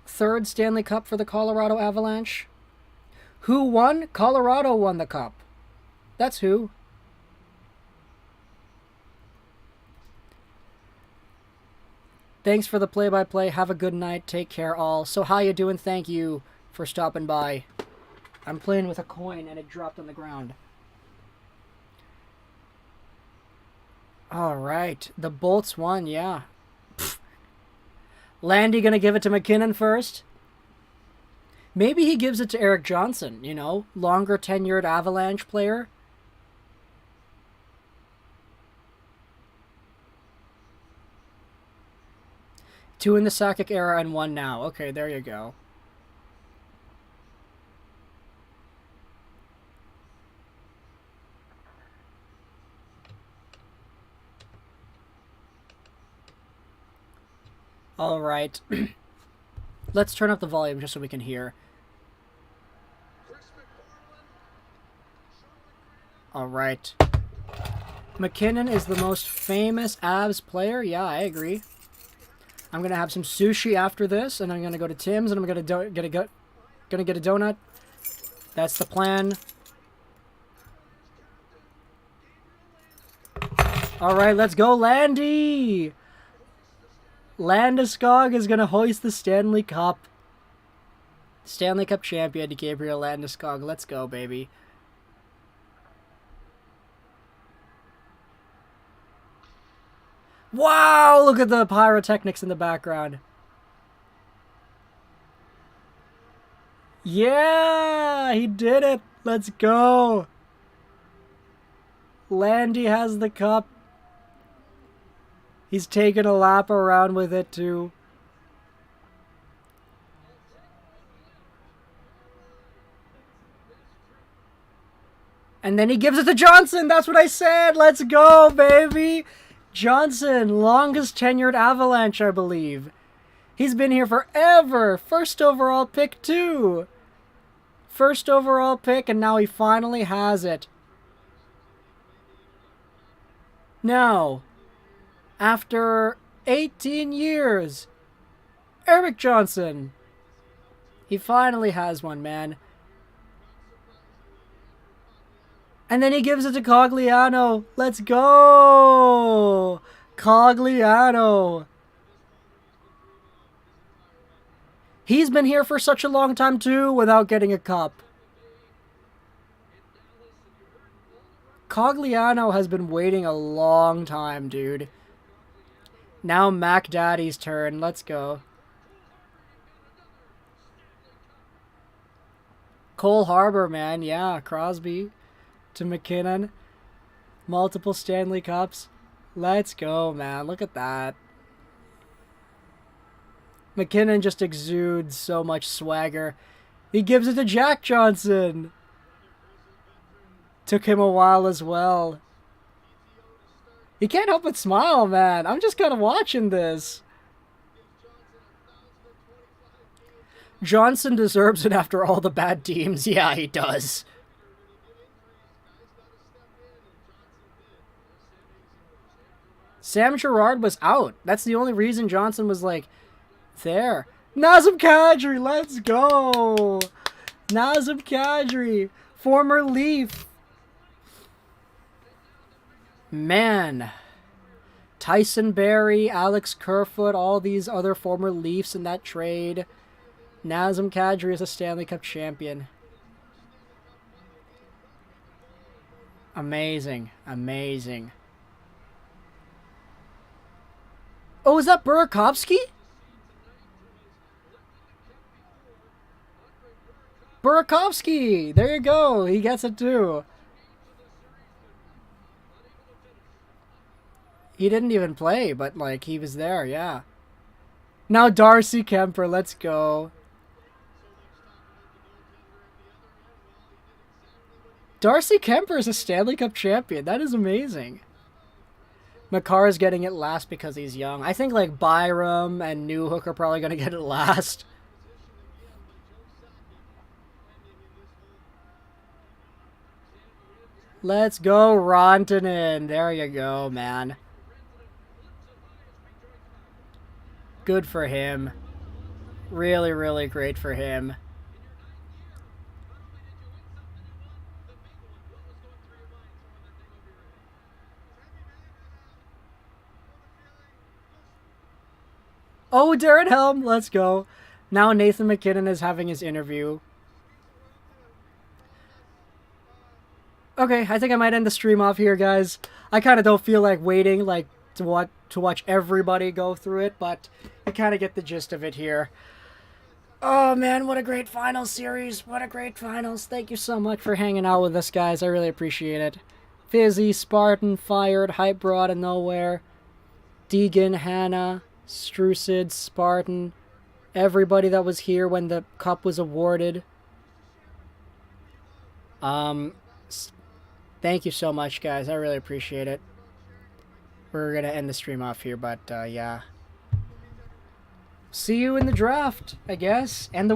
Third Stanley Cup for the Colorado Avalanche. Who won? Colorado won the cup. That's who. Thanks for the play-by-play. Have a good night. Take care, all. So how you doing? Thank you for stopping by. I'm playing with a coin and it dropped on the ground. All right. The Bolts won, yeah. Pfft. Landy gonna give it to McKinnon first? Maybe he gives it to Eric Johnson, you know? Longer tenured Avalanche player. Two in the Sakic era and one now. Okay, there you go. All right. Let's turn up the volume just so we can hear. All right. McKinnon is the most famous Avs player. Yeah, I agree. I'm gonna have some sushi after this, and I'm gonna go to Tim's, and I'm gonna get a donut. That's the plan. All right, let's go, Landy. Landeskog is gonna hoist the Stanley Cup. Stanley Cup champion, Gabriel Landeskog. Let's go, baby. Wow, look at the pyrotechnics in the background. Yeah, Yeah, he did it. Let's go. Landy has the cup. He's taking a lap around with it too. And then he gives it to Johnson. That's what I said. Let's go, baby. Johnson, longest tenured Avalanche, I believe. He's been here forever. First overall pick, too. First overall pick, and now he finally has it. Now, after 18 years, Erik Johnson. He finally has one, man. And then he gives it to Cogliano. Let's go! Cogliano. He's been here for such a long time, too, without getting a cup. Cogliano has been waiting a long time, dude. Now McDaddy's turn. Let's go. Cole Harbor, man. Yeah, Crosby to McKinnon. Multiple Stanley Cups. Let's go, man. Look at that. McKinnon just exudes so much swagger. He gives it to Jack Johnson. Took him a while as well. He can't help but smile, man. I'm just kind of watching this. Johnson deserves it after all the bad teams. Yeah, he does. Sam Girard was out. That's the only reason Johnson was like there. Nazem Kadri, let's go. Nazem Kadri, former Leaf. Man. Tyson Barrie, Alex Kerfoot, all these other former Leafs in that trade. Nazem Kadri is a Stanley Cup champion. Amazing. Amazing. Oh, is that Burakovsky? Burakovsky! There you go. He gets it too. He didn't even play, but like he was there, yeah. Now Darcy Kemper, let's go. Darcy Kemper is a Stanley Cup champion. That is amazing. Makar is getting it last because he's young. I think like Byram and Newhook are probably going to get it last. Let's go, Rantanen. There you go, man. Good for him. Really, really great for him. Oh, Darren Helm, let's go. Now Nathan McKinnon is having his interview. Okay, I think I might end the stream off here, guys. I kind of don't feel like waiting like to watch everybody go through it, but you kind of get the gist of it here. Oh, man, what a great finals series. What a great finals. Thank you so much for hanging out with us, guys. I really appreciate it. Fizzy, Spartan, Fired, Hype Bro out of nowhere, Deegan, Hannah, Strucid, Spartan, everybody that was here when the cup was awarded. Thank you so much, guys. I really appreciate it. We're going to end the stream off here, but yeah. See you in the draft, I guess. And the